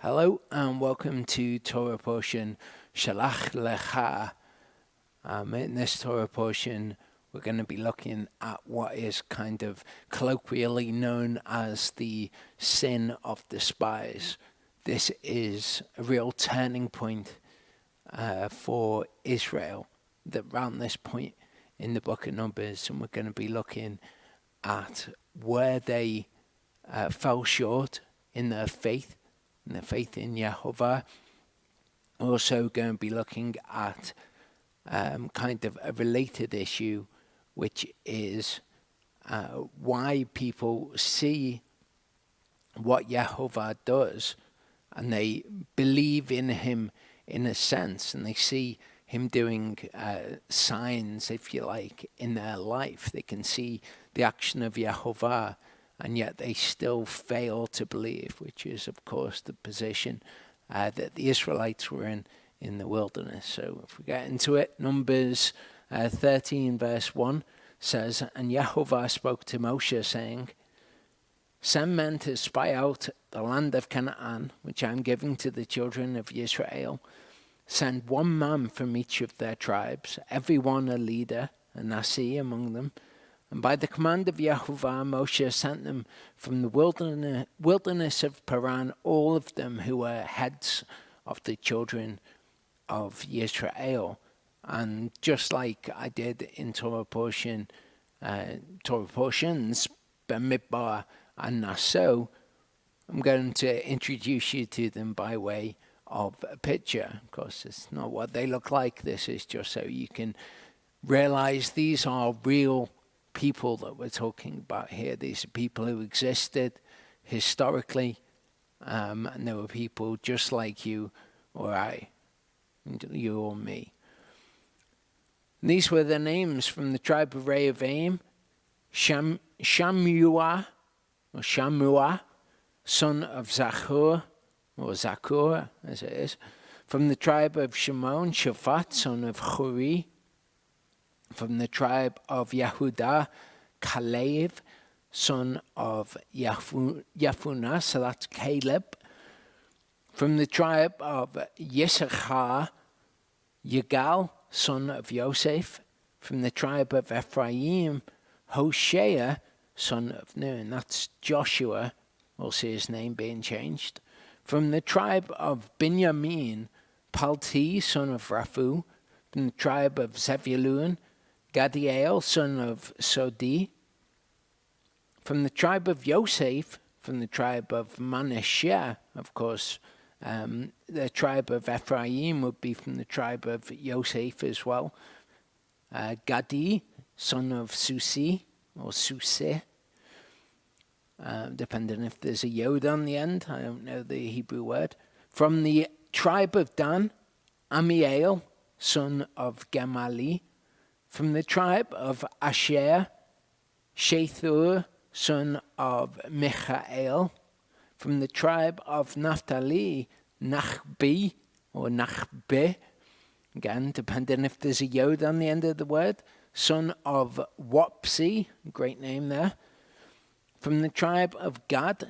Hello and welcome to Torah portion Shelach Lekha. In this Torah portion, we're going to be looking at what is kind of colloquially known as the sin of the spies. This is a real turning point for Israel around this point in the Book of Numbers, and we're going to be looking at where they fell short in their faith in Yahuwah. Also going to be looking at kind of a related issue, which is why people see what Yahuwah does and they believe in him in a sense, and they see him doing signs, if you like, in their life. They can see the action of Yahuwah, and yet they still fail to believe, which is, of course, the position that the Israelites were in the wilderness. So if we get into it, Numbers 13 verse 1 says, "And Yahuwah spoke to Moshe, saying, Send men to spy out the land of Canaan, which I am giving to the children of Israel. Send one man from each of their tribes, every one a leader, a Nasi among them. And by the command of Yahuwah, Moshe sent them from the wilderness of Paran, all of them who were heads of the children of Israel." And just like I did in Torah portions, Bamidbar and Naso, I'm going to introduce you to them by way of a picture. Of course, it's not what they look like. This is just so you can realize these are real people that we're talking about here. These are people who existed historically, and there were people just like you or I, you or me. And these were the names from the tribe of Rehaim: Shammua, son of Zachur, or Zakur as it is. From the tribe of Shimon, Shaphat, son of Churi. From the tribe of Yehudah, Kalev, son of Yefunah, so that's Caleb. From the tribe of Yisachar, Yigal, son of Yosef. From the tribe of Ephraim, Hoshea, son of Nun. That's Joshua. We'll see his name being changed. From the tribe of Binyamin, Palti, son of Raphu. From the tribe of Zebulun, Gadiel, son of Sodi. From the tribe of Yosef, from the tribe of Manasseh, of course, the tribe of Ephraim would be from the tribe of Yosef as well. Gadi, son of Susi, or Susi, depending if there's a yod on the end. I don't know the Hebrew word. From the tribe of Dan, Amiel, son of Gemali. From the tribe of Asher, Shethur, son of Michael. From the tribe of Naphtali, Nachbi, or Nachbe, again, depending if there's a yod on the end of the word, son of Wapsi, great name there. From the tribe of Gad,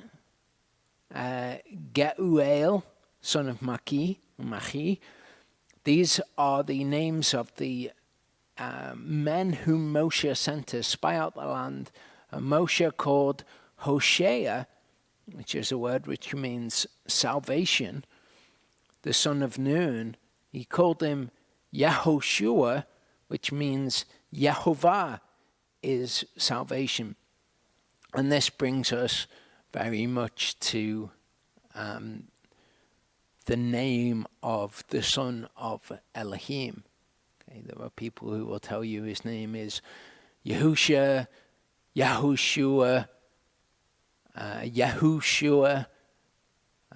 Geuel, son of Machi. These are the names of the men whom Moshe sent to spy out the land. And Moshe called Hoshea, which is a word which means salvation, the son of Nun. He called him Yehoshua, which means Yehovah is salvation. And this brings us very much to the name of the son of Elohim. Okay, there are people who will tell you his name is Yahusha, Yahushua,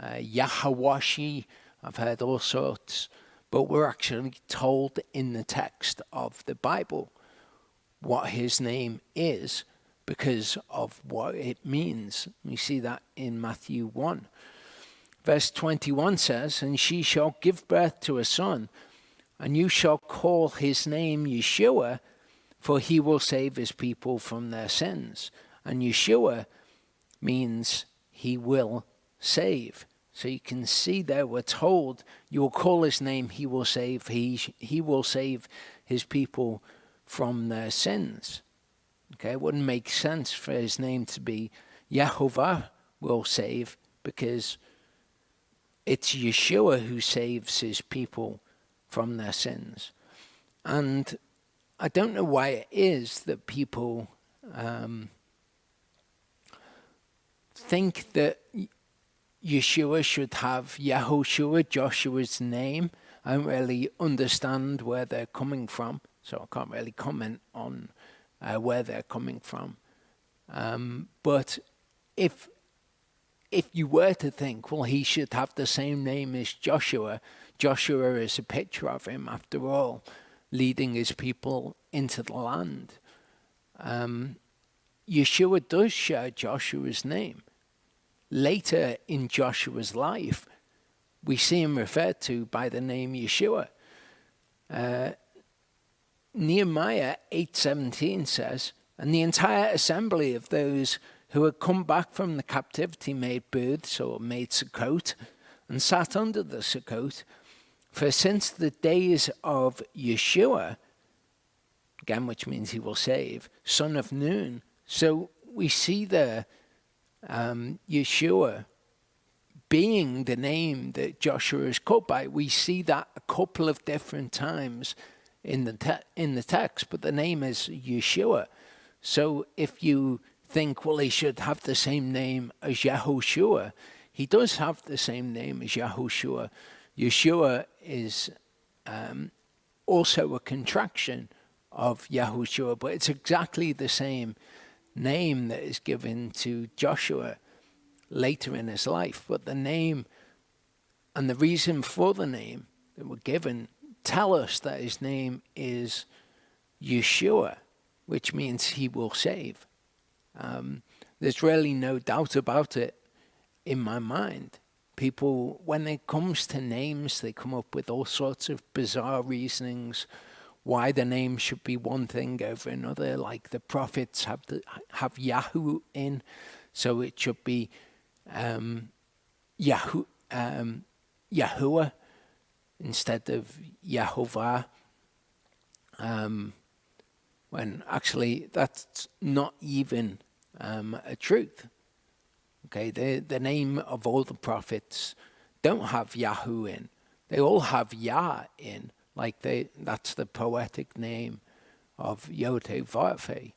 Yahawashi. I've heard all sorts. But we're actually told in the text of the Bible what his name is because of what it means. We see that in Matthew 1. Verse 21 says, "And she shall give birth to a son, and you shall call his name Yeshua, for he will save his people from their sins." And Yeshua means he will save. So you can see there we're told, you will call his name, he will save. He will save his people from their sins. Okay, it wouldn't make sense for his name to be Yahuwah will save, because it's Yeshua who saves his people from their sins. And I don't know why it is that people think that Yeshua should have Yahushua, Joshua's name. I don't really understand where they're coming from, so I can't really comment on where they're coming from. But if you were to think, well, he should have the same name as Joshua, Joshua is a picture of him, after all, leading his people into the land. Yeshua does share Joshua's name. Later in Joshua's life, we see him referred to by the name Yeshua. Nehemiah 8:17 says, and the entire assembly of those who had come back from the captivity made booths, or made sukkot, and sat under the sukkot. For since the days of Yeshua, again, which means he will save, son of Nun. So we see there Yeshua being the name that Joshua is called by. We see that a couple of different times in the text, but the name is Yeshua. So if you think, well, he should have the same name as Yahushua, he does have the same name as Yahushua. Yeshua is also a contraction of Yahushua, but it's exactly the same name that is given to Joshua later in his life. But the name and the reason for the name that were given tell us that his name is Yeshua, which means he will save. There's really no doubt about it in my mind. People, when it comes to names, they come up with all sorts of bizarre reasonings why the name should be one thing over another. Like the prophets have Yahu in, so it should be Yahuwah instead of Yahovah. When actually that's not even a truth. Okay, the name of all the prophets don't have Yahu in. They all have Yah in, like that's the poetic name of Yod-Heh-Vav-Heh.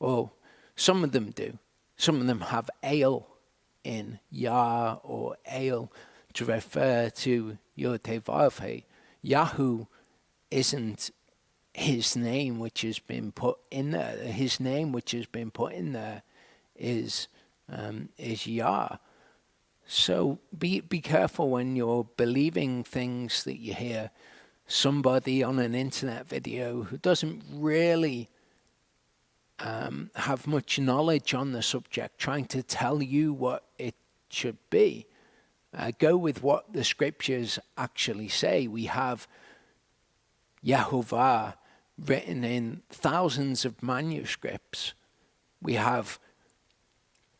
Or some of them do. Some of them have El in, Yah or El, to refer to Yod-Heh-Vav-Heh. Yahu isn't his name which has been put in there. His name which has been put in there is Yah. So be careful when you're believing things that you hear somebody on an internet video who doesn't really have much knowledge on the subject trying to tell you what it should be. Go with what the scriptures actually say. We have Yahuwah written in thousands of manuscripts. We have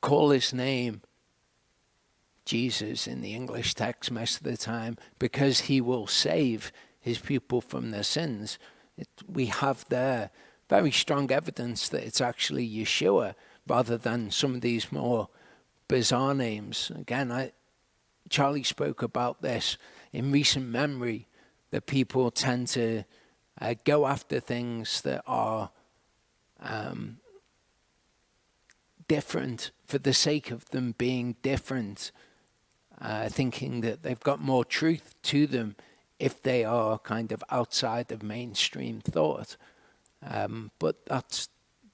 call his name Jesus in the English text most of the time, because he will save his people from their sins. We have there very strong evidence that it's actually Yeshua rather than some of these more bizarre names. Again, Charlie spoke about this in recent memory, that people tend to go after things that are different for the sake of them being different, thinking that they've got more truth to them if they are kind of outside of mainstream thought. But that's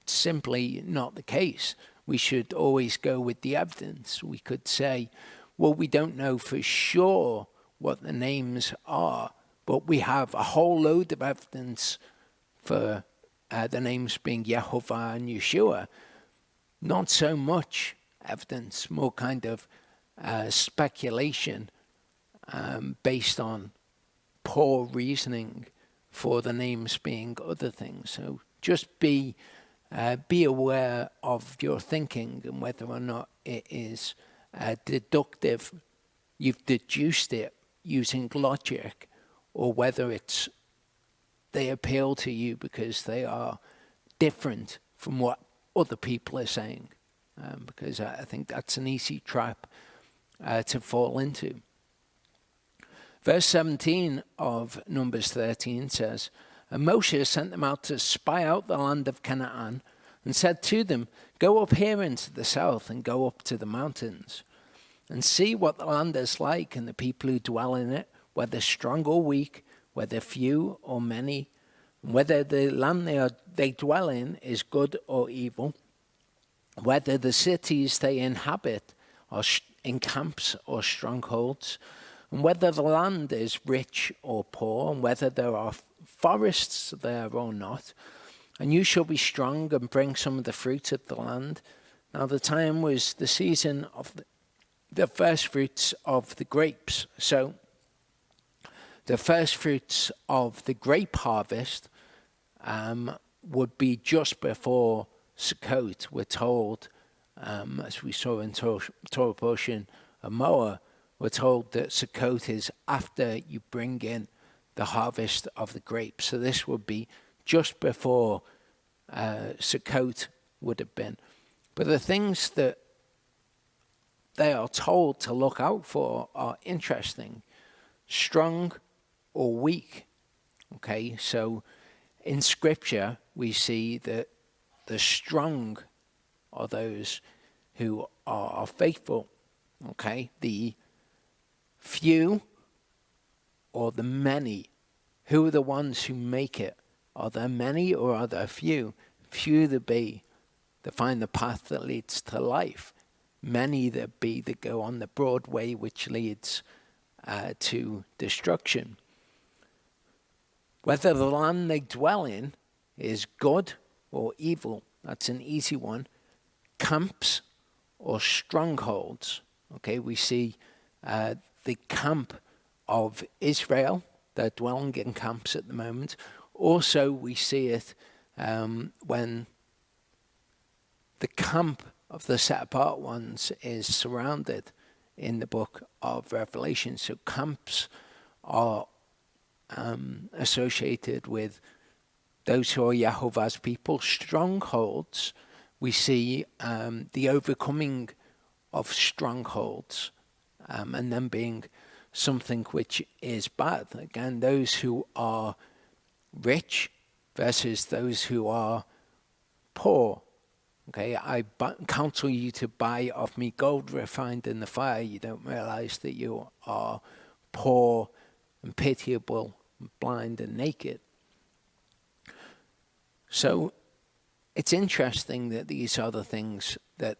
simply not the case. We should always go with the evidence. We could say, well, we don't know for sure what the names are, but we have a whole load of evidence for the names being Yehovah and Yeshua. Not so much evidence, more kind of speculation based on poor reasoning for the names being other things. So just be aware of your thinking and whether or not it is deductive, you've deduced it using logic, or whether they appeal to you because they are different from what other people are saying. Because I think that's an easy trap to fall into. Verse 17 of Numbers 13 says, "And Moshe sent them out to spy out the land of Canaan, and said to them, Go up here into the south, and go up to the mountains, and see what the land is like, and the people who dwell in it, whether strong or weak, whether few or many, and whether the land they dwell in is good or evil, whether the cities they inhabit are in camps or strongholds, and whether the land is rich or poor, and whether there are forests there or not. And you shall be strong and bring some of the fruit of the land." Now the time was the season of the first fruits of the grapes. So the first fruits of the grape harvest would be just before Sukkot. We're told, as we saw in Torah portion of Moa, we're told that Sukkot is after you bring in the harvest of the grapes. So this would be just before Sukkot would have been. But the things that they are told to look out for are interesting. Strong or weak. Okay, so in Scripture we see that the strong are those who are faithful. Okay, the few or the many, who are the ones who make it? Are there many or are there few? Few there be that find the path that leads to life. Many there be that go on the broad way which leads to destruction. Whether the land they dwell in is good or evil, that's an easy one. Camps or strongholds. Okay, we see the camp of Israel. They're dwelling in camps at the moment. Also, we see it when the camp of the set-apart ones is surrounded in the book of Revelation. So camps are associated with those who are Yahuwah's people. Strongholds, we see the overcoming of strongholds and them being something which is bad. Again, those who are rich versus those who are poor. Okay, I counsel you to buy of me gold refined in the fire. You don't realize that you are poor and pitiable, and blind and naked. So it's interesting that these are the things that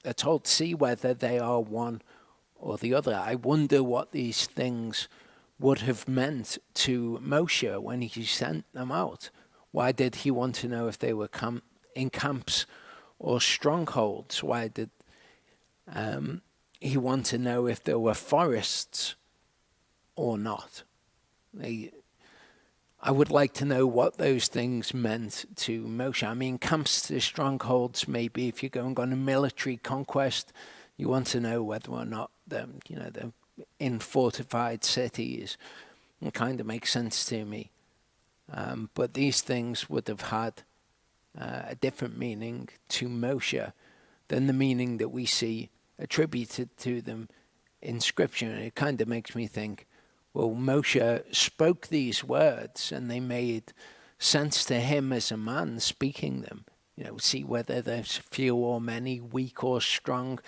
are told. See whether they are one or the other. I wonder what these things would have meant to Moshe when he sent them out. Why did he want to know if they were in camps or strongholds? Why did he want to know if there were forests or not? I would like to know what those things meant to Moshe. I mean, camps to strongholds, maybe if you're going on a military conquest, you want to know whether or not they're in fortified cities. It kind of makes sense to me. But these things would have had a different meaning to Moshe than the meaning that we see attributed to them in Scripture. And it kind of makes me think, well, Moshe spoke these words and they made sense to him as a man speaking them. See whether there's few or many, weak or strong.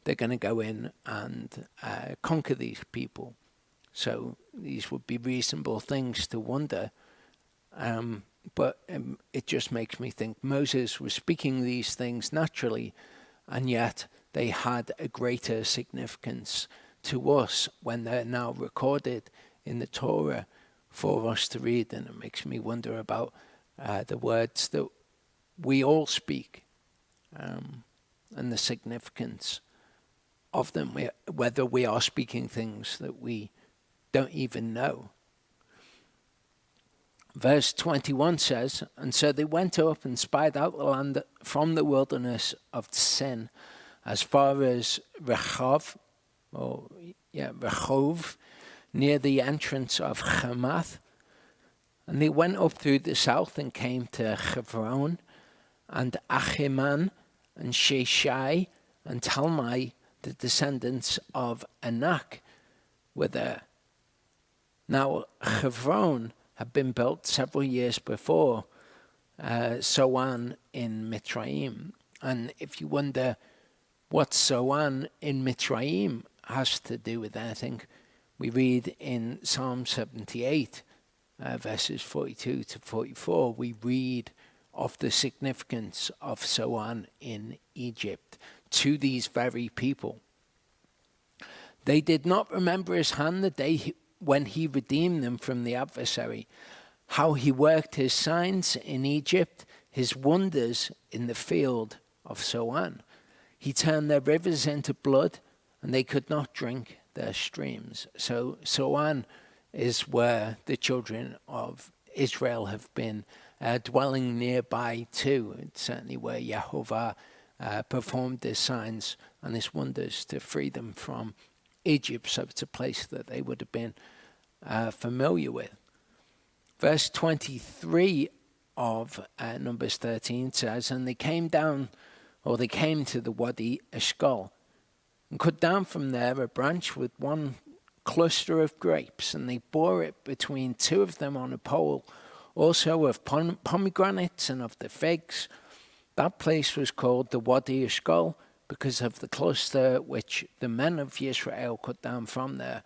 They're going to go in and conquer these people. So these would be reasonable things to wonder. But it just makes me think Moses was speaking these things naturally, and yet they had a greater significance to us when they're now recorded in the Torah for us to read. And it makes me wonder about the words that we all speak and the significance of them, whether we are speaking things that we don't even know. Verse 21 says, "And so they went up and spied out the land from the wilderness of Sin, as far as Rehov, near the entrance of Hamath. And they went up through the south and came to Hebron, and Achiman, and Sheshai, and Talmai, the descendants of Enoch, were there. Now, Hebron had been built several years before Soan in Mitzrayim. And if you wonder what Soan in Mitzrayim has to do with anything, we read in Psalm 78, verses 42 to 44, we read of the significance of Soan in Egypt to these very people. They did not remember his hand the day when he redeemed them from the adversary, how he worked his signs in Egypt, his wonders in the field of Soan. He turned their rivers into blood, and they could not drink their streams. So Soan is where the children of Israel have been dwelling nearby to. It's certainly where Yahuwah performed his signs and his wonders to free them from Egypt, so it's a place that they would have been familiar with. Verse 23 of Numbers 13 says, and they came to the Wadi Eshkol, and cut down from there a branch with one cluster of grapes, and they bore it between two of them on a pole, also of pomegranates and of the figs. That place was called the Wadi Eshkol, because of the cluster which the men of Israel cut down from there.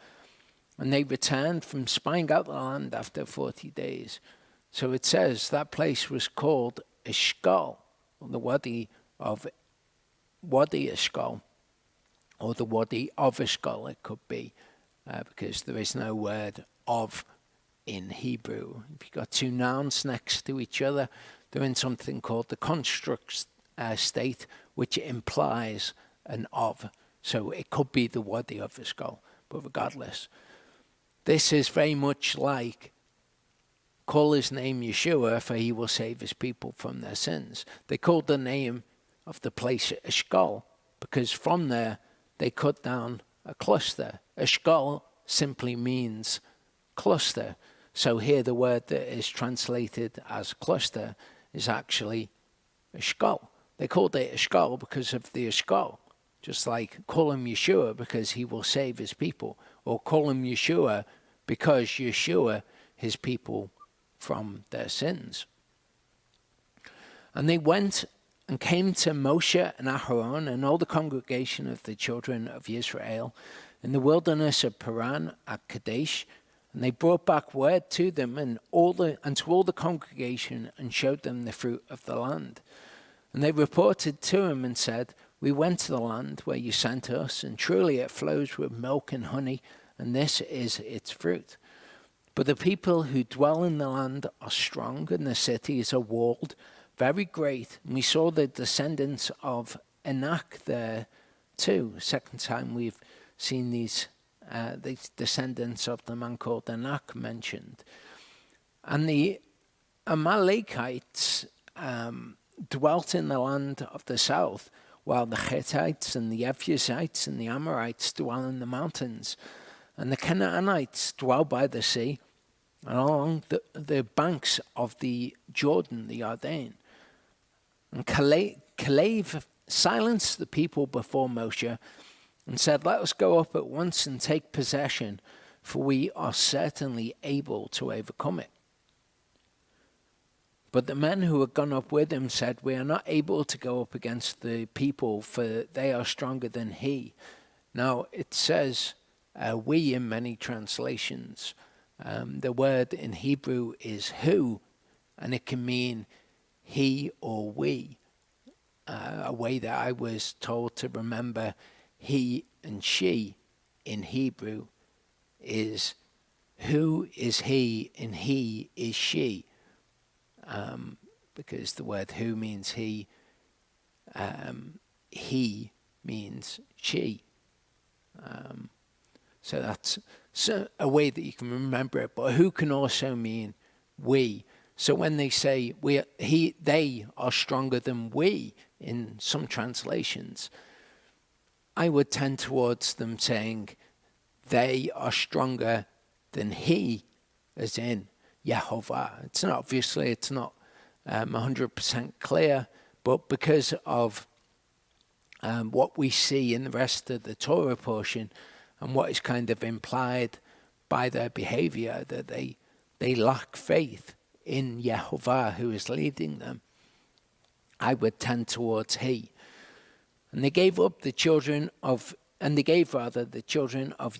And they returned from spying out the land after 40 days. So it says that place was called Eshkol, or the Wadi Eshkol, or the Wadi of Eshkol it could be, because there is no word of in Hebrew. If you've got two nouns next to each other, they're in something called the construct state, which implies an of. So it could be the Wadi of Eshkol, but regardless, this is very much like call his name Yeshua, for he will save his people from their sins. They called the name of the place Eshkol because from there they cut down a cluster. Eshkol simply means cluster. So here the word that is translated as cluster is actually Eshkol. They called it Eshkol because of the Eshkol, just like call him Yeshua because he will save his people, or call him Yeshua because Yeshua his people from their sins. And they went and came to Moshe and Aharon and all the congregation of the children of Israel in the wilderness of Paran at Kadesh, and they brought back word to them and to all the congregation and showed them the fruit of the land. And they reported to him and said, we went to the land where you sent us, and truly it flows with milk and honey, and this is its fruit. But the people who dwell in the land are strong, and the cities are walled, very great. And we saw the descendants of Enoch there too. Second time we've seen these descendants of the man called Enoch mentioned. And the Amalekites dwelt in the land of the south, while the Hittites and the Ephusites and the Amorites dwell in the mountains. And the Canaanites dwell by the sea and along the banks of the Jordan, the Jordan. And Caleb silenced the people before Moshe and said, let us go up at once and take possession, for we are certainly able to overcome it. But the men who had gone up with him said, we are not able to go up against the people, for they are stronger than he. Now, it says we in many translations. The word in Hebrew is who, and it can mean he or we. A way that I was told to remember he and she in Hebrew is who is he and he is she. Because the word who means he means she. So that's a way that you can remember it. But who can also mean we. So when they say they are stronger than we in some translations, I would tend towards them saying they are stronger than he, as in Yahuwah. It's not 100% clear, but because of what we see in the rest of the Torah portion and what is kind of implied by their behavior, that they lack faith in Yahuwah who is leading them, I would tend towards he. And they gave the children of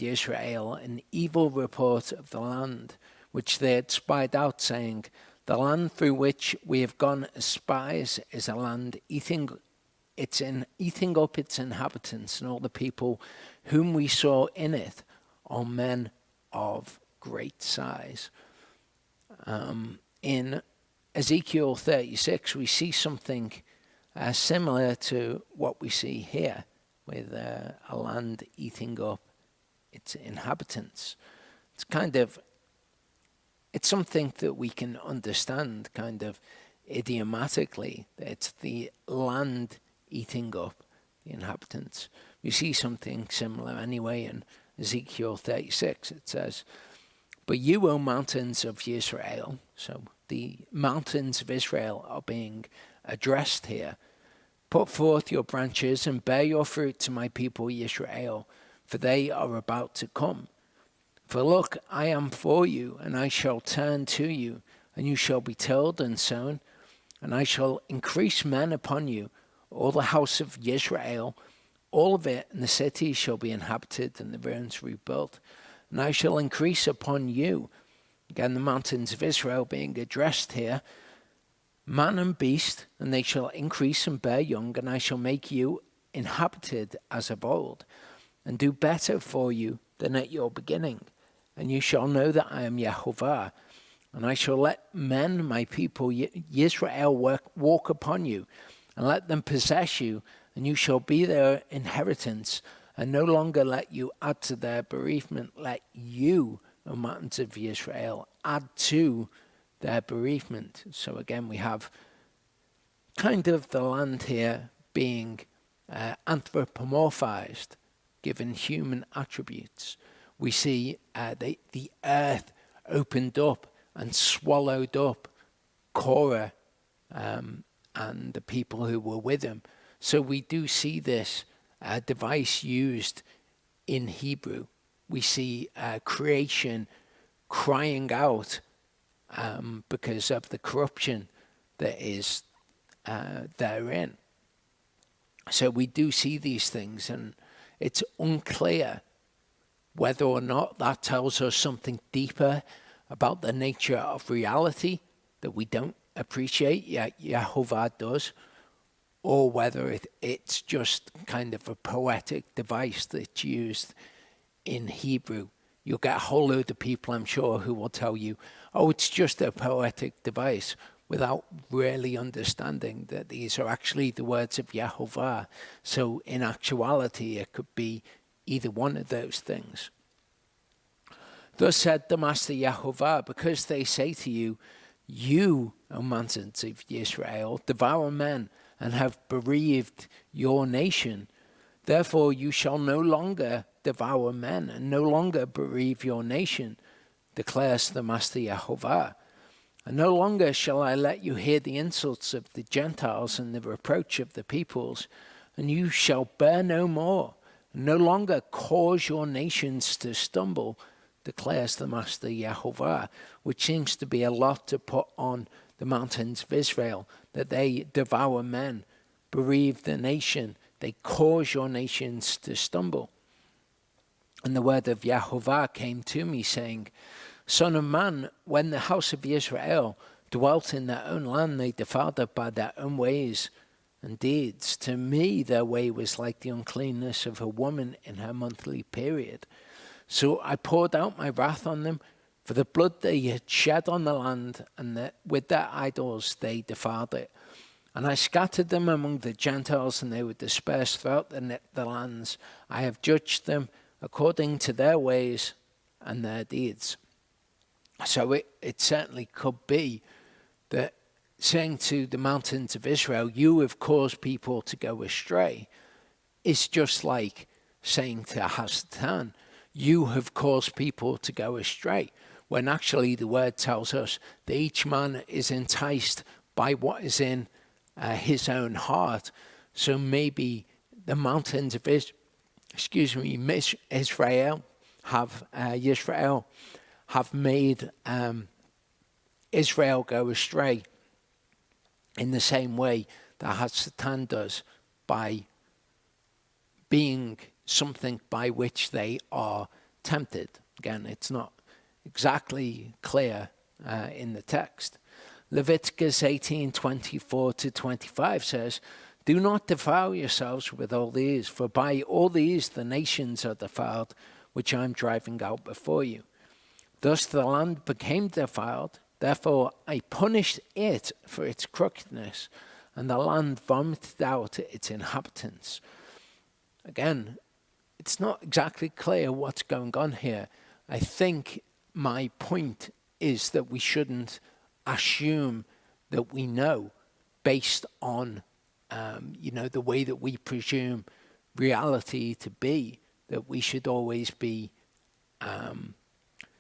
Israel an evil report of the land which they had spied out, saying, the land through which we have gone as spies is a land eating up its inhabitants, and all the people whom we saw in it are men of great size. In Ezekiel 36, we see something similar to what we see here, with a land eating up its inhabitants. It's something that we can understand kind of idiomatically. It's the land eating up the inhabitants. We see something similar anyway in Ezekiel 36. It says, but you, O mountains of Israel, so the mountains of Israel are being addressed here, put forth your branches and bear your fruit to my people Israel, for they are about to come. For look, I am for you, and I shall turn to you, and you shall be tilled and sown, and I shall increase men upon you, all the house of Israel, all of it, and the city shall be inhabited, and the ruins rebuilt. And I shall increase upon you, again the mountains of Israel being addressed here, man and beast, and they shall increase and bear young, and I shall make you inhabited as of old, and do better for you than at your beginning. And you shall know that I am Yahuwah, and I shall let men, my people, Israel, walk upon you, and let them possess you, and you shall be their inheritance, and no longer let you add to their bereavement. Let you, O mountains of Israel, add to their bereavement. So again, we have kind of the land here being anthropomorphized, given human attributes. We see the earth opened up and swallowed up Korah and the people who were with him. So we do see this device used in Hebrew. We see creation crying out because of the corruption that is therein. So we do see these things, and it's unclear whether or not that tells us something deeper about the nature of reality that we don't appreciate, yet Yahuwah does, or whether it's just kind of a poetic device that's used in Hebrew. You'll get a whole load of people, I'm sure, who will tell you, oh, it's just a poetic device, without really understanding that these are actually the words of Yahuwah. So in actuality, it could be either one of those things. Thus said the Master Yahuwah, because they say to you, you, O mountains of Israel, devour men and have bereaved your nation. Therefore you shall no longer devour men and no longer bereave your nation, declares the Master Yahuwah. And no longer shall I let you hear the insults of the Gentiles and the reproach of the peoples, and you shall bear no more, and no longer cause your nations to stumble, declares the Master Yahuwah, which seems to be a lot to put on the mountains of Israel, that they devour men, bereave the nation, they cause your nations to stumble. And the word of Yahuwah came to me, saying, Son of man, when the house of Israel dwelt in their own land, they defiled it by their own ways and deeds. To me their way was like the uncleanness of a woman in her monthly period. So I poured out my wrath on them, for the blood they had shed on the land, and with their idols they defiled it. And I scattered them among the Gentiles, and they were dispersed throughout the lands. I have judged them according to their ways and their deeds. So it certainly could be that saying to the mountains of Israel, you have caused people to go astray, is just like saying to Hasatan, you have caused people to go astray, when actually the word tells us that each man is enticed by what is in his own heart. So maybe the mountains of Israel have made Israel go astray in the same way that Hasatan does, by being something by which they are tempted. Again, it's not exactly clear in the text. Leviticus 18:24-25 says, do not defile yourselves with all these, for by all these the nations are defiled, which I am driving out before you. Thus the land became defiled, therefore I punished it for its crookedness, and the land vomited out its inhabitants. Again, it's not exactly clear what's going on here. I think my point is that we shouldn't assume that we know based on the way that we presume reality to be, that we should always be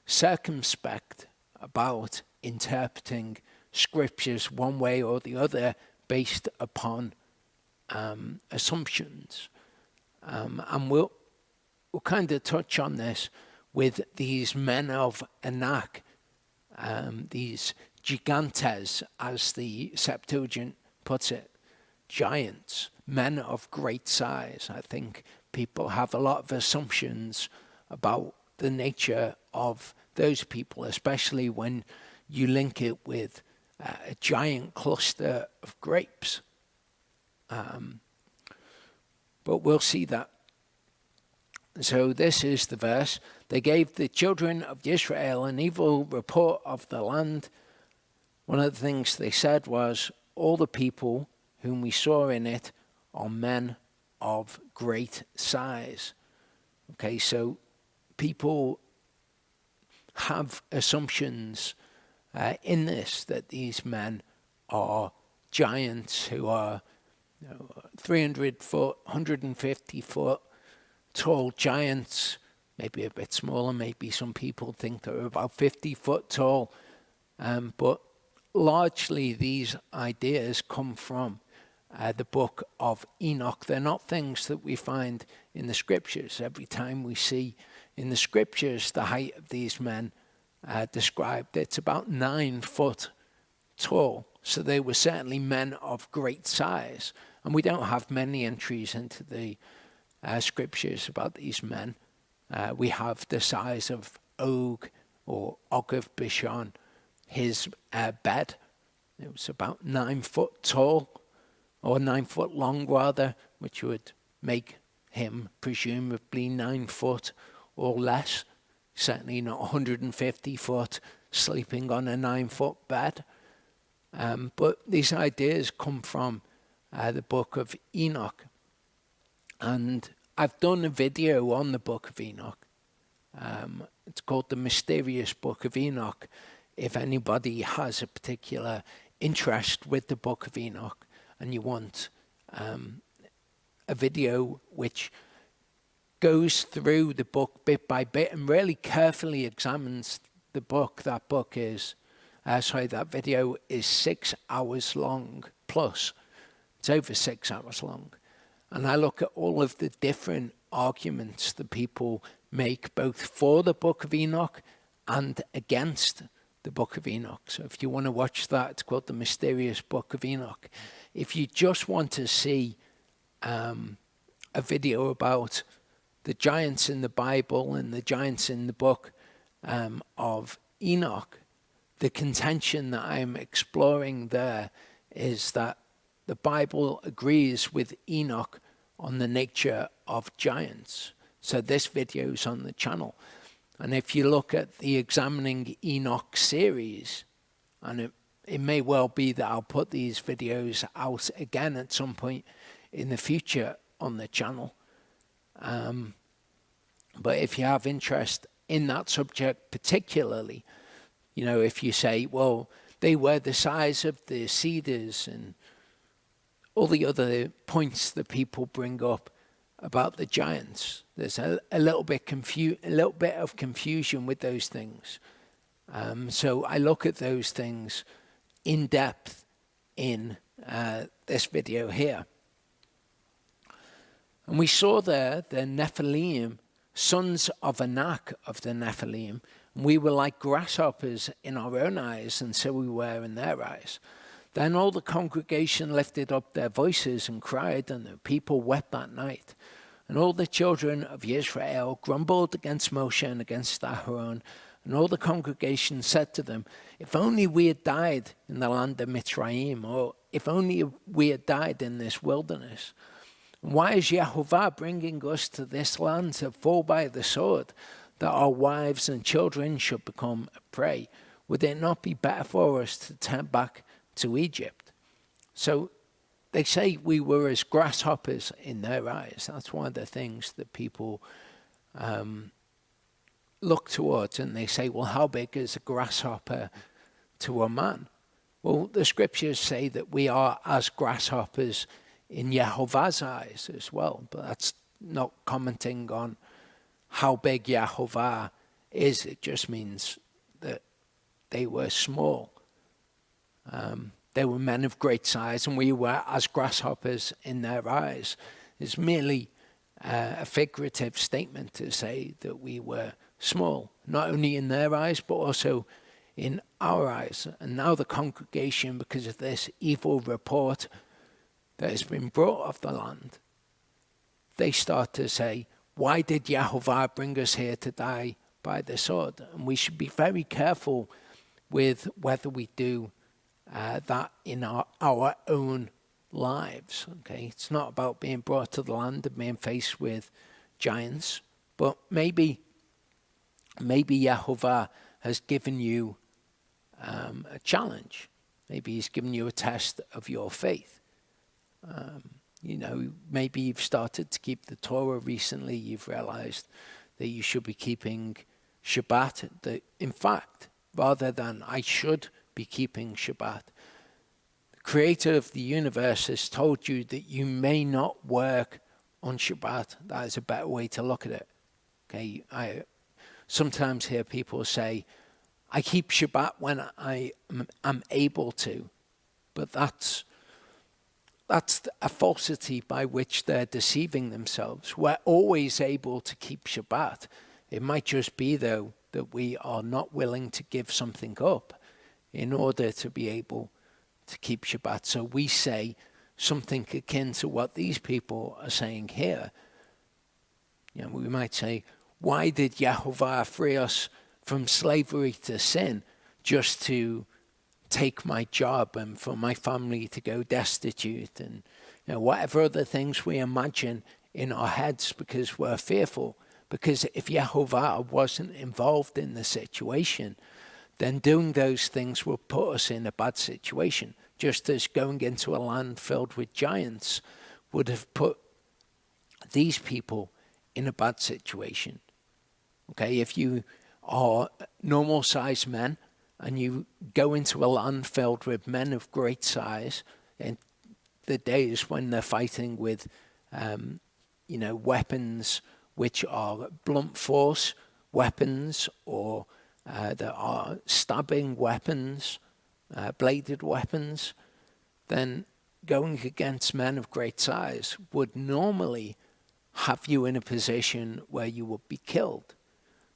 circumspect about interpreting scriptures one way or the other based upon assumptions. And we'll kind of touch on this with these men of Enoch, these gigantes, as the Septuagint puts it, giants, men of great size. I think people have a lot of assumptions about the nature of those people, especially when you link it with a giant cluster of grapes. But we'll see that. So this is the verse. They gave the children of Israel an evil report of the land. One of the things they said was, all the people whom we saw in it are men of great size. Okay, so people have assumptions in this, that these men are giants who are 300 foot, 150 foot tall giants, maybe a bit smaller, maybe some people think they're about 50 foot tall, but largely these ideas come from the Book of Enoch. They're not things that we find in the scriptures. Every time we see in the scriptures the height of these men described, it's about 9 foot tall. So they were certainly men of great size. And we don't have many entries into the scriptures about these men. We have the size of Og, or Og of Bashan. His bed, it was about 9 foot tall, or 9 foot long rather, which would make him presumably 9 foot or less. Certainly not 150 foot sleeping on a 9 foot bed. But these ideas come from the Book of Enoch. And I've done a video on the Book of Enoch. It's called The Mysterious Book of Enoch. If anybody has a particular interest with the Book of Enoch and you want a video which goes through the book bit by bit and really carefully examines the book, that video is 6 hours long plus. It's over 6 hours long. And I look at all of the different arguments that people make, both for the Book of Enoch and against the Book of Enoch. So if you want to watch that, it's called The Mysterious Book of Enoch. If you just want to see a video about the giants in the Bible and the giants in the Book of Enoch, the contention that I'm exploring there is that the Bible agrees with Enoch on the nature of giants. So this video is on the channel. And if you look at the Examining Enoch series, and it may well be that I'll put these videos out again at some point in the future on the channel. But if you have interest in that subject particularly, if you say, well, they were the size of the cedars and all the other points that people bring up, about the giants. There's a little bit of confusion with those things. So I look at those things in depth in this video here. And we saw there the Nephilim, sons of Enoch of the Nephilim. And we were like grasshoppers in our own eyes, and so we were in their eyes. Then all the congregation lifted up their voices and cried, and the people wept that night. And all the children of Israel grumbled against Moshe and against Aaron. And all the congregation said to them, if only we had died in the land of Mitzrayim, or if only we had died in this wilderness. And why is Yahuwah bringing us to this land to fall by the sword, that our wives and children should become a prey? Would it not be better for us to turn back to Egypt? So they say we were as grasshoppers in their eyes. That's one of the things that people look towards, and they say, well, how big is a grasshopper to a man? Well, the scriptures say that we are as grasshoppers in Yahuwah's eyes as well, but that's not commenting on how big Yahuwah is. It just means that they were small. They were men of great size, and we were as grasshoppers in their eyes. It's merely a figurative statement to say that we were small, not only in their eyes, but also in our eyes. And now the congregation, because of this evil report that has been brought of the land, they start to say, why did Yahuwah bring us here to die by the sword? And we should be very careful with whether we do that in our own lives. Okay, it's not about being brought to the land and being faced with giants, but maybe Yahuwah has given you a challenge. Maybe he's given you a test of your faith. Maybe you've started to keep the Torah recently. You've realized that you should be keeping Shabbat. That, in fact, rather than I should be keeping Shabbat, the Creator of the universe has told you that you may not work on Shabbat. That is a better way to look at it. Okay, I sometimes hear people say, I keep Shabbat when I'm able to, but that's a falsity by which they're deceiving themselves. We're always able to keep Shabbat. It might just be, though, that we are not willing to give something up in order to be able to keep Shabbat. So we say something akin to what these people are saying here. We might say, why did Yahuwah free us from slavery to sin just to take my job and for my family to go destitute, and whatever other things we imagine in our heads because we're fearful? Because if Yahuwah wasn't involved in the situation, then doing those things will put us in a bad situation, just as going into a land filled with giants would have put these people in a bad situation. Okay, if you are normal-sized men and you go into a land filled with men of great size, in the days when they're fighting with, weapons which are blunt force weapons, or there are stabbing weapons, bladed weapons, then going against men of great size would normally have you in a position where you would be killed.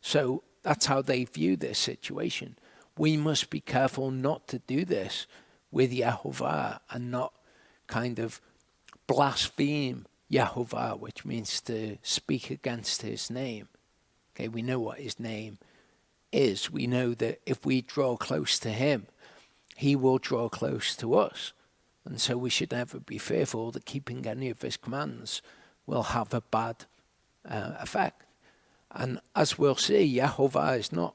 So that's how they view this situation. We must be careful not to do this with Yahuwah and not kind of blaspheme Yahuwah, which means to speak against his name. Okay, we know what his name is. We know that if we draw close to him, he will draw close to us. And so we should never be fearful that keeping any of his commands will have a bad effect. And as we'll see, Yahuwah is not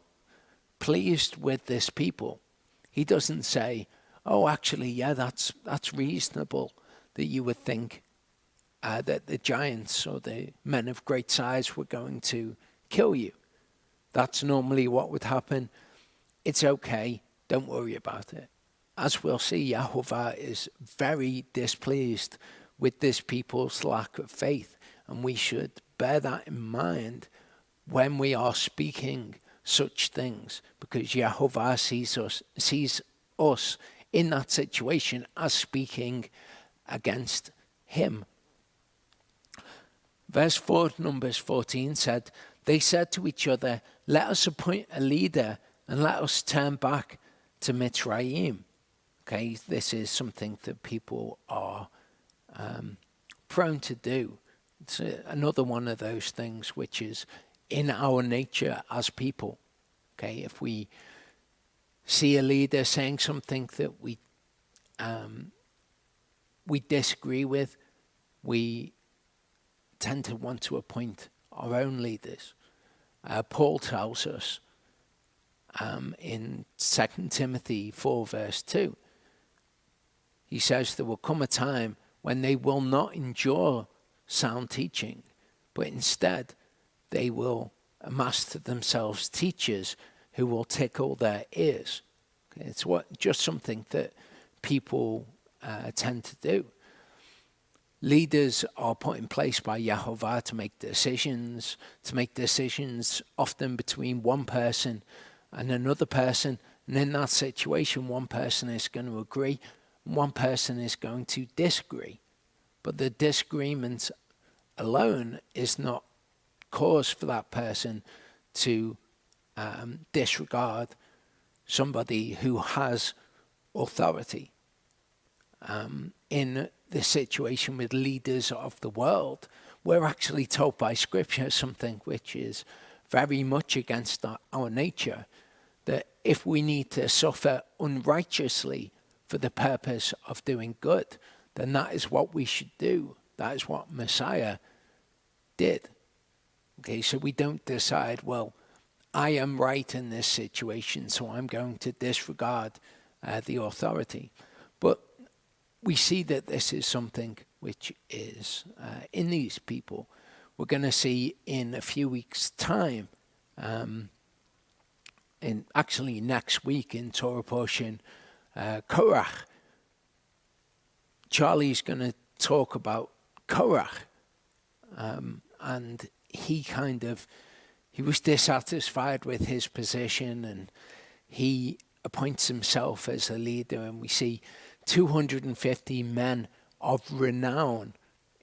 pleased with this people. He doesn't say, oh, actually, yeah, that's reasonable that you would think that the giants or the men of great size were going to kill you. That's normally what would happen. It's okay. Don't worry about it. As we'll see, Yahuwah is very displeased with this people's lack of faith. And we should bear that in mind when we are speaking such things, because Yahuwah sees us in that situation as speaking against him. Verse 4 of Numbers 14 said, they said to each other, let us appoint a leader and let us turn back to Mitzrayim. Okay, this is something that people are prone to do. It's another one of those things which is in our nature as people. Okay, if we see a leader saying something that we disagree with, we tend to want to appoint our own leaders. Paul tells us in 2 Timothy 4 verse 2, he says there will come a time when they will not endure sound teaching, but instead they will amass to themselves teachers who will tickle their ears. Okay, it's just something that people tend to do. Leaders are put in place by Yahuwah to make decisions often between one person and another person. And in that situation, one person is going to agree and one person is going to disagree. But the disagreement alone is not cause for that person to disregard somebody who has authority. In the situation with leaders of the world, we're actually told by Scripture something which is very much against our nature, that if we need to suffer unrighteously for the purpose of doing good, then that is what we should do. That is what Messiah did. Okay, so we don't decide, well, I am right in this situation, so I'm going to disregard the authority. But we see that this is something which is in these people. We're going to see in a few weeks' time, actually next week in Torah portion, Korach. Charlie's going to talk about Korach, and he was dissatisfied with his position, and he appoints himself as a leader, and we see 250 men of renown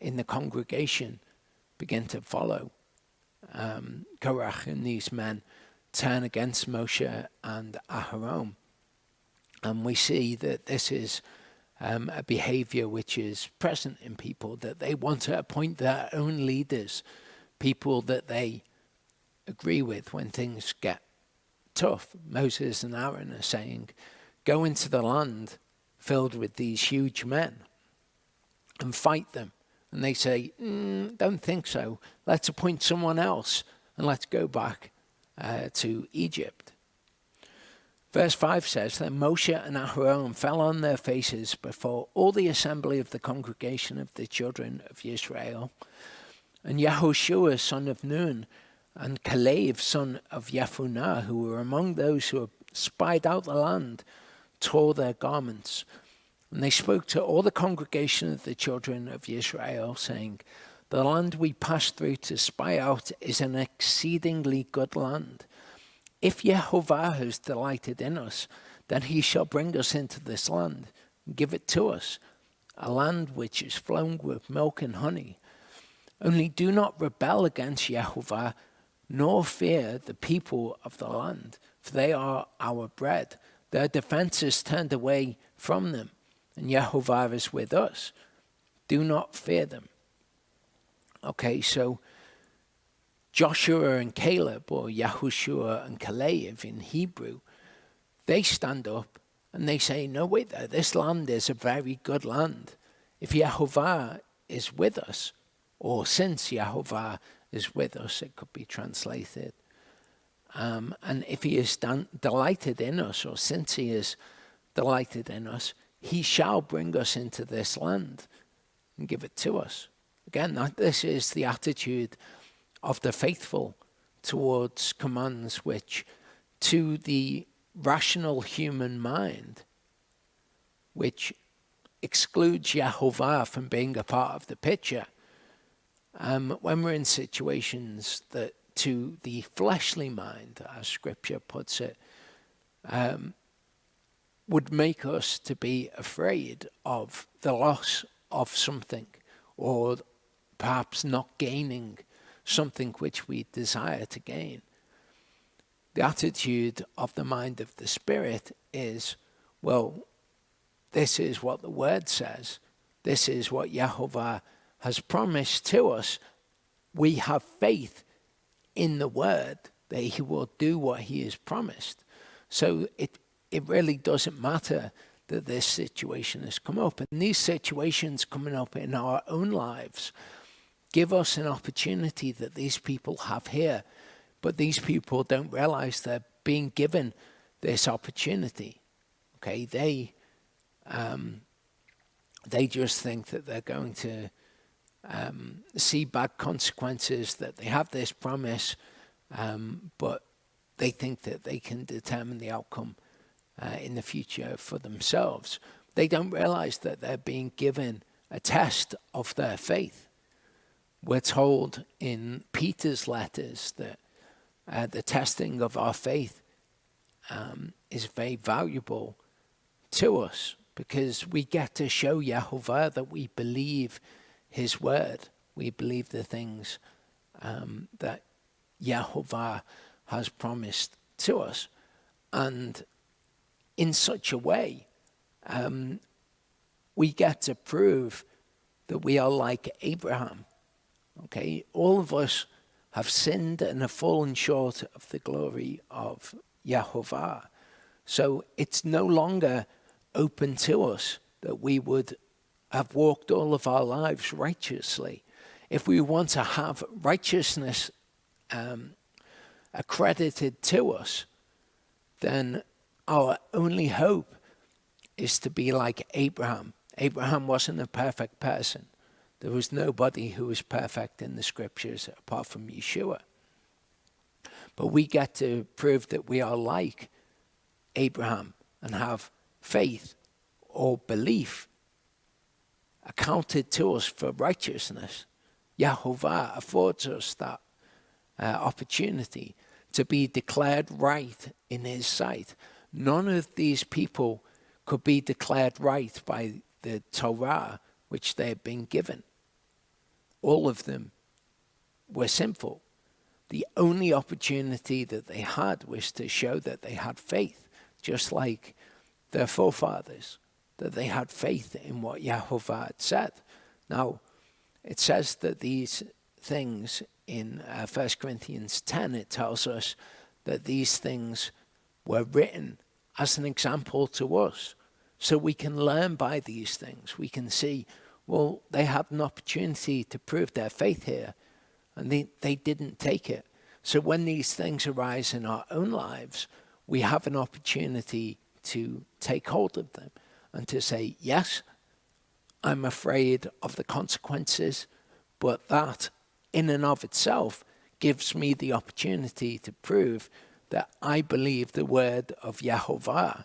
in the congregation begin to follow Korach, and these men turn against Moshe and Aharon. And we see that this is a behavior which is present in people, that they want to appoint their own leaders, people that they agree with when things get tough. Moses and Aaron are saying, go into the land filled with these huge men and fight them. And they say, don't think so. Let's appoint someone else and let's go back to Egypt. Verse 5 says that Moshe and Aharon fell on their faces before all the assembly of the congregation of the children of Israel. And Yahushua, son of Nun, and Caleb, son of Jephunneh, who were among those who spied out the land, tore their garments. And they spoke to all the congregation of the children of Israel, saying, the land we passed through to spy out is an exceedingly good land. If Yahuwah has delighted in us, then he shall bring us into this land and give it to us, a land which is flowing with milk and honey. Only do not rebel against Yahuwah, nor fear the people of the land, for they are our bread. Their defense is turned away from them, and Yahuwah is with us. Do not fear them. Okay, so Joshua and Caleb, or Yahushua and Caleb in Hebrew, they stand up and they say, no, wait there, this land is a very good land. If Yahuwah is with us, or since Yahuwah is with us, it could be translated. And if he is delighted in us, or since he is delighted in us, he shall bring us into this land and give it to us. Again, this is the attitude of the faithful towards commands which, to the rational human mind, which excludes Yahuwah from being a part of the picture, when we're in situations that to the fleshly mind, as Scripture puts it, would make us to be afraid of the loss of something, or perhaps not gaining something which we desire to gain. The attitude of the mind of the Spirit is, well, this is what the Word says. This is what Yahuwah has promised to us. We have faith in the Word that He will do what He has promised. So it really doesn't matter that this situation has come up. And these situations coming up in our own lives give us an opportunity that these people have here. But these people don't realize they're being given this opportunity. Okay, they just think that they're going to see bad consequences, that they have this promise, but they think that they can determine the outcome in the future for themselves. They don't realize that they're being given a test of their faith. We're told in Peter's letters that the testing of our faith is very valuable to us, because we get to show Yahuwah that we believe His word. We believe the things that Yahuwah has promised to us. And in such a way, we get to prove that we are like Abraham. Okay, all of us have sinned and have fallen short of the glory of Yahuwah. So it's no longer open to us that we would have walked all of our lives righteously. If we want to have righteousness accredited to us, then our only hope is to be like Abraham. Abraham wasn't a perfect person. There was nobody who was perfect in the Scriptures apart from Yeshua. But we get to prove that we are like Abraham and have faith or belief accounted to us for righteousness. Yahuwah affords us that opportunity to be declared right in His sight. None of these people could be declared right by the Torah which they had been given. All of them were sinful. The only opportunity that they had was to show that they had faith, just like their forefathers, that they had faith in what Yahuwah had said. Now, it says that these things in 1 Corinthians 10, it tells us that these things were written as an example to us. So we can learn by these things. We can see, well, they had an opportunity to prove their faith here, and they didn't take it. So when these things arise in our own lives, we have an opportunity to take hold of them and to say, yes, I'm afraid of the consequences, but that in and of itself gives me the opportunity to prove that I believe the word of Yahuwah,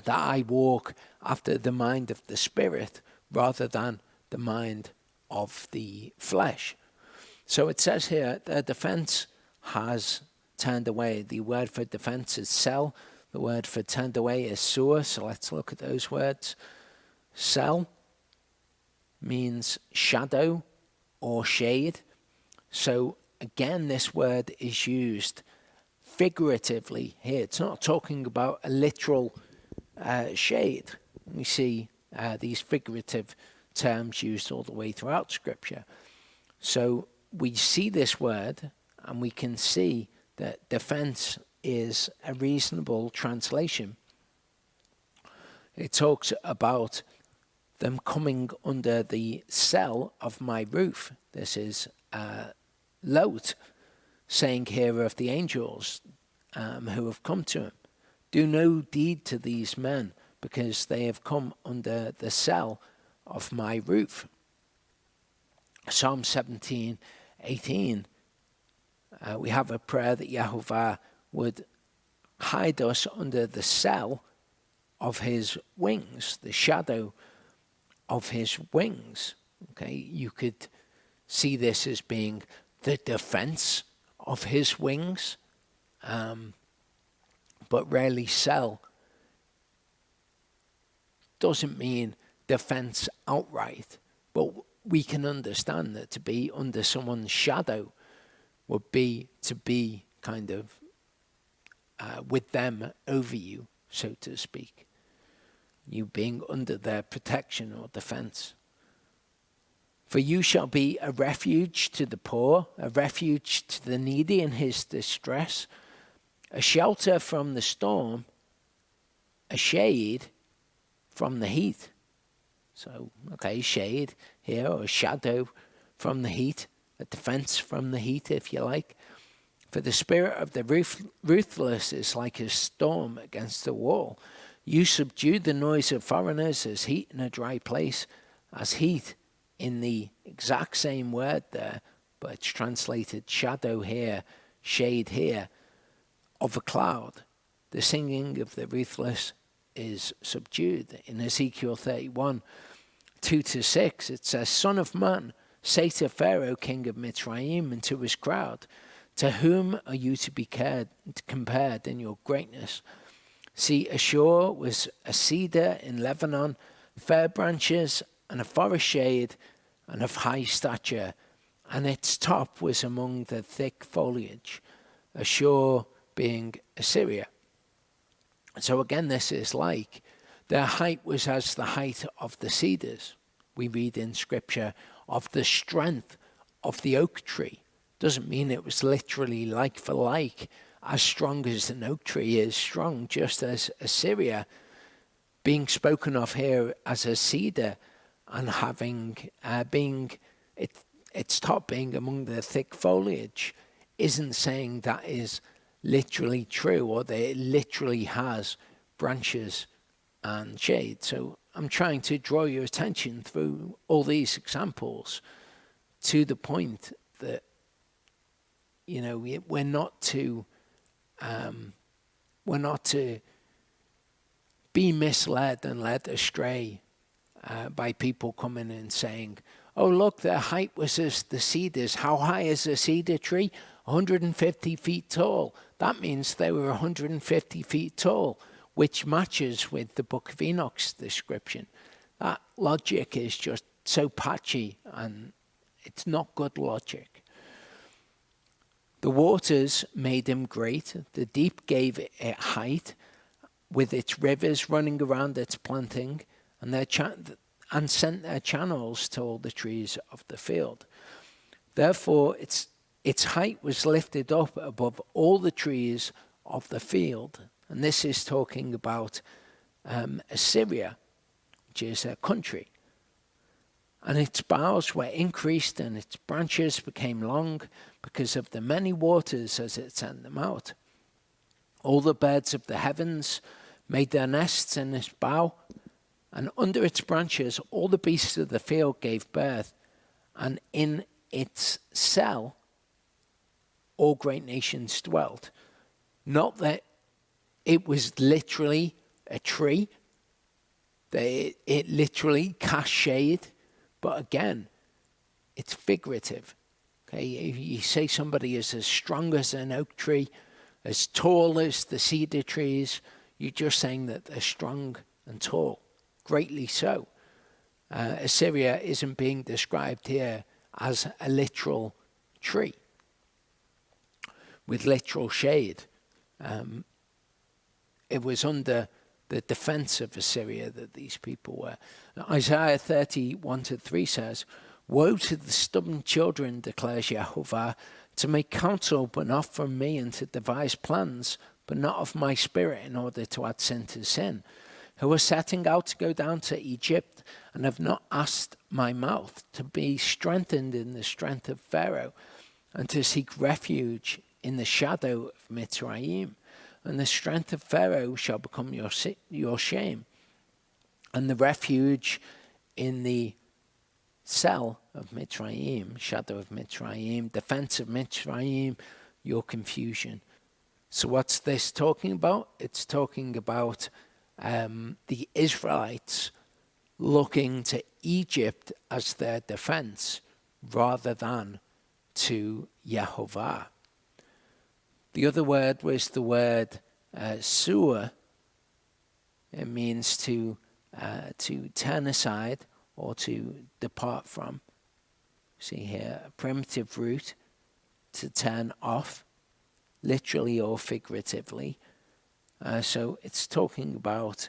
that I walk after the mind of the Spirit rather than the mind of the flesh. So it says here, the defense has turned away. The word for defense is sel. The word for turned away is sur. So let's look at those words. Sel means shadow or shade. So again, this word is used figuratively here. It's not talking about a literal shade. We see these figurative terms used all the way throughout Scripture. So we see this word and we can see that defense is a reasonable translation. It talks about them coming under the cell of my roof. This is Lot saying here of the angels who have come to him, do no deed to these men, because they have come under the cell of my roof. Psalm 17:18, we have a prayer that Yahuwah would hide us under the cell of His wings, the shadow of His wings. Okay, you could see this as being the defense of his wings, but rarely sell doesn't mean defense outright. But we can understand that to be under someone's shadow would be to be kind of with them over you, so to speak. You being under their protection or defense. For you shall be a refuge to the poor, a refuge to the needy in his distress, a shelter from the storm, a shade from the heat. So, okay, shade here, or shadow from the heat, a defense from the heat, if you like. For the spirit of the ruthless is like a storm against a wall. You subdue the noise of foreigners as heat in a dry place, as heat in the exact same word there, but it's translated shadow here, shade here, of a cloud. The singing of the ruthless is subdued. In Ezekiel 31, 2-6, it says, Son of man, say to Pharaoh, king of Mitzrayim, and to his crowd, to whom are you to be compared in your greatness? See, Ashur was a cedar in Lebanon, fair branches and a forest shade and of high stature, and its top was among the thick foliage. Ashur being Assyria. So again, this is like their height was as the height of the cedars. We read in scripture of the strength of the oak tree. Doesn't mean it was literally like for like, as strong as an oak tree is strong, just as Assyria, being spoken of here as a cedar and having its top being among the thick foliage, isn't saying that is literally true, or that it literally has branches and shade. So I'm trying to draw your attention through all these examples to the point that, you know, we're not to be misled and led astray by people coming and saying, oh, look, their height was as the cedars. How high is a cedar tree? 150 feet tall. That means they were 150 feet tall, which matches with the Book of Enoch's description. That logic is just so patchy, and it's not good logic. The waters made him great. The deep gave it height, with its rivers running around its planting, and sent their channels to all the trees of the field. Therefore, its height was lifted up above all the trees of the field. And this is talking about Assyria, which is a country. And its boughs were increased, and its branches became long because of the many waters as it sent them out. All the birds of the heavens made their nests in its bough, and under its branches all the beasts of the field gave birth, and in its cell all great nations dwelt. Not that it was literally a tree, that it literally cast shade, but again, it's figurative. Okay, if you say somebody is as strong as an oak tree, as tall as the cedar trees, you're just saying that they're strong and tall, greatly so. Assyria isn't being described here as a literal tree with literal shade. It was under the defense of Assyria that these people were. Isaiah 30:1-3 says, Woe to the stubborn children, declares Yahuwah, to make counsel but not from me, and to devise plans but not of my spirit, in order to add sin to sin, who are setting out to go down to Egypt, and have not asked my mouth, to be strengthened in the strength of Pharaoh, and to seek refuge in the shadow of Mitzrayim. And the strength of Pharaoh shall become your shame, and the refuge in the cell of Mitzrayim, shadow of Mitzrayim, defense of Mitzrayim, your confusion. So what's this talking about? It's talking about the Israelites looking to Egypt as their defense, rather than to Yahuwah. The other word was the word suah. It means to turn aside or to depart from. See here, a primitive root, to turn off, literally or figuratively. So it's talking about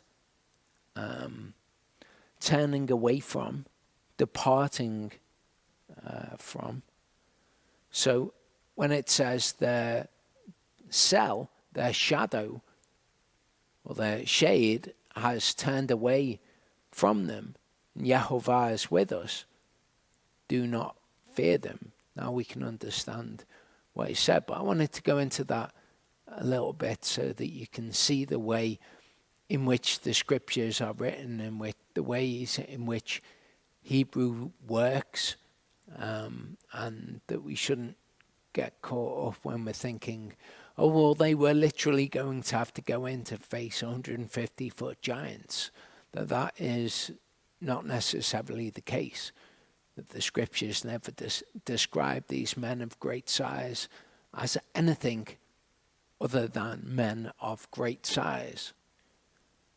turning away from, departing from. So when it says their cell, their shadow, or their shade has turned away from them, and Yahuwah is with us, do not fear them. Now we can understand what he said, but I wanted to go into that a little bit so that you can see the way in which the scriptures are written and with the ways in which Hebrew works, and that we shouldn't get caught up when we're thinking, oh, well, they were literally going to have to go in to face 150-foot giants. That is not necessarily the case. That the scriptures never describe these men of great size as anything other than men of great size.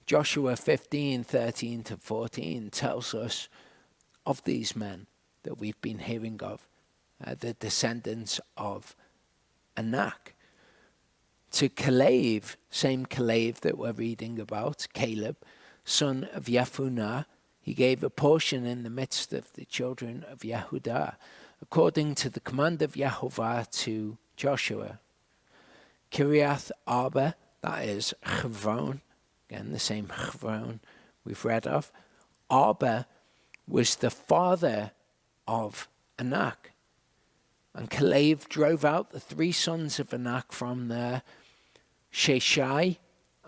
Joshua 15:13-14 tells us of these men that we've been hearing of, the descendants of Enoch. To Caleb, same Caleb that we're reading about, Caleb, son of Jephunneh, he gave a portion in the midst of the children of Yehudah, according to the command of Yahuwah to Joshua. Kiriath Arba, that is Hebron, again the same Hebron we've read of. Arba was the father of Enoch. And Caleb drove out the three sons of Enoch from there, Sheshai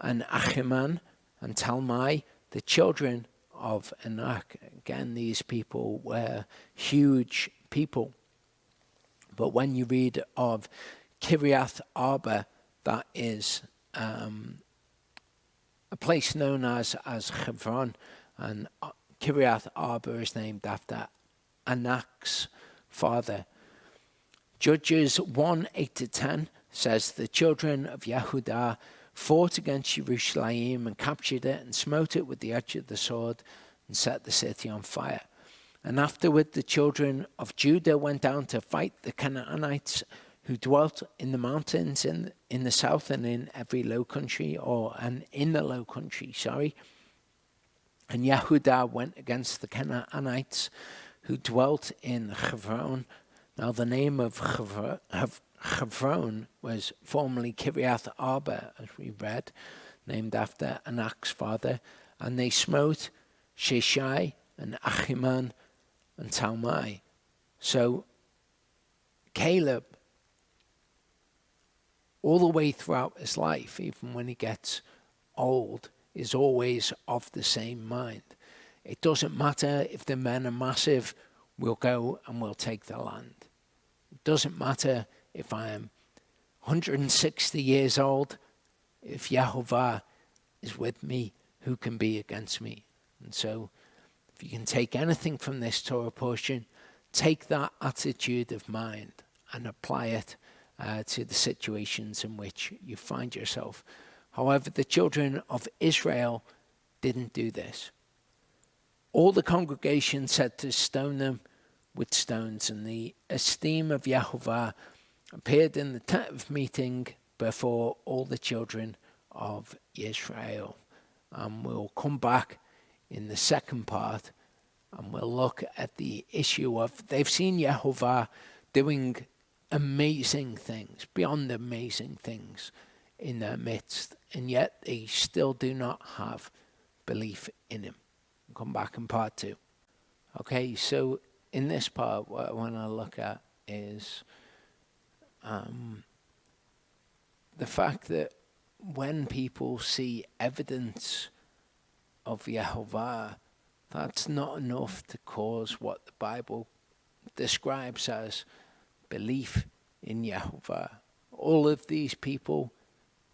and Achiman and Talmai, the children of Enoch. Again, these people were huge people. But when you read of Kiriath Arba, that is a place known as Hebron, and Kiriath Arba is named after Enoch's father. Judges 1:8-10 says the children of Yehudah fought against Yerushalayim and captured it and smote it with the edge of the sword and set the city on fire. And afterward the children of Judah went down to fight the Canaanites who dwelt in the mountains in the south and in every low country, and in the low country. And Yehudah went against the Canaanites who dwelt in Hebron. Now the name of Hebron was formerly Kiriath Arba, as we read, named after Enoch's father. And they smote Sheshai and Achiman and Talmai. So Caleb, all the way throughout his life, even when he gets old, is always of the same mind. It doesn't matter if the men are massive, we'll go and we'll take the land. It doesn't matter if I am 160 years old, if Yahuwah is with me, who can be against me? And so, if you can take anything from this Torah portion, take that attitude of mind and apply it to the situations in which you find yourself. However, the children of Israel didn't do this. All the congregation said to stone them with stones, and the esteem of Yahuwah appeared in the tent of meeting before all the children of Israel. And we'll come back in the second part and we'll look at the issue of they've seen Yahuwah doing amazing things, beyond amazing things in their midst, and yet they still do not have belief in him. We'll come back in part 2. Okay, so in this part, what I want to look at is the fact that when people see evidence of Yahuwah, that's not enough to cause what the Bible describes as belief in Yahuwah. All of these people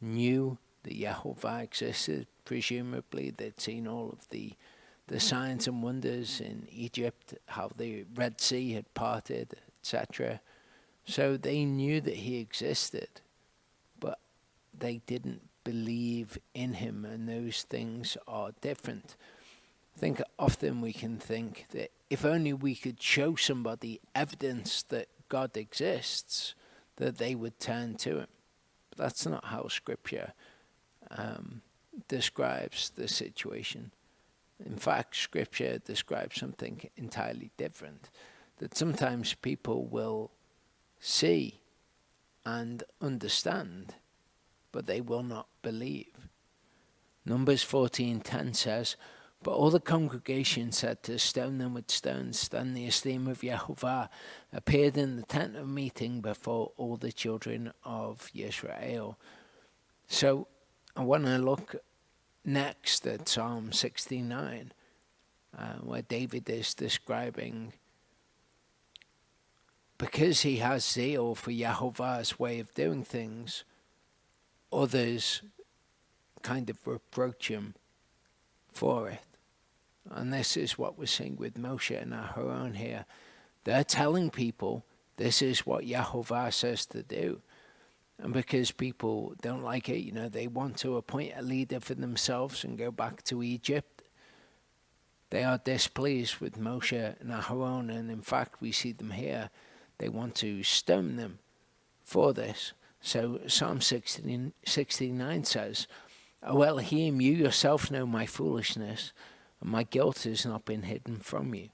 knew that Yahuwah existed. Presumably they'd seen all of the the signs and wonders in Egypt, how the Red Sea had parted, etc. So they knew that he existed, but they didn't believe in him, and those things are different. I think often we can think that if only we could show somebody evidence that God exists, that they would turn to him. But that's not how Scripture describes the situation. In fact, Scripture describes something entirely different, that sometimes people will see and understand, but they will not believe. Numbers 14:10 says, "But all the congregation said to stone them with stones. Then the esteem of Yahuwah appeared in the tent of meeting before all the children of Israel." So I want to look next at Psalm 69, where David is describing, because he has zeal for Yahuwah's way of doing things, others kind of reproach him for it. And this is what we're seeing with Moshe and Aharon here. They're telling people this is what Yahuwah says to do. And because people don't like it, they want to appoint a leader for themselves and go back to Egypt. They are displeased with Moshe and Aharon, and in fact we see them here. They want to stone them for this. So Psalm 69 says, "O Elohim, you yourself know my foolishness, and my guilt has not been hidden from you.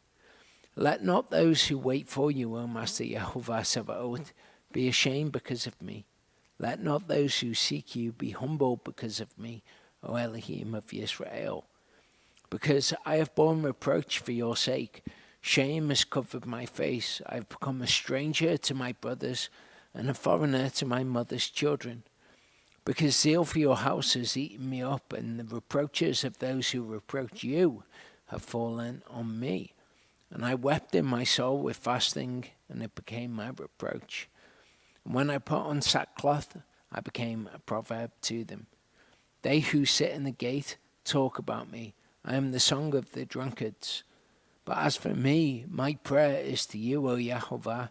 Let not those who wait for you, O Master Yahuwah Sabaoth, be ashamed because of me. Let not those who seek you be humbled because of me, O Elohim of Israel. Because I have borne reproach for your sake. Shame has covered my face. I have become a stranger to my brothers and a foreigner to my mother's children. Because zeal for your house has eaten me up, and the reproaches of those who reproach you have fallen on me. And I wept in my soul with fasting, and it became my reproach. And when I put on sackcloth, I became a proverb to them. They who sit in the gate talk about me. I am the song of the drunkards. But as for me, my prayer is to you, O Yahuwah.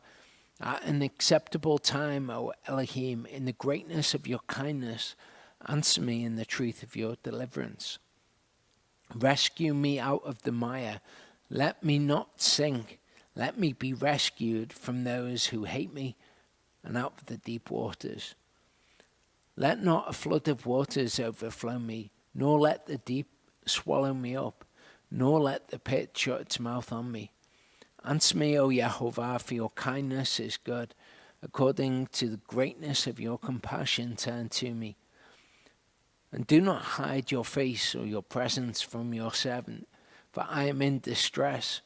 At an acceptable time, O Elohim, in the greatness of your kindness, answer me in the truth of your deliverance. Rescue me out of the mire. Let me not sink. Let me be rescued from those who hate me and out of the deep waters. Let not a flood of waters overflow me, nor let the deep swallow me up, nor let the pit shut its mouth on me. Answer me, O Yahuwah, for your kindness is good. According to the greatness of your compassion, turn to me. And do not hide your face or your presence from your servant, for I am in distress.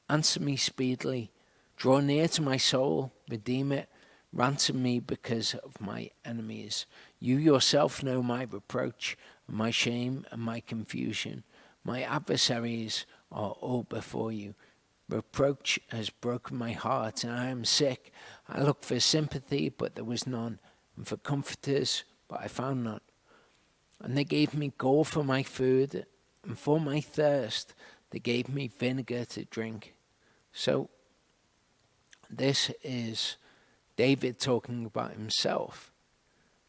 Answer me speedily. Draw near to my soul, redeem it. Ransom me because of my enemies. You yourself know my reproach, and my shame, and my confusion. My adversaries are all before you. Reproach has broken my heart, and I am sick. I looked for sympathy, but there was none, and for comforters, but I found none. And they gave me gall for my food, and for my thirst they gave me vinegar to drink. So this is David talking about himself.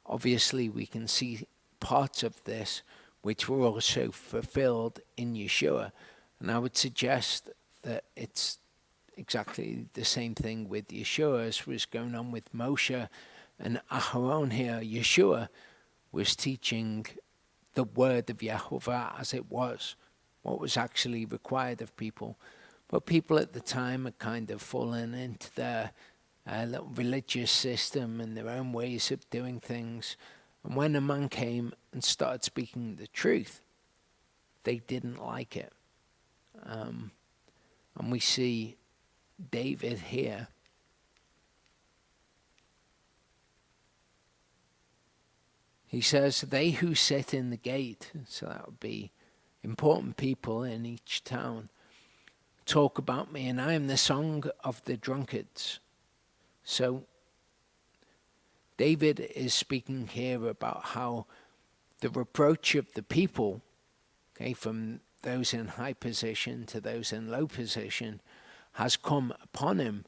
Obviously, we can see parts of this which were also fulfilled in Yeshua. And I would suggest that it's exactly the same thing with Yeshua as was going on with Moshe and Aharon here. Yeshua was teaching the word of Yahuwah as it was, what was actually required of people. But people at the time had kind of fallen into their little religious system and their own ways of doing things. And when a man came and started speaking the truth, they didn't like it. And we see David here. He says, they who sit in the gate, so that would be important people in each town, talk about me, and I am the song of the drunkards. So David is speaking here about how the reproach of the people, from those in high position to those in low position, has come upon him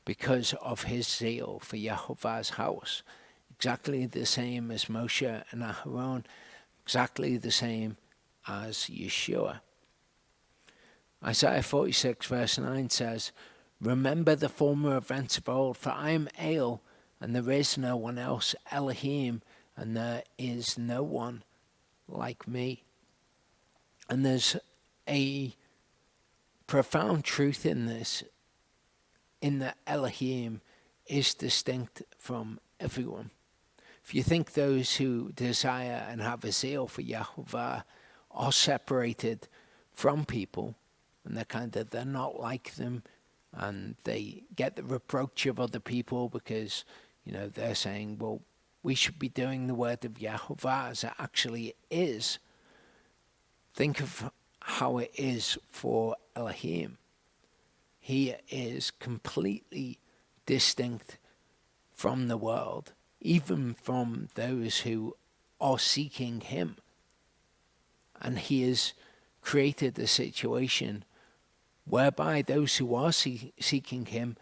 because of his zeal for Yahuwah's house. Exactly the same as Moshe and Aharon, exactly the same as Yeshua. Isaiah 46 verse 9 says, "Remember the former events of old, for I am El, and there is no one else, Elohim, and there is no one like me." And there's a profound truth in this, in that Elohim is distinct from everyone. If you think those who desire and have a zeal for Yahuwah are separated from people, and they're not like them, and they get the reproach of other people because, they're saying, well, we should be doing the word of Yahuwah as it actually is. Think of how it is for Elohim. He is completely distinct from the world, even from those who are seeking him. And he has created a situation whereby those who are seeking him,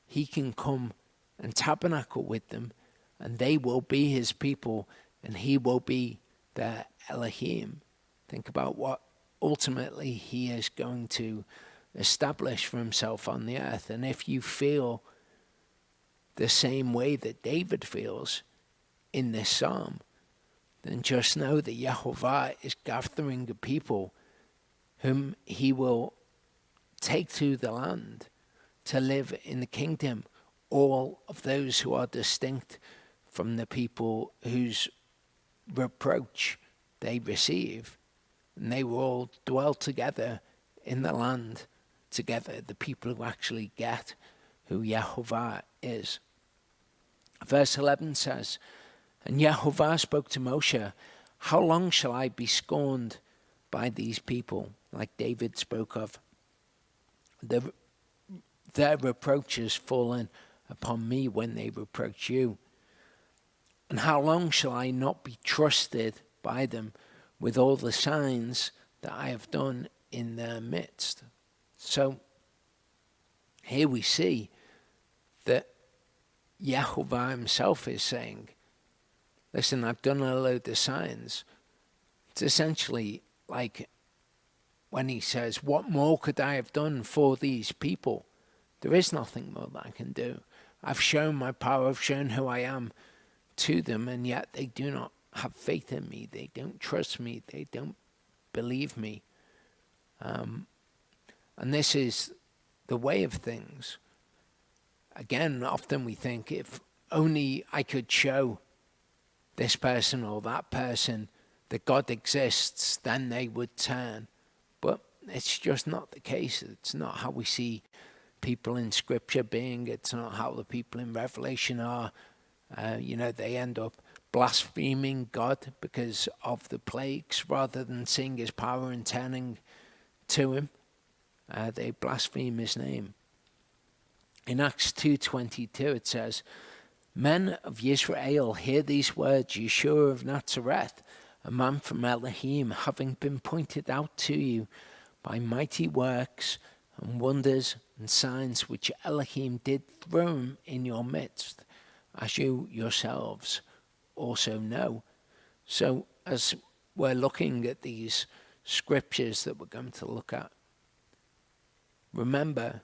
he can come and tabernacle with them, and they will be his people, and he will be their Elohim. Think about what ultimately he is going to establish for himself on the earth. And if you feel the same way that David feels in this psalm, then just know that Yahuwah is gathering a people whom he will take to the land to live in the kingdom, all of those who are distinct from the people whose reproach they receive. And they will all dwell together in the land together, the people who actually get who Yahuwah is. Verse 11 says, "And Yahuwah spoke to Moshe, how long shall I be scorned by these people?" Like David spoke of. Their reproach has fallen upon me when they reproach you. "And how long shall I not be trusted by them with all the signs that I have done in their midst?" So here we see that Yahuwah himself is saying, listen, I've done a load of signs. It's essentially like when he says, what more could I have done for these people? There is nothing more that I can do. I've shown my power, I've shown who I am to them, and yet they do not have faith in me. They don't trust me. They don't believe me. And this is the way of things. Again, often we think, if only I could show this person or that person that God exists, then they would turn. But it's just not the case. It's not how we see people in Scripture being. It's not how the people in Revelation are. They end up blaspheming God because of the plagues rather than seeing his power and turning to him. They blaspheme his name. In Acts 2:22 it says, "Men of Israel, hear these words, Yeshua of Nazareth, a man from Elohim, having been pointed out to you by mighty works and wonders and signs which Elohim did through him in your midst, as you yourselves also know." So as we're looking at these scriptures that we're going to look at, remember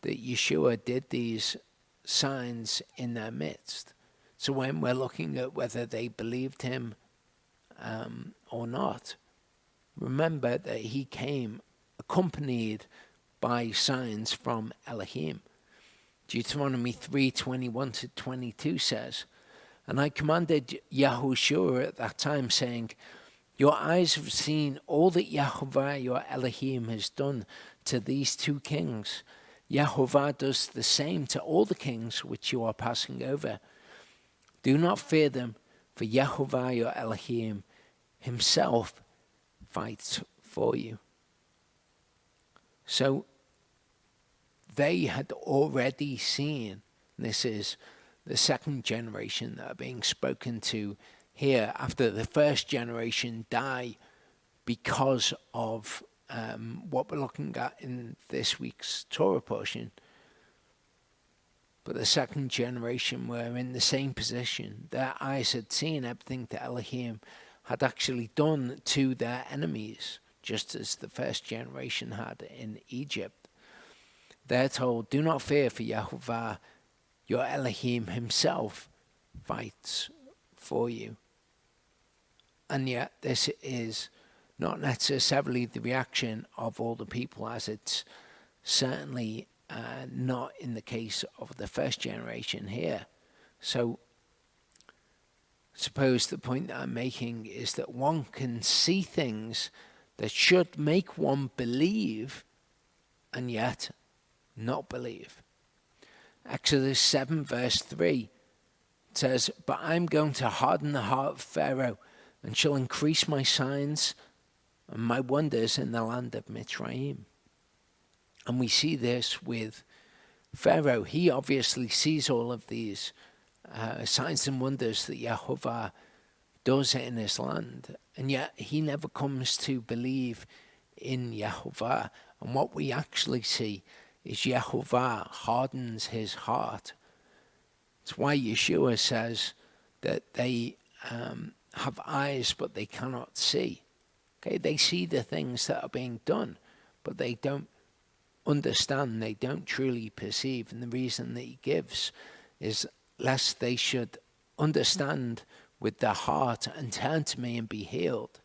that Yeshua did these signs in their midst. So when we're looking at whether they believed him or not, remember that he came accompanied by signs from Elohim. Deuteronomy 3:21-22 says, "And I commanded Yahushua at that time, saying, your eyes have seen all that Yahuwah your Elohim has done to these two kings. Yahuwah does the same to all the kings which you are passing over. Do not fear them, for Yahuwah your Elohim himself fights for you." So they had already seen, this is the second generation that are being spoken to here after the first generation die because of what we're looking at in this week's Torah portion. But the second generation were in the same position. Their eyes had seen everything that Elohim had actually done to their enemies, just as the first generation had in Egypt. They're told, do not fear, for Yahuwah, your Elohim himself, fights for you. And yet this is not necessarily the reaction of all the people, as it's certainly not in the case of the first generation here. So suppose the point that I'm making is that one can see things that should make one believe and yet not believe. Exodus 7 verse 3 says, but I'm going to harden the heart of Pharaoh and shall increase my signs and my wonders in the land of Mitzrayim. And we see this with Pharaoh. He obviously sees all of these signs and wonders that Yahuwah does in his land, and yet he never comes to believe in Yahuwah. And what we actually see is Yahuwah hardens his heart. It's why Yeshua says that they have eyes but they cannot see. Okay, they see the things that are being done, but they don't understand, they don't truly perceive. And the reason that he gives is lest they should understand with their heart and turn to me and be healed.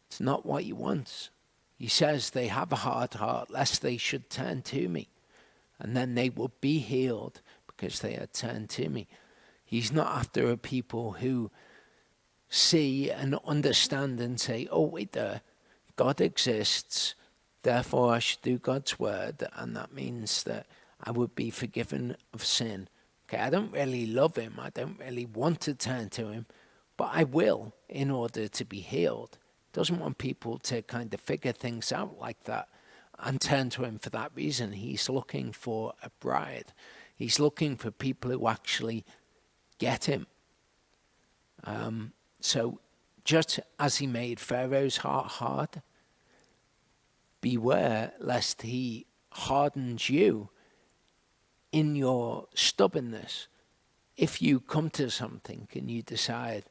It's not what he wants. He says they have a hard heart lest they should turn to me, and then they will be healed because they are turned to me. He's not after a people who see and understand and say, oh wait there, God exists, therefore I should do God's word, and that means that I would be forgiven of sin. Okay, I don't really love him, I don't really want to turn to him, but I will in order to be healed. Doesn't want people to kind of figure things out like that and turn to him for that reason. He's looking for a bride. He's looking for people who actually get him. So just as he made Pharaoh's heart hard, beware lest he hardens you in your stubbornness. If you come to something and you decide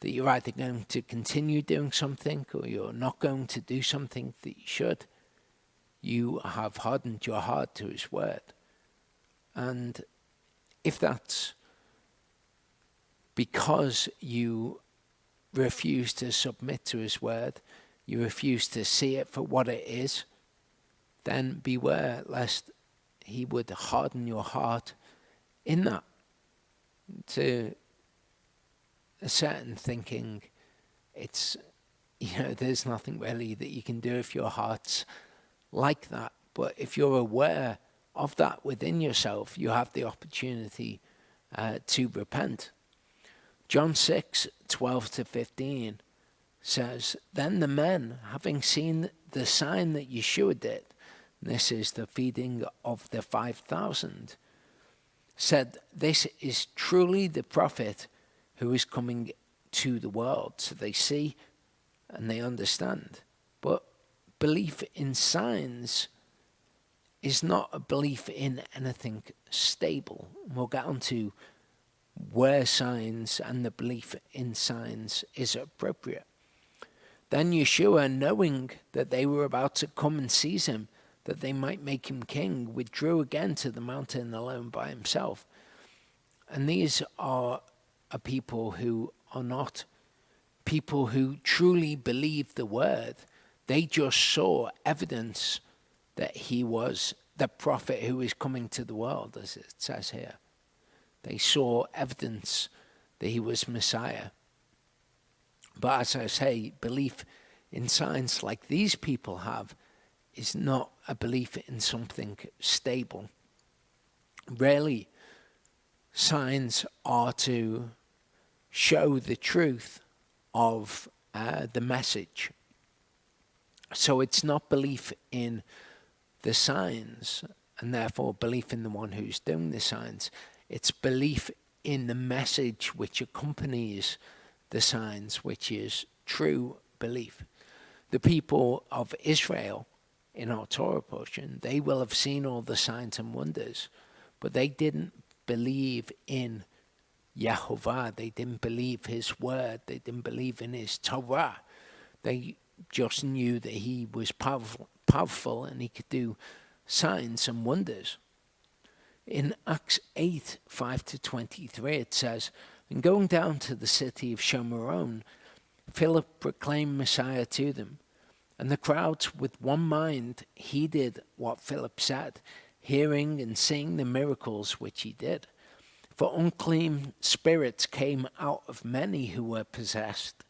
that you're either going to continue doing something or you're not going to do something that you should, you have hardened your heart to his word. And if that's because you refuse to submit to his word, you refuse to see it for what it is, then beware lest he would harden your heart in that to a certain thinking. It's, there's nothing really that you can do if your heart's like that. But if you're aware of that within yourself, you have the opportunity to repent. John 6:12-15 says, then the men, having seen the sign that Yeshua did, this is the feeding of the 5,000, said, this is truly the prophet who is coming to the world. So they see and they understand. But belief in signs is not a belief in anything stable. We'll get on to where signs and the belief in signs is appropriate. Then Yeshua, knowing that they were about to come and seize him, that they might make him king, withdrew again to the mountain alone by himself. And these are a people who are not people who truly believe the word. They just saw evidence that he was the prophet who is coming to the world, as it says here. They saw evidence that he was Messiah. But as I say, belief in signs like these people have is not a belief in something stable. Rarely, signs are to show the truth of the message. So it's not belief in the signs, and therefore belief in the one who's doing the signs. It's belief in the message which accompanies the signs, which is true belief. the people of Israel in our Torah portion, they will have seen all the signs and wonders, but they didn't believe in Yahuwah. They didn't believe his word. They didn't believe in his Torah. They just knew that he was powerful and he could do signs and wonders. In Acts 8, 5-23, it says, "And going down to the city of Shomeron, Philip proclaimed Messiah to them. And the crowds with one mind heeded what Philip said, hearing and seeing the miracles which he did. For unclean spirits came out of many who were possessed,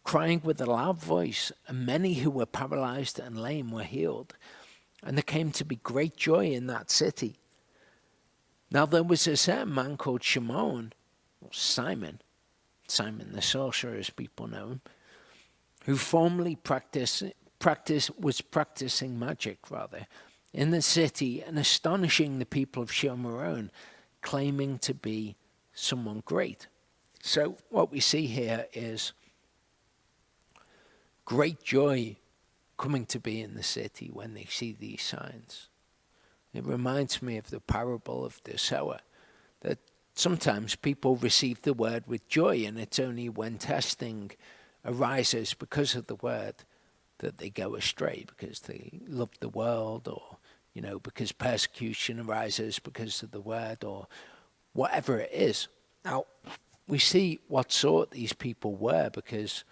crying with a loud voice, and many who were paralyzed and lame were healed. And there came to be great joy in that city. Now there was a certain man called Shimon, or Simon the sorcerer as people know him, who formerly was practicing magic in the city and astonishing the people of Shomeron, claiming to be someone great." So what we see here is great joy coming to be in the city when they see these signs. It reminds me of the parable of the sower, that sometimes people receive the word with joy, and it's only when testing arises because of the word that they go astray, because they love the world, or because persecution arises because of the word, or whatever it is. Now, we see what sort these people were, because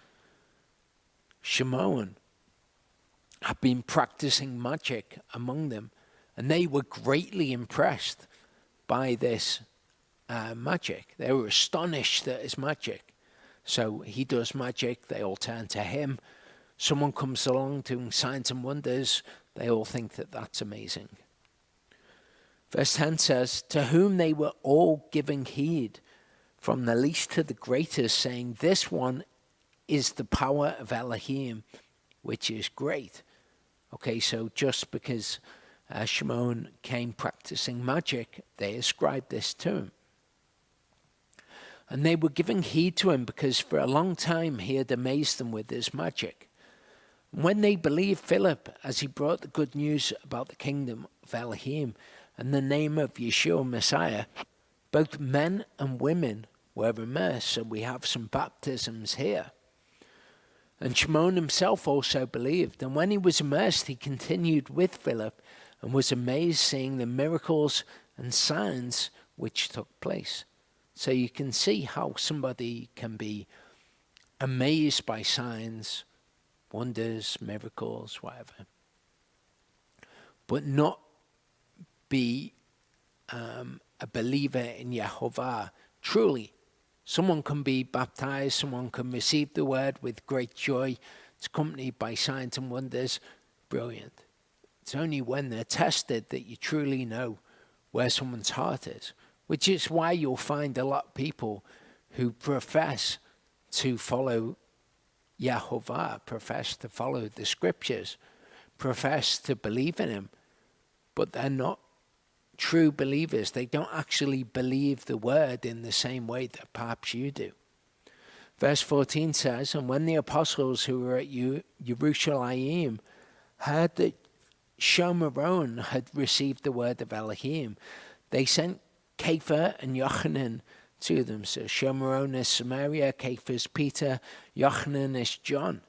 Shimon had been practicing magic among them, and they were greatly impressed by this magic. They were astonished at his magic. So he does magic, they all turn to him. Someone comes along doing signs and wonders, they all think that that's amazing. Verse 10 says, "To whom they were all giving heed, from the least to the greatest, saying, This one is the power of Elohim, which is great." Okay, so just because Shimon came practicing magic, they ascribed this to him. And they were giving heed to him because for a long time he had amazed them with his magic. And when they believed Philip as he brought the good news about the kingdom of Elohim and the name of Yeshua Messiah, both men and women were immersed. So we have some baptisms here. And Shimon himself also believed. And when he was immersed, he continued with Philip and was amazed seeing the miracles and signs which took place. So you can see how somebody can be amazed by signs, wonders, miracles, whatever, but not be a believer in Yahuwah. Truly, someone can be baptized, someone can receive the word with great joy. It's accompanied by signs and wonders. Brilliant. It's only when they're tested that you truly know where someone's heart is, which is why you'll find a lot of people who profess to follow Yahuwah, profess to follow the scriptures, profess to believe in him, but they're not true believers. They don't actually believe the word in the same way that perhaps you do. Verse 14 says, "And when the apostles who were at Yerushalayim heard that Shomeron had received the word of Elohim, they sent Kepha and Yochanan to them." So Shomeron is Samaria, Kepha is Peter, Yochanan is John,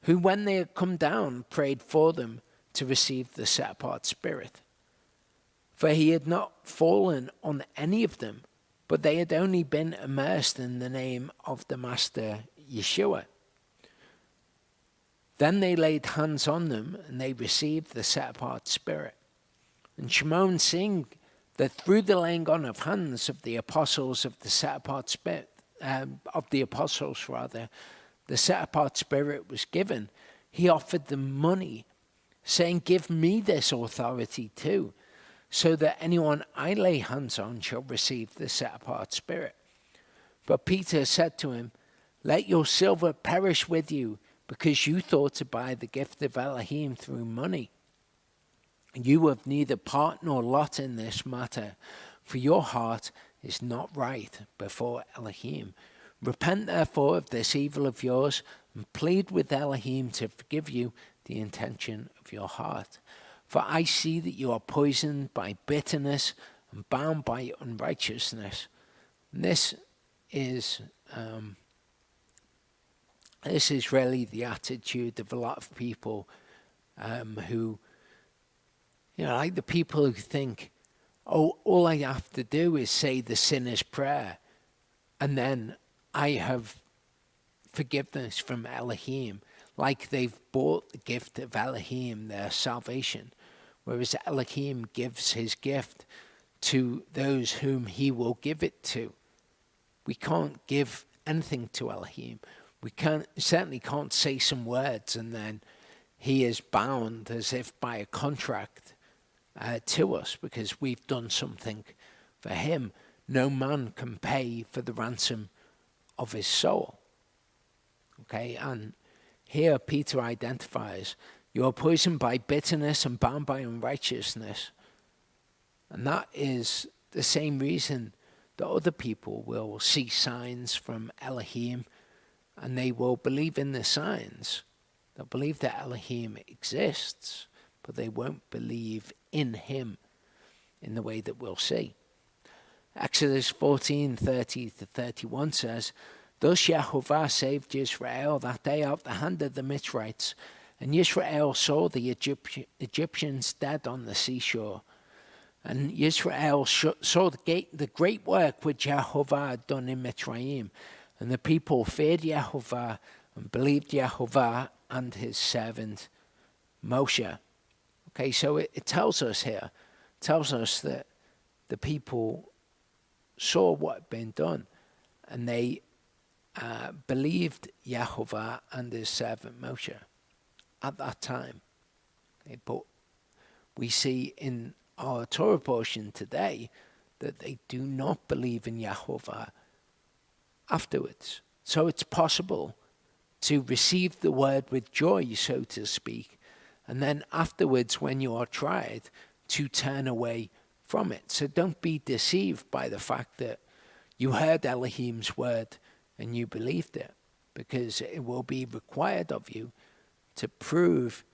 who when they had come down prayed for them to receive the set-apart spirit. For he had not fallen on any of them, but they had only been immersed in the name of the Master Yeshua. Then they laid hands on them, and they received the set-apart spirit. And Shimon, seeing that through the laying on of hands of the apostles of the set-apart spirit, the set-apart spirit was given, he offered them money, saying, "Give me this authority too, so that anyone I lay hands on shall receive the set-apart spirit." But Peter said to him, "Let your silver perish with you, because you thought to buy the gift of Elohim through money. You have neither part nor lot in this matter, for your heart is not right before Elohim. Repent therefore of this evil of yours, and plead with Elohim to forgive you the intention of your heart. For I see that you are poisoned by bitterness and bound by unrighteousness. And this is really the attitude of a lot of people who, like the people who think, oh, all I have to do is say the sinner's prayer, and then I have forgiveness from Elohim, like they've bought the gift of Elohim, their salvation, whereas Elohim gives his gift to those whom he will give it to. We can't give anything to Elohim. We certainly can't say some words and then he is bound as if by a contract to us because we've done something for him. No man can pay for the ransom of his soul. Okay, and here Peter identifies, you are poisoned by bitterness and bound by unrighteousness. And that is the same reason that other people will see signs from Elohim and they will believe in the signs. They'll believe that Elohim exists, but they won't believe in him in the way that we'll see. Exodus 14:30-31 says, Thus Yahuwah saved Israel that day out of the hand of the Mitzrites, and Israel saw the Egyptians dead on the seashore. And Israel saw the great work which Yahuwah had done in Mitzrayim, and the people feared Yahuwah and believed Yahuwah and his servant Moshe. Okay, so it tells us here, that the people saw what had been done, and they believed Yahuwah and his servant Moshe at that time. Okay, but we see in our Torah portion today that they do not believe in Yahuwah afterwards. So it's possible to receive the word with joy, so to speak, and then afterwards, when you are tried, to turn away from it. So don't be deceived by the fact that you heard Elohim's word and you believed it, because it will be required of you to prove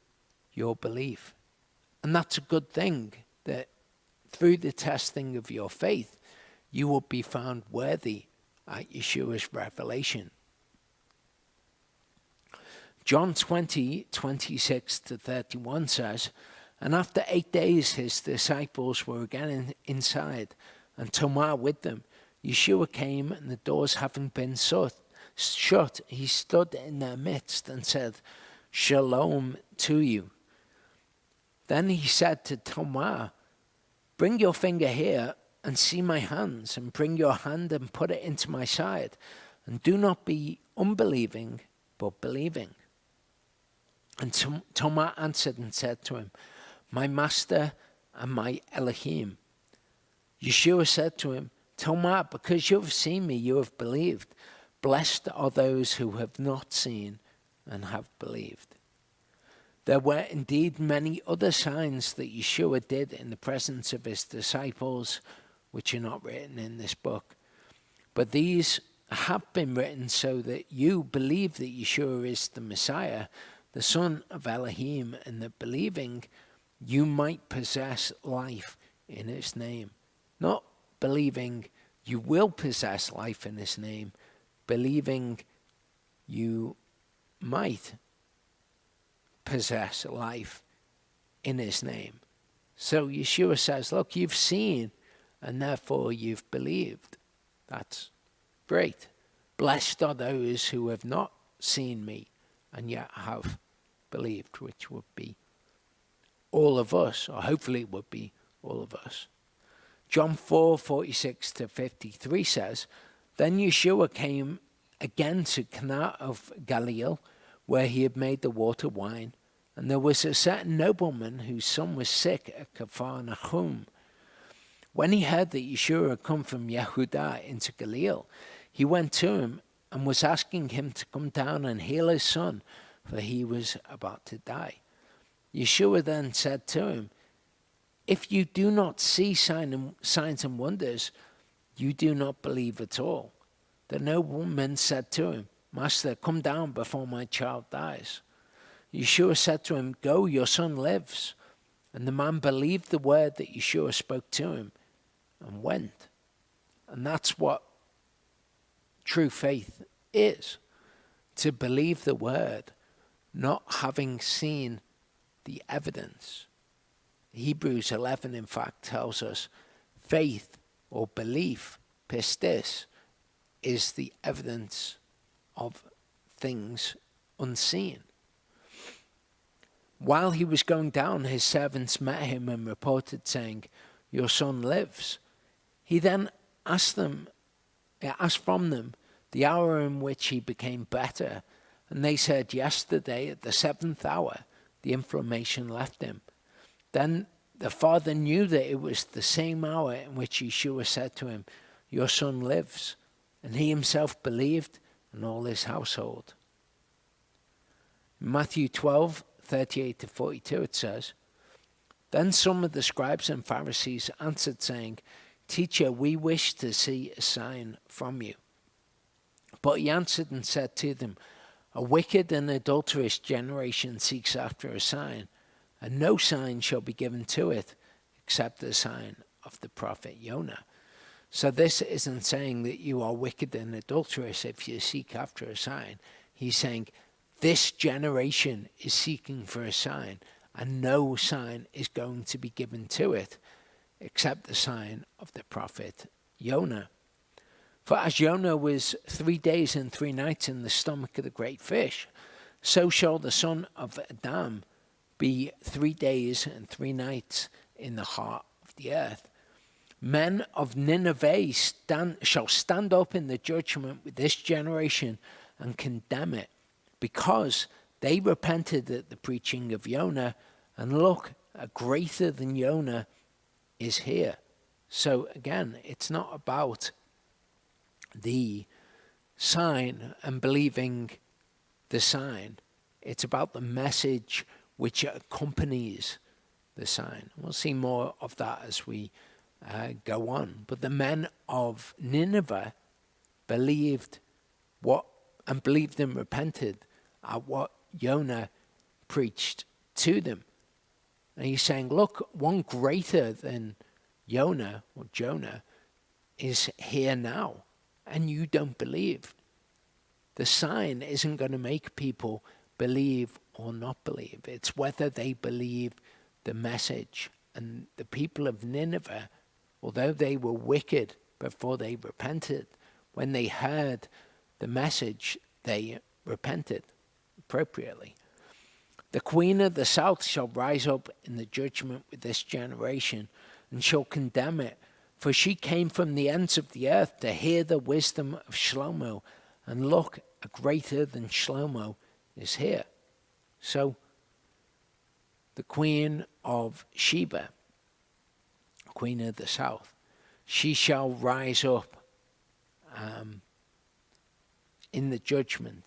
your belief. And that's a good thing, that through the testing of your faith, you will be found worthy at Yeshua's revelation. John 20:26-31 says, And after 8 days his disciples were again inside, and Tomah with them. Yeshua came, and the doors having been shut, he stood in their midst and said, Shalom to you. Then he said to Tomah, Bring your finger here and see my hands, and bring your hand and put it into my side, and do not be unbelieving, but believing. And Tomah answered and said to him, My master and my Elohim. Yeshua said to him, Tomah, because you have seen me, you have believed. Blessed are those who have not seen and have believed. There were indeed many other signs that Yeshua did in the presence of his disciples, which are not written in this book. But these have been written so that you believe that Yeshua is the Messiah, the Son of Elohim, and that believing you might possess life in his name. Not believing you will possess life in his name, believing you might possess life in his name. So Yeshua says, look, you've seen and therefore you've believed. That's great. Blessed are those who have not seen me and yet have believed, which would be all of us, or hopefully it would be all of us. John 4:46-53 says, Then Yeshua came again to Canaan of Galilee, where he had made the water wine. And there was a certain nobleman whose son was sick at Capharnaum. When he heard that Yeshua had come from Yehudah into Galilee, he went to him and was asking him to come down and heal his son, for he was about to die. Yeshua then said to him, If you do not see signs and wonders, you do not believe at all. The nobleman said to him, Master, come down before my child dies. Yeshua said to him, Go, your son lives. And the man believed the word that Yeshua spoke to him and went. And that's what true faith is, to believe the word, not having seen the evidence. Hebrews 11, in fact, tells us faith or belief, pistis, is the evidence of things unseen. While he was going down, his servants met him and reported, saying, Your son lives. He then asked from them the hour in which he became better. And they said, Yesterday at the 7th hour, the inflammation left him. Then the father knew that it was the same hour in which Yeshua said to him, Your son lives. And he himself believed, and all his household. In Matthew 12, 38 to 42, it says, Then some of the scribes and Pharisees answered, saying, Teacher, we wish to see a sign from you. But he answered and said to them, A wicked and adulterous generation seeks after a sign, and no sign shall be given to it, except the sign of the prophet Jonah. So this isn't saying that you are wicked and adulterous if you seek after a sign. He's saying, this generation is seeking for a sign, and no sign is going to be given to it, except the sign of the prophet Jonah. For as Jonah was 3 days and 3 nights in the stomach of the great fish, so shall the Son of Adam be 3 days and 3 nights in the heart of the earth. Men of Nineveh shall stand up in the judgment with this generation and condemn it, because they repented at the preaching of Jonah, and look, a greater than Jonah is here. So again, it's not about the sign and believing the sign. It's about the message which accompanies the sign. We'll see more of that as we go on. But the men of Nineveh believed and repented at what Jonah preached to them. And he's saying, look, one greater than Jonah is here now, and you don't believe. The sign isn't going to make people believe or not believe. It's whether they believe the message. And the people of Nineveh, although they were wicked before they repented, when they heard the message, they repented appropriately. The queen of the south shall rise up in the judgment with this generation, and shall condemn it, for she came from the ends of the earth to hear the wisdom of Shlomo, and look, a greater than Shlomo is here. So, the queen of Sheba, queen of the south, she shall rise up in the judgment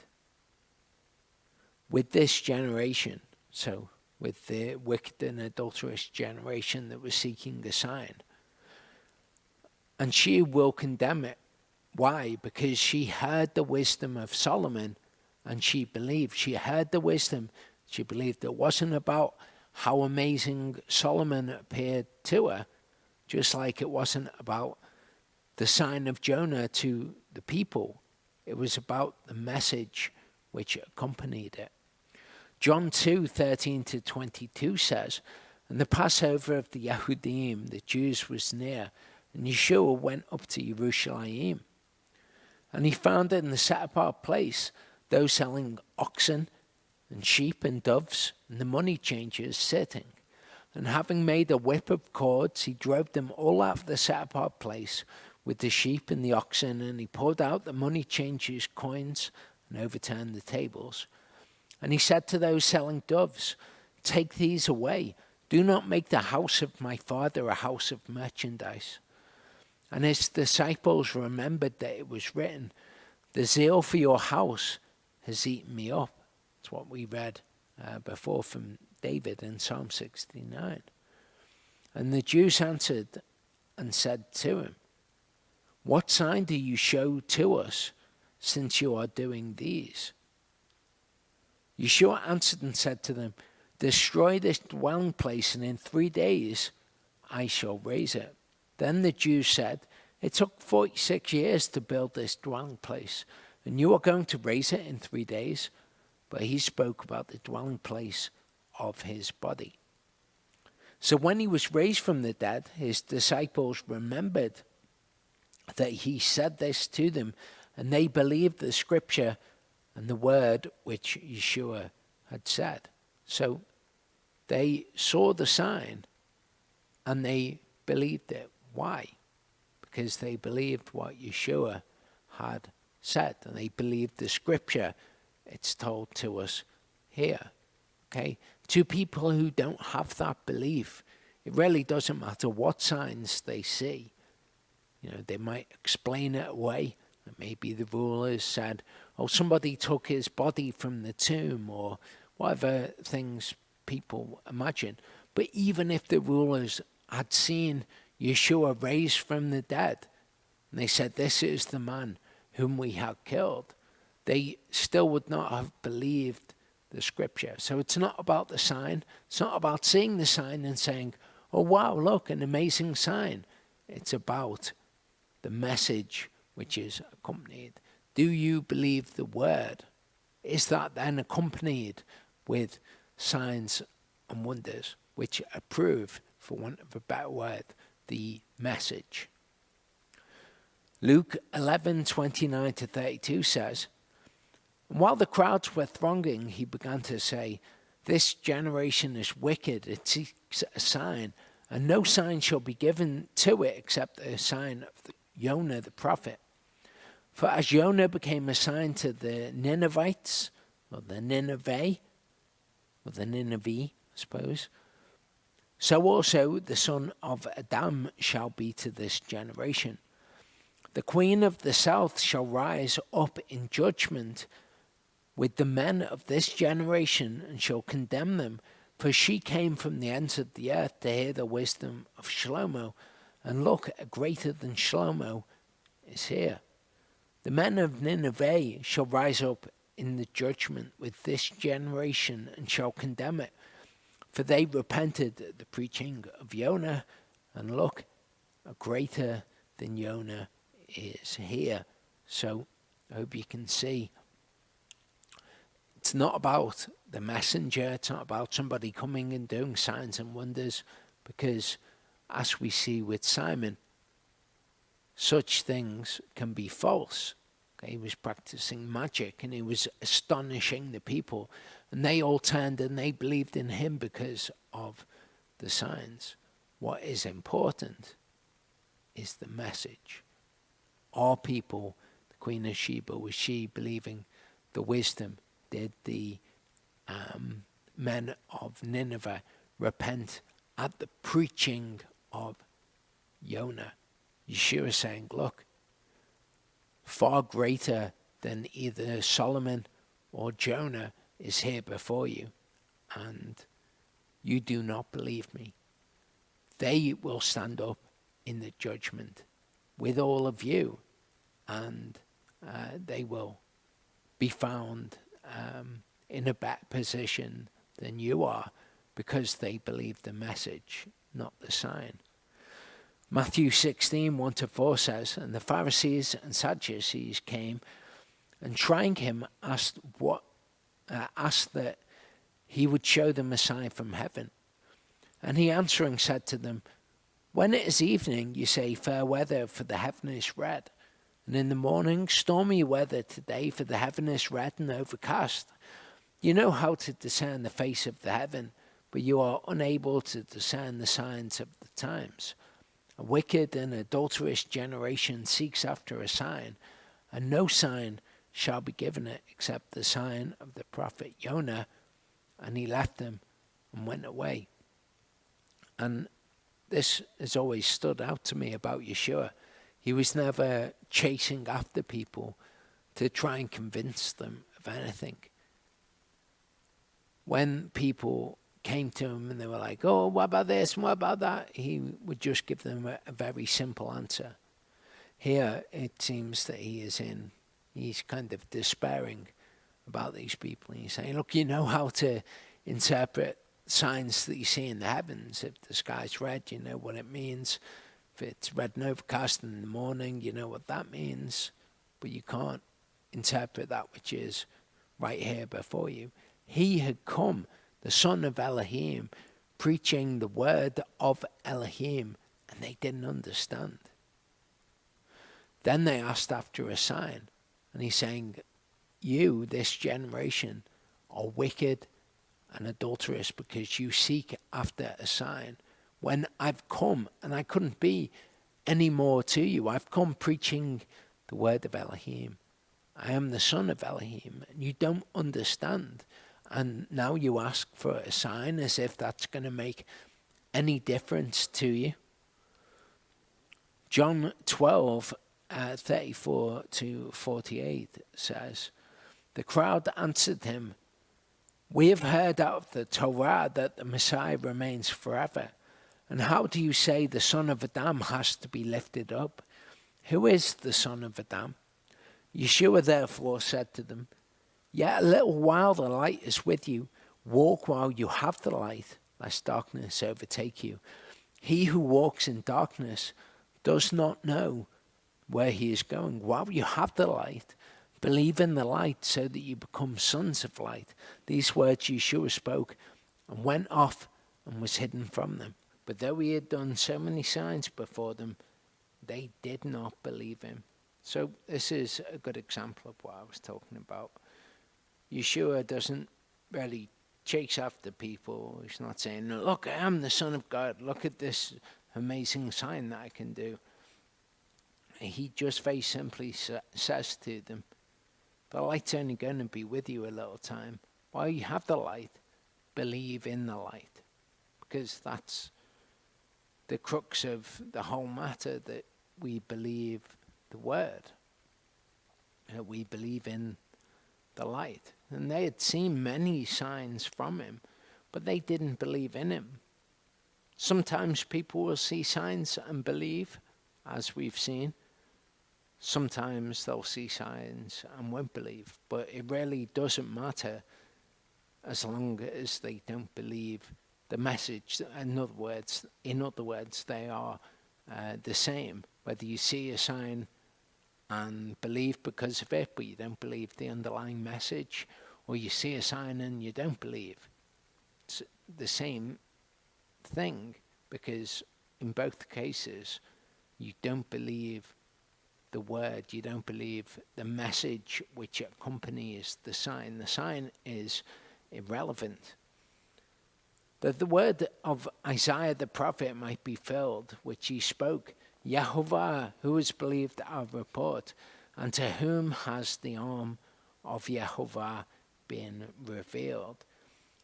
with this generation, so with the wicked and adulterous generation that was seeking the sign. And she will condemn it. Why? Because she heard the wisdom of Solomon, and she believed. She heard the wisdom. She believed. It wasn't about how amazing Solomon appeared to her, just like it wasn't about the sign of Jonah to the people. It was about the message which accompanied it. John 2:13 to 22 says, And the Passover of the Yahudim, the Jews, was near, and Yeshua went up to Yerushalayim. And he found in the set-apart place those selling oxen and sheep and doves, and the money changers sitting. And having made a whip of cords, he drove them all out of the set-apart place with the sheep and the oxen, and he poured out the money changers' coins and overturned the tables. And he said to those selling doves, Take these away. Do not make the house of my Father a house of merchandise. And his disciples remembered that it was written, The zeal for your house has eaten me up. That's what we read before from David in Psalm 69. And the Jews answered and said to him, What sign do you show to us, since you are doing these? Yeshua answered and said to them, destroy this dwelling place, and in 3 days I shall raise it. Then the Jews said, it took 46 years to build this dwelling place, and you are going to raise it in 3 days? But he spoke about the dwelling place of his body. So when he was raised from the dead, his disciples remembered that he said this to them, and they believed the scripture and the word which Yeshua had said. So they saw the sign and they believed it. Why? Because they believed what Yeshua had said, and they believed the scripture. It's told to us here. Okay? To people who don't have that belief, it really doesn't matter what signs they see. They might explain it away. Maybe the rulers said, oh, somebody took his body from the tomb, or whatever things people imagine. But even if the rulers had seen Yeshua raised from the dead, and they said, this is the man whom we have killed, they still would not have believed the scripture. So it's not about the sign. It's not about seeing the sign and saying, oh, wow, look, an amazing sign. It's about the message which is accompanied. Do you believe the word? Is that then accompanied with signs and wonders which approve, for want of a better word, the message? Luke 11:29-32 says, and while the crowds were thronging, he began to say, this generation is wicked. It seeks a sign, and no sign shall be given to it except the sign of Jonah the prophet. For as Jonah became a sign to the Ninevites, or the Nineveh, or the Nineveh, I suppose, so also the son of Adam shall be to this generation. The queen of the south shall rise up in judgment with the men of this generation, and shall condemn them, for she came from the ends of the earth to hear the wisdom of Shlomo, and look, a greater than Shlomo is here. The men of Nineveh shall rise up in the judgment with this generation, and shall condemn it, for they repented at the preaching of Jonah, and look, a greater than Jonah is here. So I hope you can see, it's not about the messenger. It's not about somebody coming and doing signs and wonders, because as we see with Simon, such things can be false. Okay, he was practicing magic and he was astonishing the people, and they all turned and they believed in him because of the signs. What is important is the message. Our people, the Queen of Sheba, was she believing the wisdom? Did the men of Nineveh repent at the preaching of Jonah? Yeshua is saying, look, far greater than either Solomon or Jonah is here before you, and you do not believe me. They will stand up in the judgment with all of you, and they will be found in a better position than you are, because they believe the message, not the sign. Matthew 16:1-4 says, and the Pharisees and Sadducees came, and trying him asked that he would show them a sign from heaven. And he answering said to them, when it is evening, you say fair weather, for the heaven is red. And in the morning, stormy weather today, for the heaven is red and overcast. You know how to discern the face of the heaven, but you are unable to discern the signs of the times. A wicked and adulterous generation seeks after a sign, and no sign shall be given it except the sign of the prophet Jonah. And he left them and went away. And this has always stood out to me about Yeshua. He was never chasing after people to try and convince them of anything. When people came to him and they were like, oh, what about this and what about that? He would just give them a very simple answer. Here, it seems that he is in He's kind of despairing about these people. And he's saying, look, you know how to interpret signs that you see in the heavens. If the sky's red, you know what it means. If it's red and overcast in the morning, you know what that means. But you can't interpret that which is right here before you. He had come, the son of Elohim, preaching the word of Elohim, and they didn't understand. Then they asked after a sign, and he's saying, you, this generation, are wicked and adulterous because you seek after a sign. When I've come, and I couldn't be any more to you, I've come preaching the word of Elohim. I am the son of Elohim, and you don't understand. And now you ask for a sign as if that's going to make any difference to you. John 12, 34 to 48 says, the crowd answered him, we have heard out of the Torah that the Messiah remains forever. And how do you say the son of Adam has to be lifted up? Who is the son of Adam? Yeshua therefore said to them, yet a little while the light is with you. Walk while you have the light, lest darkness overtake you. He who walks in darkness does not know where he is going. While you have the light, believe in the light so that you become sons of light. These words Yeshua spoke and went off and was hidden from them. But though he had done so many signs before them, they did not believe him. So this is a good example of what I was talking about. Yeshua doesn't really chase after people. He's not saying, look, I am the Son of God. Look at this amazing sign that I can do. He just very simply says to them, the light's only going to be with you a little time. While you have the light, believe in the light. Because that's the crux of the whole matter, that we believe the word. That we believe in the light. And they had seen many signs from him, but they didn't believe in him. Sometimes people will see signs and believe, as we've seen. Sometimes they'll see signs and won't believe, but it really doesn't matter as long as they don't believe the message. In other words, they are the same. Whether you see a sign and believe because of it, but you don't believe the underlying message, or you see a sign and you don't believe, it's the same thing, because in both cases, you don't believe the word, you don't believe the message which accompanies the sign. The sign is irrelevant. That the word of Isaiah the prophet might be filled, which he spoke, Yahuwah, who has believed our report, and to whom has the arm of Yahuwah been revealed.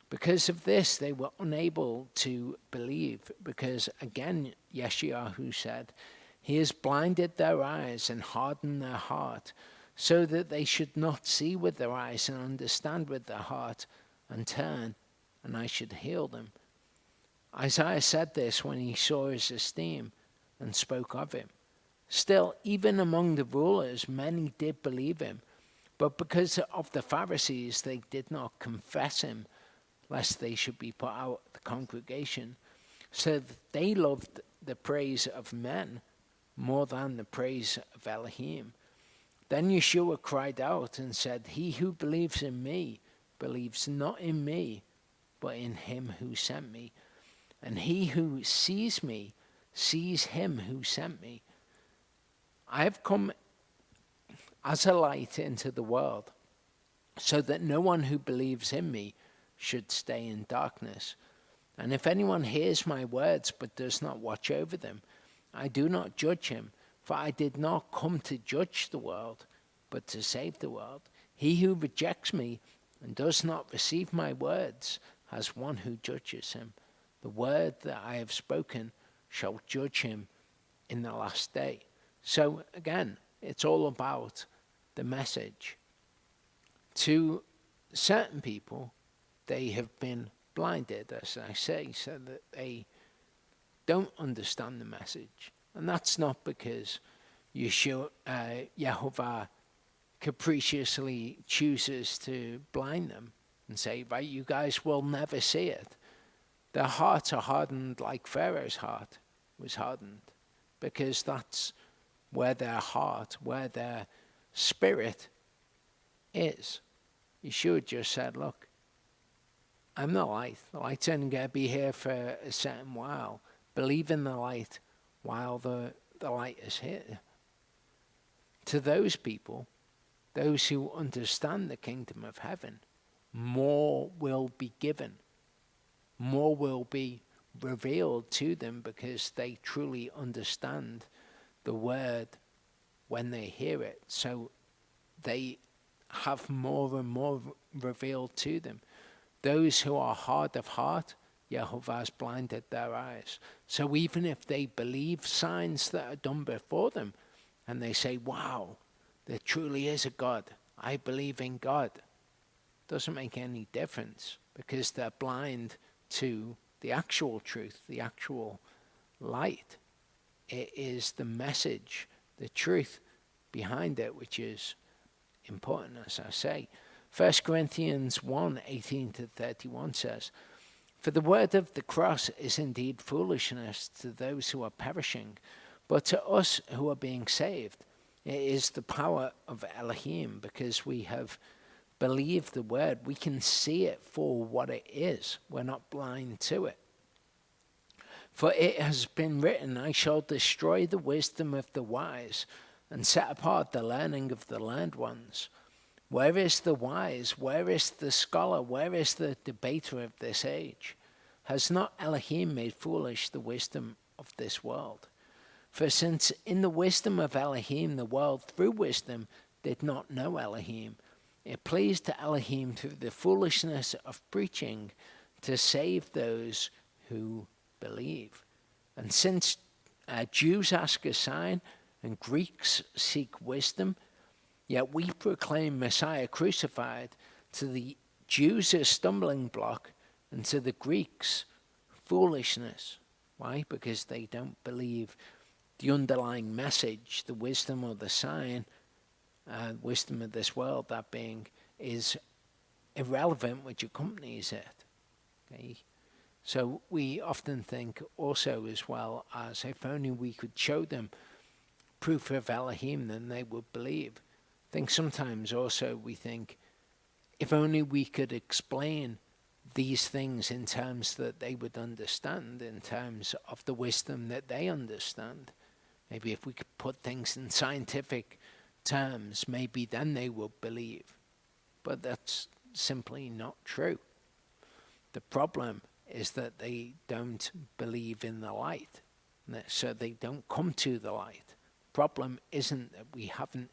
Because of this, they were unable to believe, because again, Yeshayahu said, he has blinded their eyes and hardened their heart, so that they should not see with their eyes and understand with their heart and turn, and I should heal them. Isaiah said this when he saw his esteem and spoke of him. Still, even among the rulers, many did believe him, but because of the Pharisees, they did not confess him, lest they should be put out of the congregation. So that they loved the praise of men more than the praise of Elohim. Then Yeshua cried out and said, he who believes in me believes not in me, but in him who sent me. And he who sees me sees him who sent me. I have come as a light into the world, so that no one who believes in me should stay in darkness. And if anyone hears my words but does not watch over them, I do not judge him, for I did not come to judge the world, but to save the world. He who rejects me and does not receive my words has one who judges him. The word that I have spoken shall judge him in the last day. So again, it's all about the message. To certain people, they have been blinded, as I say, so that they don't understand the message. And that's not because Yahuwah capriciously chooses to blind them and say, right, you guys will never see it. Their hearts are hardened like Pharaoh's heart was hardened, because that's where their heart, where their spirit is. Yeshua just said, look, I'm the light. The light's only going to be here for a certain while. Believe in the light while the light is here. To those people, those who understand the kingdom of heaven, more will be given. More will be revealed to them, because they truly understand the word when they hear it. So they have more and more revealed to them. Those who are hard of heart, Yahuwah has blinded their eyes. So even if they believe signs that are done before them, and they say, wow, there truly is a God, I believe in God, doesn't make any difference, because they're blind to the actual truth, the actual light. It is the message, the truth behind it, which is important, as I say. 1 Corinthians 1:18-31 says, for the word of the cross is indeed foolishness to those who are perishing, but to us who are being saved, it is the power of Elohim, because we have believed the word. We can see it for what it is. We're not blind to it. For it has been written, I shall destroy the wisdom of the wise and set apart the learning of the learned ones. Where is the wise? Where is the scholar? Where is the debater of this age? Has not Elohim made foolish the wisdom of this world? For since in the wisdom of Elohim the world through wisdom did not know Elohim, it pleased Elohim through the foolishness of preaching to save those who believe. And since Jews ask a sign and Greeks seek wisdom, yet we proclaim Messiah crucified, to the Jews a stumbling block, and to the Greeks foolishness. Why? Because they don't believe the underlying message, the wisdom or the sign, wisdom of this world, that being, is irrelevant, which accompanies it. Okay? So we often think also, as well, as if only we could show them proof of Elohim, then they would believe. I think sometimes also we think, if only we could explain these things in terms that they would understand, in terms of the wisdom that they understand. Maybe if we could put things in scientific terms, maybe then they will believe. But that's simply not true. The problem is that they don't believe in the light, so they don't come to the light. The problem isn't that we haven't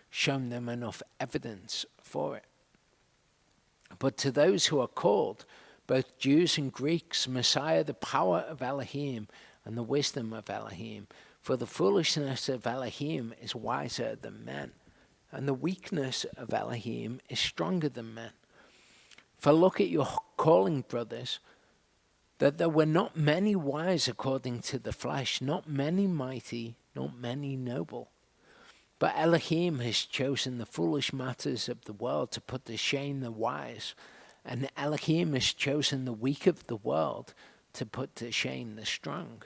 shown them enough evidence for it. But to those who are called, both Jews and Greeks, Messiah, the power of Elohim and the wisdom of Elohim. For the foolishness of Elohim is wiser than men, and the weakness of Elohim is stronger than men. For look at your calling, brothers, that there were not many wise according to the flesh, not many mighty, not many noble. But Elohim has chosen the foolish matters of the world to put to shame the wise, and Elohim has chosen the weak of the world to put to shame the strong.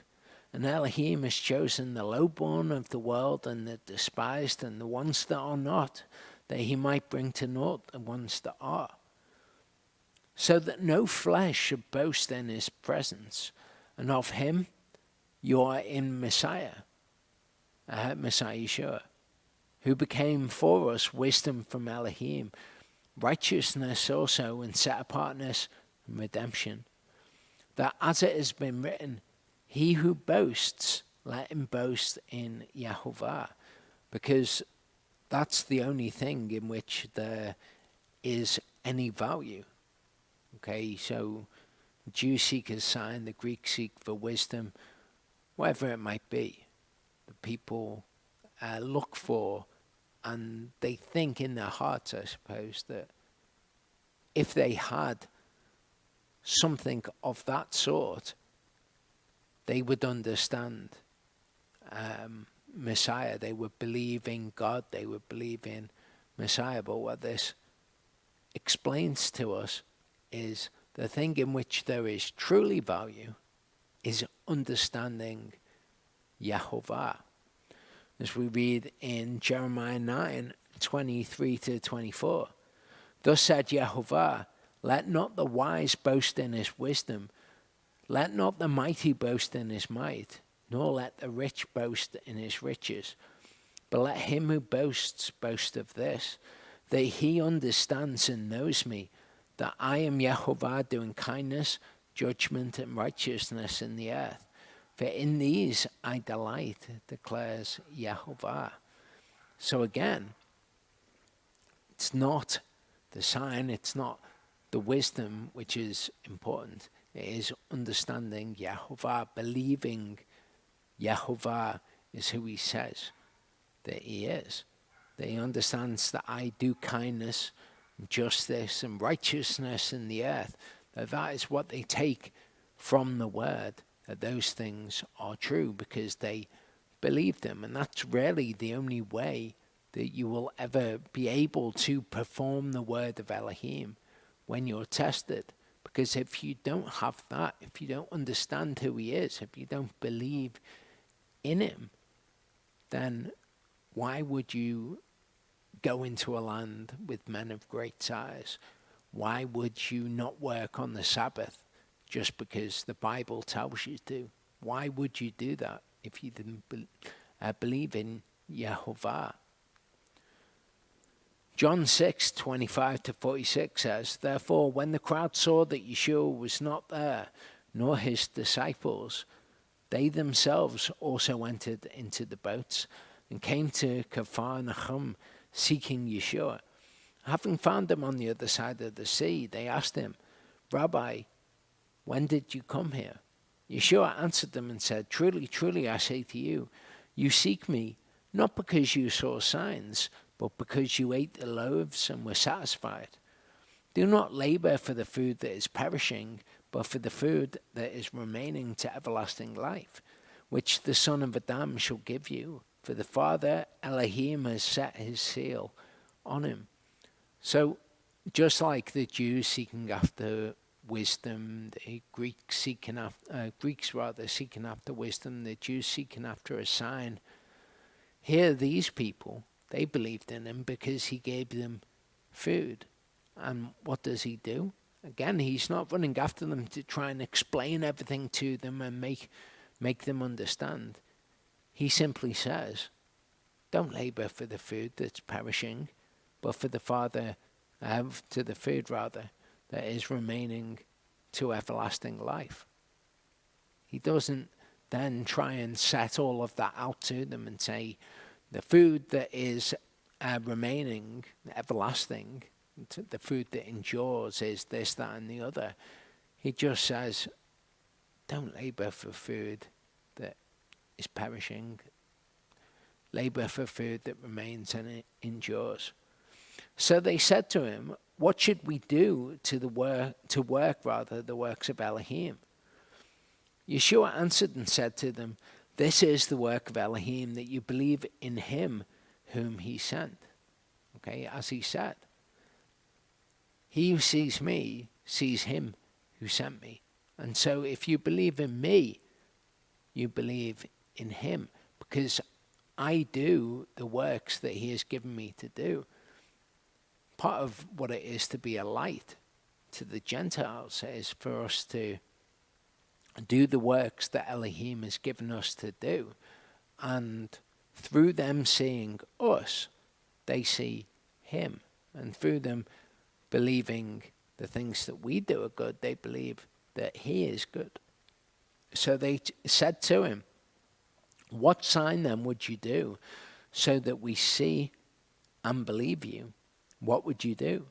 And Elohim has chosen the lowborn of the world and the despised and the ones that are not, that he might bring to naught the ones that are, so that no flesh should boast in his presence. And of him you are in Messiah, Messiah Yeshua, who became for us wisdom from Elohim, righteousness also, and set apartness and redemption. That as it has been written, he who boasts, let him boast in Yahuwah, because that's the only thing in which there is any value. Okay, so Jews seek a sign, the Greeks seek for wisdom, whatever it might be. The people look for, and they think in their hearts, I suppose, that if they had something of that sort, they would understand Messiah. They would believe in God. They would believe in Messiah. But what this explains to us is the thing in which there is truly value is understanding Yahuwah. As we read in Jeremiah 9:23-24, thus said Yahuwah, let not the wise boast in his wisdom, let not the mighty boast in his might, nor let the rich boast in his riches. But let him who boasts boast of this, that he understands and knows me, that I am Yahuwah doing kindness, judgment, and righteousness in the earth. For in these I delight, declares Yahuwah. So again, it's not the sign, it's not the wisdom which is important. It is understanding Yahuwah, believing Yahuwah is who he says that he is. That he understands that I do kindness, and justice, and righteousness in the earth. That is what they take from the word, that those things are true because they believe them. And that's really the only way that you will ever be able to perform the word of Elohim when you're tested. Because if you don't have that, if you don't understand who he is, if you don't believe in him, then why would you go into a land with men of great size? Why would you not work on the Sabbath just because the Bible tells you to? Why would you do that if you didn't believe in Yahuwah? John 6:25-46 says, therefore, when the crowd saw that Yeshua was not there, nor his disciples, they themselves also entered into the boats and came to Capharnaum seeking Yeshua. Having found him on the other side of the sea, they asked him, Rabbi, when did you come here? Yeshua answered them and said, truly, truly, I say to you, you seek me not because you saw signs, but because you ate the loaves and were satisfied. Do not labor for the food that is perishing, but for the food that is remaining to everlasting life, which the Son of Adam shall give you. For the Father, Elohim, has set his seal on him. So, just like the Jews seeking after wisdom, the Greeks seeking after wisdom, the Jews seeking after a sign, here these people, they believed in him because he gave them food. And what does he do? Again, he's not running after them to try and explain everything to them and make them understand. He simply says, don't labor for the food that's perishing, but for the the food that is remaining to everlasting life. He doesn't then try and set all of that out to them and say, the food that is remaining, everlasting, the food that endures is this, that, and the other. He just says, don't labor for food that is perishing. Labor for food that remains and endures. So they said to him, what should we do to work the works of Elohim? Yeshua answered and said to them, this is the work of Elohim, that you believe in him whom he sent. Okay, as he said. He who sees me sees him who sent me. And so if you believe in me, you believe in him, because I do the works that he has given me to do. Part of what it is to be a light to the Gentiles is for us to do the works that Elohim has given us to do. And through them seeing us, they see him. And through them believing the things that we do are good, they believe that he is good. So they said to him, what sign then would you do so that we see and believe you? What would you do?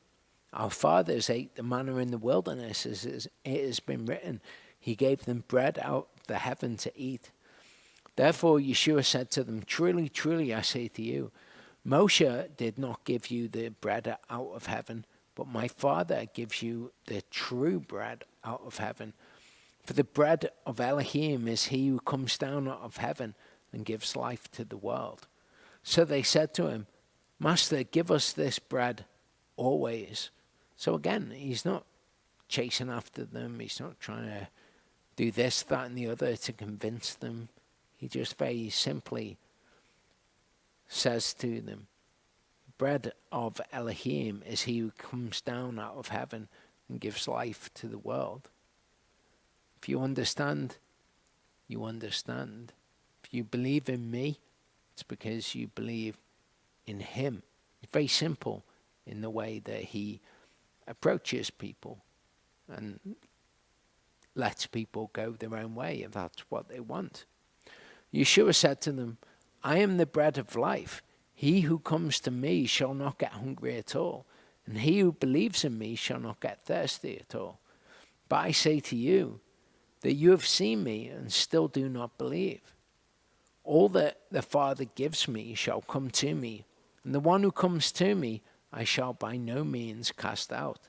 Our fathers ate the manna in the wilderness, as it has been written. He gave them bread out of the heaven to eat. Therefore Yeshua said to them, truly, truly, I say to you, Moshe did not give you the bread out of heaven, but my Father gives you the true bread out of heaven. For the bread of Elohim is he who comes down out of heaven and gives life to the world. So they said to him, Master, give us this bread always. So again, he's not chasing after them. He's not trying to do this, that, and the other to convince them. He just very simply says to them, bread of Elohim is he who comes down out of heaven and gives life to the world. If you understand, you understand. If you believe in me, it's because you believe in him. It's very simple in the way that he approaches people and lets people go their own way if that's what they want. Yeshua said to them, I am the bread of life. He who comes to me shall not get hungry at all, and he who believes in me shall not get thirsty at all. But I say to you that you have seen me and still do not believe. All that the Father gives me shall come to me, and the one who comes to me I shall by no means cast out,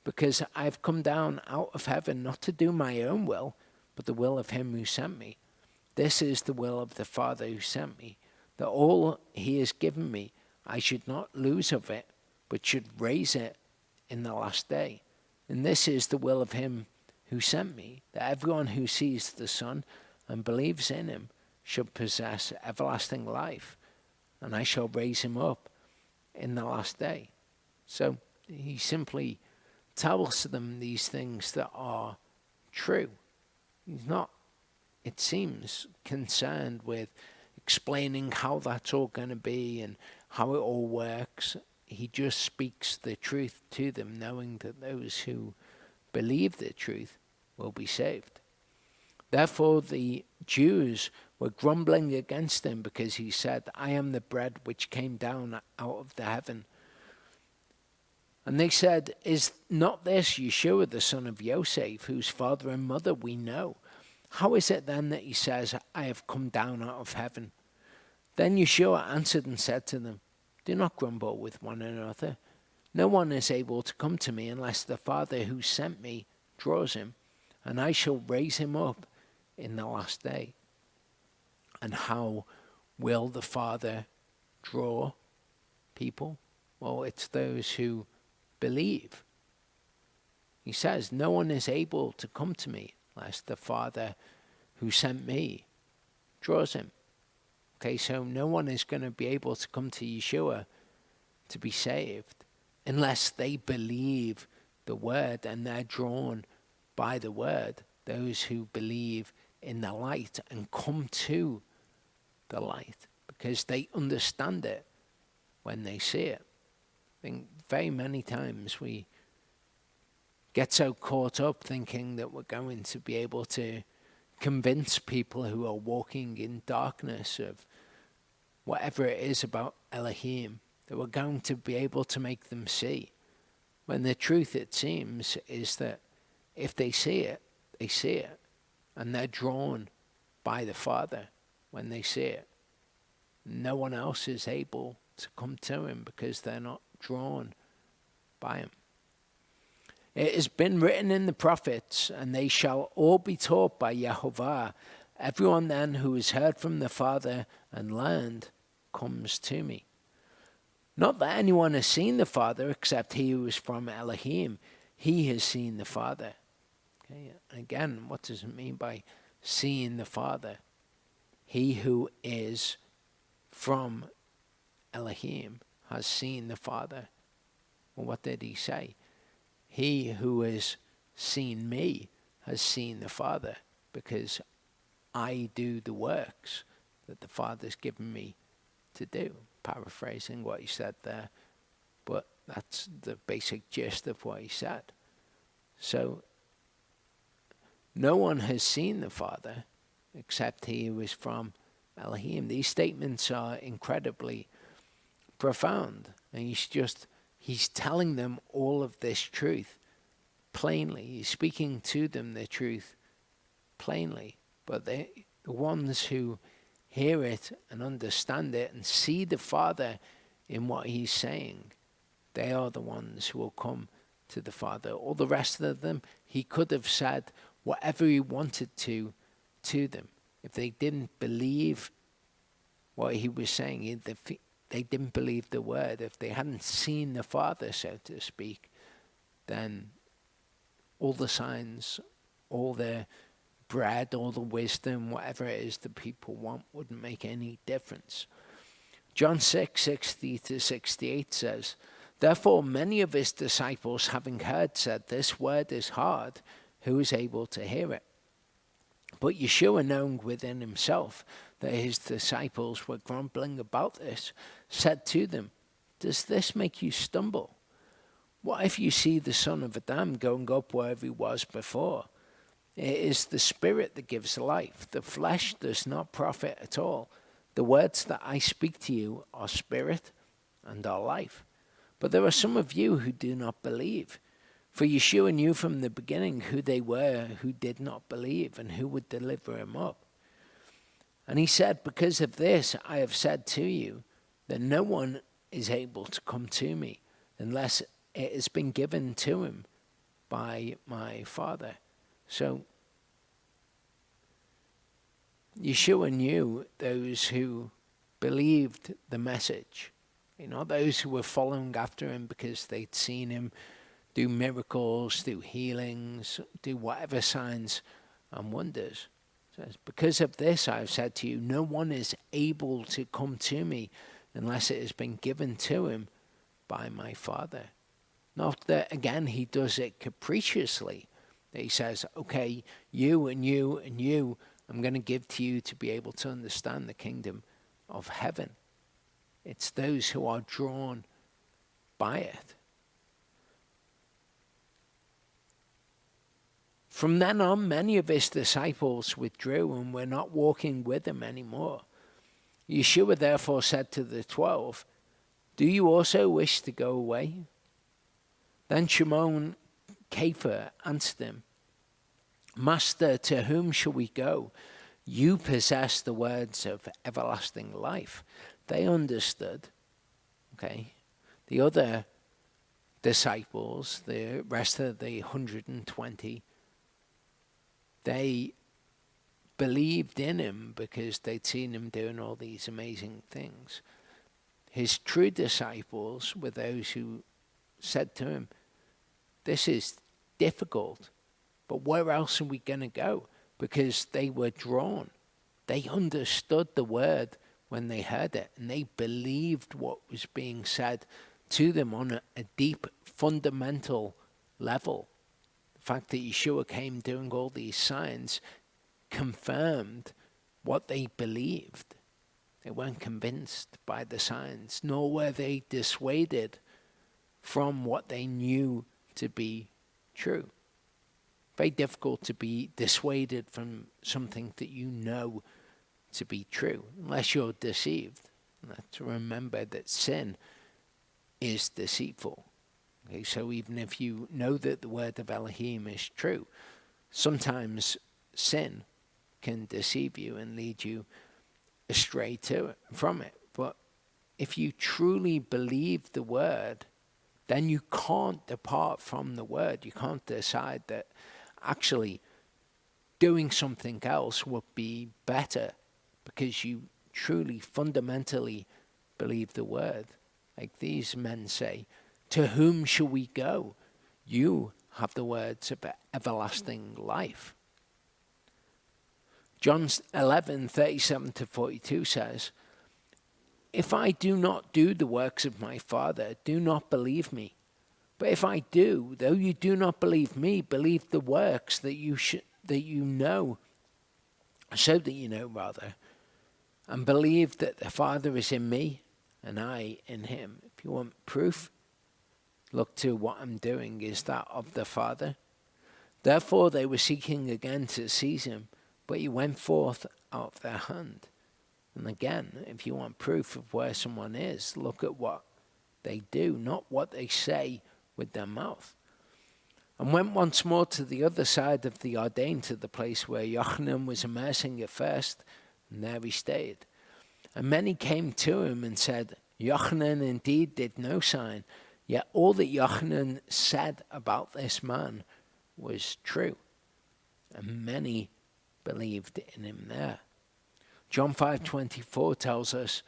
because I have come down out of heaven not to do my own will, but the will of him who sent me. This is the will of the Father who sent me, that all he has given me I should not lose of it, but should raise it in the last day. And this is the will of him who sent me, that everyone who sees the Son and believes in him should possess everlasting life, and I shall raise him up in the last day. So he simply tells them these things that are true. He's not, it seems, concerned with explaining how that's all going to be and how it all works. He just speaks the truth to them, knowing that those who believe the truth will be saved. Therefore the Jews were grumbling against him because he said, I am the bread which came down out of the heaven. And they said, is not this Yeshua the son of Yosef, whose father and mother we know? How is it then that he says, I have come down out of heaven? Then Yeshua answered and said to them, do not grumble with one another. No one is able to come to me unless the Father who sent me draws him, and I shall raise him up in the last day. And how will the Father draw people? Well, it's those who believe. He says, no one is able to come to me unless the Father who sent me draws him. Okay, so no one is going to be able to come to Yeshua to be saved unless they believe the word and they're drawn by the word. Those who believe in the light and come to the light because they understand it when they see it. I think very many times we get so caught up thinking that we're going to be able to convince people who are walking in darkness of whatever it is about Elohim, that we're going to be able to make them see. When the truth, it seems, is that if they see it, they see it. And they're drawn by the Father when they see it. No one else is able to come to him because they're not drawn by him. It has been written in the prophets, and they shall all be taught by Yahuwah. Everyone then who has heard from the Father and learned comes to me. Not that anyone has seen the Father except he who is from Elohim. He has seen the Father. Okay. Again, what does it mean by seeing the Father? He who is from Elohim has seen the Father. Well, what did he say? He who has seen me has seen the Father, because I do the works that the Father's given me to do. Paraphrasing what he said there, but that's the basic gist of what he said. So, no one has seen the Father except he who is from Elohim. These statements are incredibly profound, and he's telling them all of this truth plainly. He's speaking to them the truth plainly, but the ones who hear it and understand it and see the Father in what he's saying, they are the ones who will come to the Father. All the rest of them, he could have said whatever he wanted to them. If they didn't believe what he was saying, they didn't believe the word, if they hadn't seen the Father, so to speak, then all the signs, all the bread, all the wisdom, whatever it is that people want, wouldn't make any difference. John 6:60-68 says, "Therefore many of his disciples, having heard, said, 'This word is hard. Who is able to hear it?' But Yeshua, knowing within himself that his disciples were grumbling about this, said to them, 'Does this make you stumble? What if you see the Son of Adam going up wherever he was before? It is the Spirit that gives life. The flesh does not profit at all. The words that I speak to you are spirit and are life. But there are some of you who do not believe.' For Yeshua knew from the beginning who they were who did not believe and who would deliver him up. And he said, 'Because of this I have said to you that no one is able to come to me unless it has been given to him by my Father.'" So Yeshua knew those who believed the message, those who were following after him because they'd seen him do miracles, do healings, do whatever signs and wonders. It says, "Because of this I have said to you, no one is able to come to me unless it has been given to him by my Father." Not that, again, he does it capriciously. That he says, okay, you and you and you, I'm going to give to you to be able to understand the kingdom of heaven. It's those who are drawn by it. From then on, many of his disciples withdrew and were not walking with him anymore. Yeshua therefore said to the 12, "Do you also wish to go away?" Then Shimon Kepha answered him, "Master, to whom shall we go? You possess the words of everlasting life." They understood. The other disciples, the rest of the 120, they believed in him because they'd seen him doing all these amazing things. His true disciples were those who said to him, "This is difficult, but where else are we going to go?" Because they were drawn. They understood the word when they heard it, and they believed what was being said to them on a deep, fundamental level. The fact that Yeshua came doing all these signs confirmed what they believed. They weren't convinced by the signs, nor were they dissuaded from what they knew to be true. Very difficult to be dissuaded from something that you know to be true, unless you're deceived. To remember that sin is deceitful. So even if you know that the word of Elohim is true, sometimes sin can deceive you and lead you astray from it. But if you truly believe the word, then you can't depart from the word. You can't decide that actually doing something else would be better because you truly, fundamentally believe the word. Like these men say, "To whom shall we go? You have the words of everlasting life." John 11:37-42 says, "If I do not do the works of my Father, do not believe me. But if I do, though you do not believe me, believe the works that you know, and believe that the Father is in me and I in him." If you want proof, look to what I'm doing is that of the Father. Therefore they were seeking again to seize him, but he went forth out of their hand. And again, if you want proof of where someone is, look at what they do, not what they say with their mouth. And went once more to the other side of the Jordan, to the place where Yochanan was immersing at first, and there he stayed. And many came to him and said, "Yochanan indeed did no sign, yet all that Yochanan said about this man was true." And many believed in him there. John 5:24 tells us,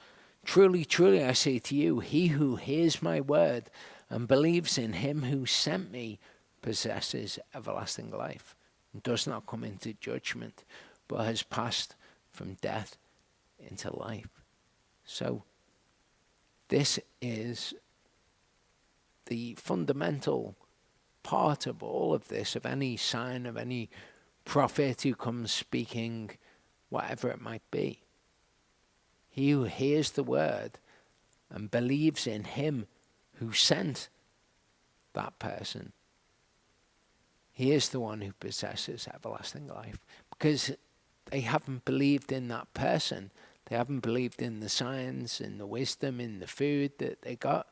Truly, truly, I say to you, he who hears my word and believes in him who sent me possesses everlasting life, and does not come into judgment, but has passed from death into life. So this is the fundamental part of all of this, of any sign, of any prophet who comes speaking, whatever it might be. He who hears the word and believes in him who sent that person, he is the one who possesses everlasting life. Because they haven't believed in that person. They haven't believed in the signs, in the wisdom, in the food that they got,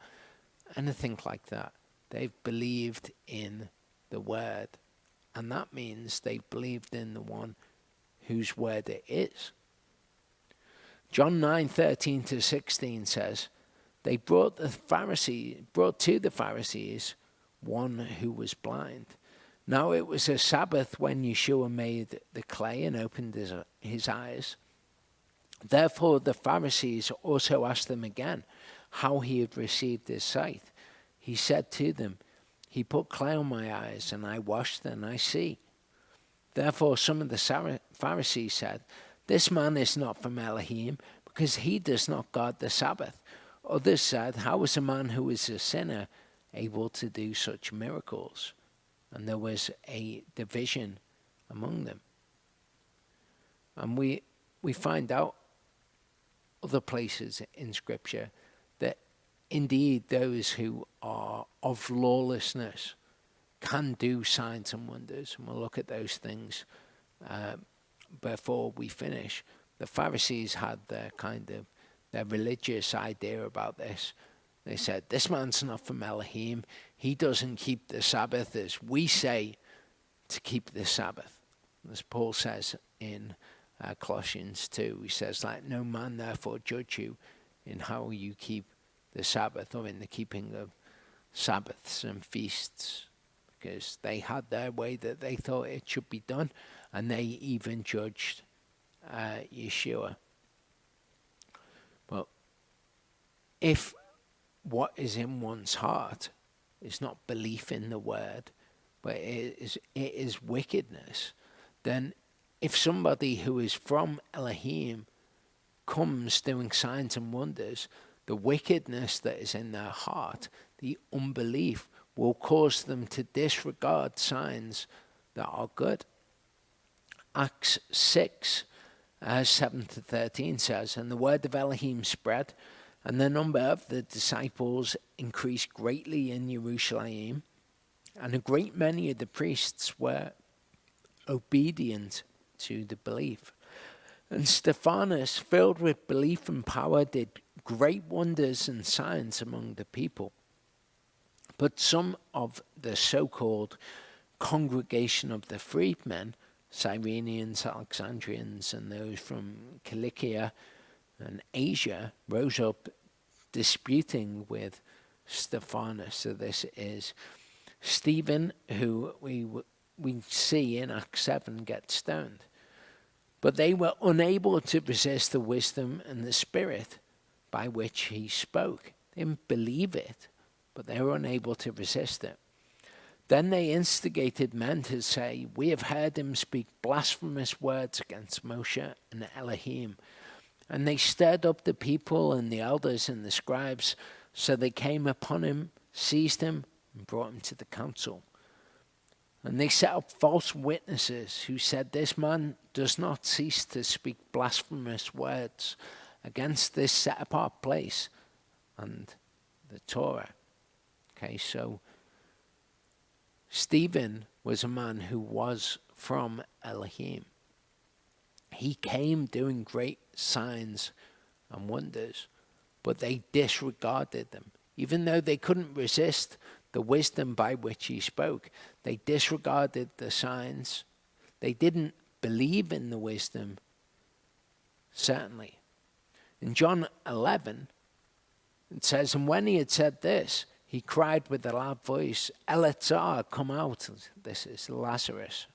anything like that. They've believed in the word. And that means they've believed in the one whose word it is. John 9:13-16 says, they brought to the Pharisees one who was blind. Now it was a Sabbath when Yeshua made the clay and opened his eyes. Therefore the Pharisees also asked him again how he had received his sight. He said to them, he put clay on my eyes, and I washed, and I see. Therefore some of the Pharisees said, this man is not from Elohim, because he does not guard the Sabbath. Others said, how is a man who is a sinner able to do such miracles? And there was a division among them. And we find out other places in Scripture that indeed those who are of lawlessness can do signs and wonders. And we'll look at those things before we finish. The Pharisees had their religious idea about this. They said, this man's not from Elohim. He doesn't keep the Sabbath as we say to keep the Sabbath. As Paul says in Colossians 2, he says, let no man therefore judge you in how you keep the Sabbath, or in the keeping of Sabbaths and feasts, because they had their way that they thought it should be done, and they even judged Yeshua. Well, if what is in one's heart is not belief in the word, but it is wickedness, then if somebody who is from Elohim comes doing signs and wonders, the wickedness that is in their heart, the unbelief, will cause them to disregard signs that are good. Acts 6, 7-13 says, and the word of Elohim spread, and the number of the disciples increased greatly in Yerushalayim, and a great many of the priests were obedient to the belief. And Stephanus, filled with belief and power, did great wonders and signs among the people. But some of the so-called congregation of the freedmen, Cyrenians, Alexandrians, and those from Cilicia and Asia, rose up disputing with Stephanus. So this is Stephen, who we see in Acts 7 get stoned. But they were unable to resist the wisdom and the spirit by which he spoke. They didn't believe it, but they were unable to resist it. Then they instigated men to say, we have heard him speak blasphemous words against Moshe and Elohim. And they stirred up the people and the elders and the scribes. So they came upon him, seized him, and brought him to the council. And they set up false witnesses who said, this man does not cease to speak blasphemous words against this set apart place and the Torah. Okay, so Stephen was a man who was from Elohim. He came doing great signs and wonders, but they disregarded them. Even though they couldn't resist the wisdom by which he spoke, they disregarded the signs. They didn't believe in the wisdom, certainly. In John 11, it says, and when he had said this, he cried with a loud voice, Eleazar, come out. This is Lazarus.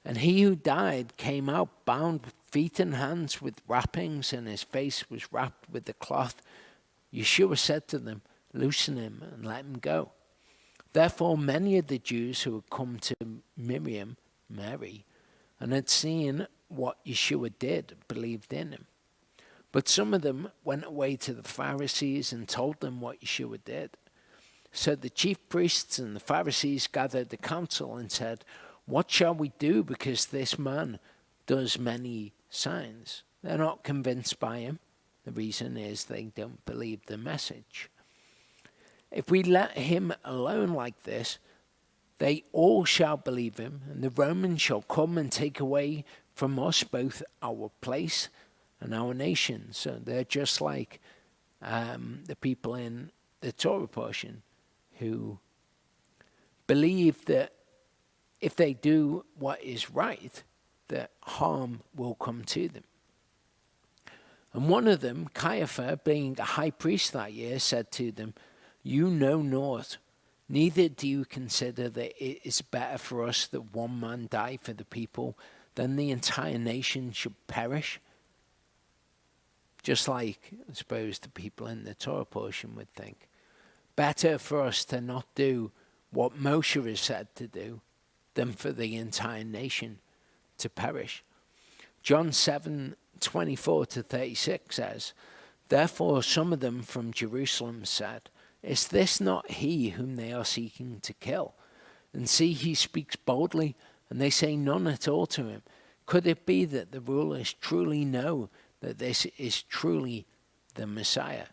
And he who died came out bound with feet and hands with wrappings, and his face was wrapped with the cloth. Yeshua said to them, "Loosen him and let him go." Therefore many of the Jews who had come to Mary, and had seen what Yeshua did, believed in him. But some of them went away to the Pharisees and told them what Yeshua did. So the chief priests and the Pharisees gathered the council and said, "What shall we do, because this man does many signs?" They're not convinced by him. The reason is they don't believe the message. If we let him alone like this, they all shall believe him, and the Romans shall come and take away from us both our place and our nation. So they're just like the people in the Torah portion who believe that if they do what is right, that harm will come to them. And one of them, Caiaphas, being a high priest that year, said to them, "You know naught, neither do you consider that it is better for us that one man die for the people than the entire nation should perish?" Just like, I suppose, the people in the Torah portion would think. Better for us to not do what Moshe is said to do than for the entire nation to perish. John 7:24-36 says, "Therefore some of them from Jerusalem said, 'Is this not he whom they are seeking to kill? And see, he speaks boldly, and they say none at all to him. Could it be that the rulers truly know that this is truly the Messiah?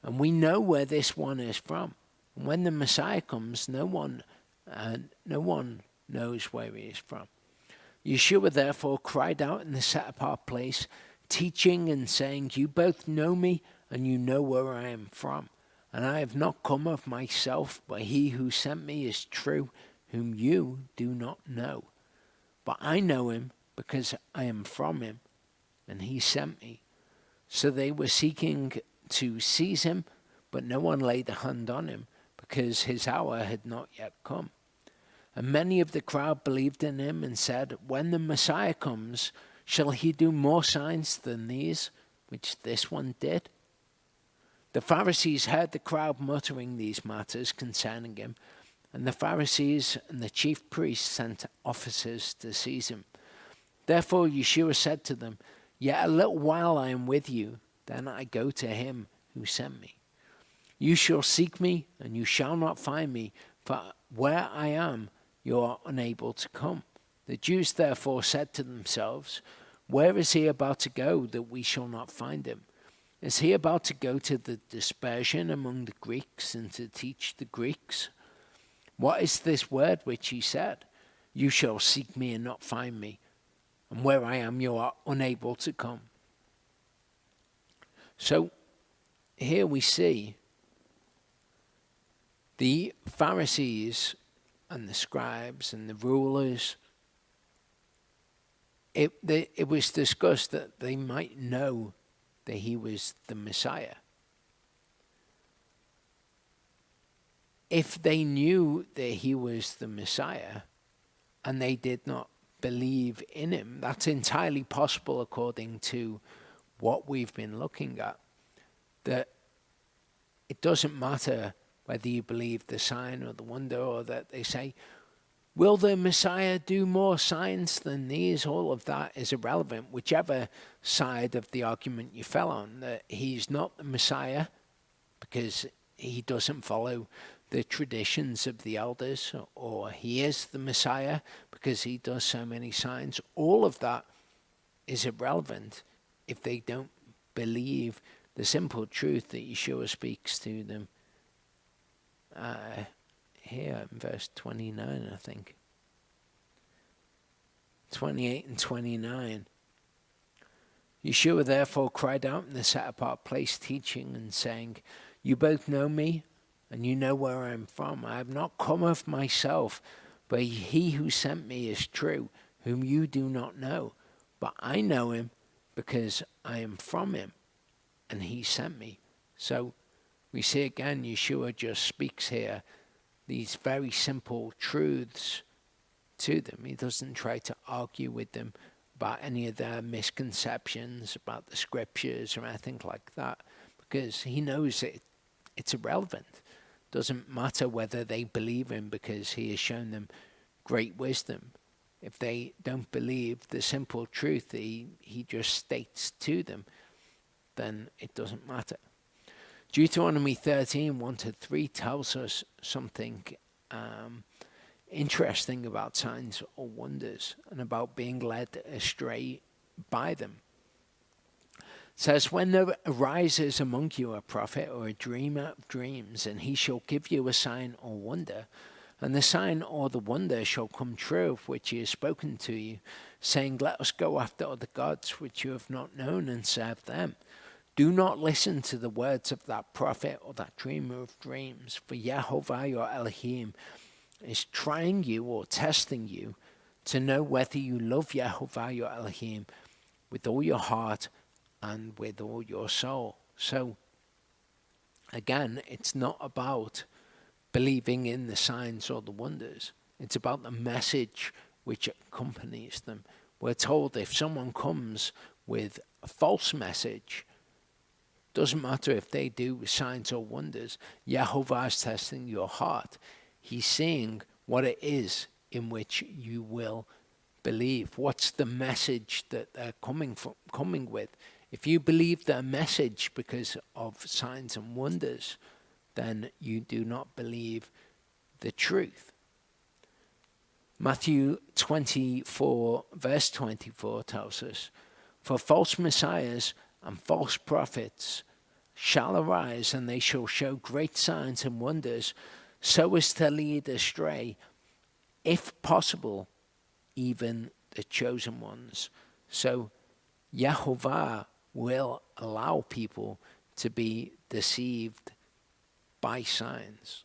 And we know where this one is from. And when the Messiah comes, no one knows where he is from.'" Yeshua therefore cried out in the set-apart place, teaching and saying, "You both know me, and you know where I am from. And I have not come of myself, but he who sent me is true, whom you do not know. But I know him, because I am from him, and he sent me." So they were seeking to seize him, but no one laid a hand on him, because his hour had not yet come. And many of the crowd believed in him and said, "When the Messiah comes, shall he do more signs than these, which this one did?" The Pharisees heard the crowd muttering these matters concerning him, and the Pharisees and the chief priests sent officers to seize him. Therefore Yeshua said to them, "Yet a little while I am with you, then I go to him who sent me. You shall seek me, and you shall not find me, for where I am, you are unable to come." The Jews therefore said to themselves, "Where is he about to go that we shall not find him? Is he about to go to the dispersion among the Greeks and to teach the Greeks? What is this word which he said? You shall seek me and not find me, and where I am you are unable to come." So here we see the Pharisees and the scribes and the rulers. It was discussed that they might know that he was the Messiah. If they knew that he was the Messiah and they did not believe in him, that's entirely possible according to what we've been looking at. That it doesn't matter whether you believe the sign or the wonder, or that they say, "Will the Messiah do more signs than these?" All of that is irrelevant, whichever side of the argument you fell on, that he's not the Messiah because he doesn't follow the traditions of the elders, or he is the Messiah because he does so many signs. All of that is irrelevant if they don't believe the simple truth that Yeshua speaks to them here in verse 29, I think. 28 and 29. Yeshua therefore cried out in the set-apart place, teaching and saying, "You both know me, and you know where I am from. I have not come of myself, but he who sent me is true, whom you do not know. But I know him, because I am from him, and he sent me." So we see again, Yeshua just speaks here these very simple truths to them. He doesn't try to argue with them about any of their misconceptions about the scriptures or anything like that, because he knows it's irrelevant. Doesn't matter whether they believe him, because he has shown them great wisdom. If they don't believe the simple truth he just states to them, then it doesn't matter. Deuteronomy 13, 1-3 tells us something interesting about signs or wonders and about being led astray by them. It says, when there arises among you a prophet or a dreamer of dreams, and he shall give you a sign or wonder, and the sign or the wonder shall come true of which he has spoken to you, saying, let us go after other gods which you have not known, and serve them. Do not listen to the words of that prophet or that dreamer of dreams, for Yahuwah your Elohim is trying you or testing you to know whether you love Yahuwah your Elohim with all your heart and with all your soul. So, again, it's not about believing in the signs or the wonders. It's about the message which accompanies them. We're told if someone comes with a false message, doesn't matter if they do signs or wonders, Yahuwah is testing your heart. He's seeing what it is in which you will believe. What's the message that they're coming with? If you believe their message because of signs and wonders, then you do not believe the truth. Matthew 24, verse 24 tells us, for false messiahs and false prophets shall arise, and they shall show great signs and wonders, so as to lead astray, if possible, even the chosen ones. So Yahuwah will allow people to be deceived by signs.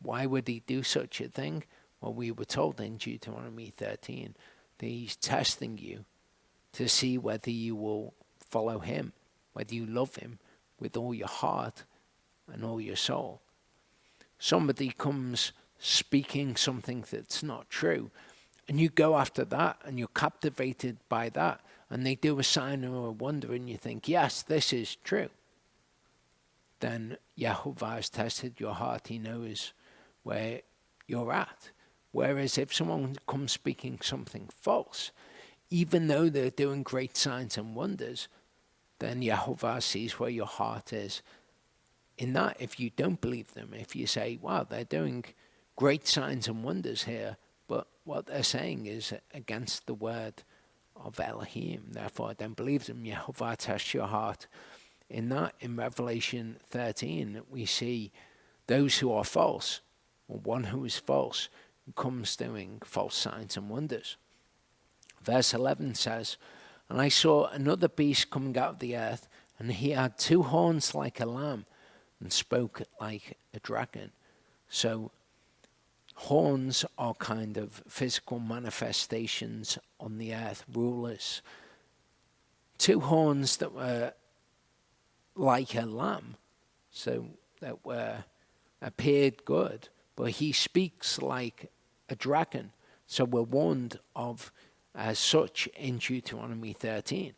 Why would he do such a thing? Well, we were told in Deuteronomy 13 that he's testing you to see whether you will follow him, whether you love him with all your heart and all your soul. Somebody comes speaking something that's not true, and you go after that, and you're captivated by that, and they do a sign or a wonder, and you think, yes, this is true. Then Yahuwah has tested your heart. He knows where you're at. Whereas if someone comes speaking something false, even though they're doing great signs and wonders, then Yahuwah sees where your heart is. In that, if you don't believe them, if you say, wow, they're doing great signs and wonders here, but what they're saying is against the word of Elohim, therefore I don't believe them, Yahuwah tests your heart. In that, in Revelation 13, we see those who are false, or one who is false, who comes doing false signs and wonders. Verse 11 says, and I saw another beast coming out of the earth, and he had two horns like a lamb, and spoke like a dragon. So horns are kind of physical manifestations on the earth, rulers. Two horns that were like a lamb, so that appeared good, but he speaks like a dragon. So we're warned of as such in Deuteronomy 13.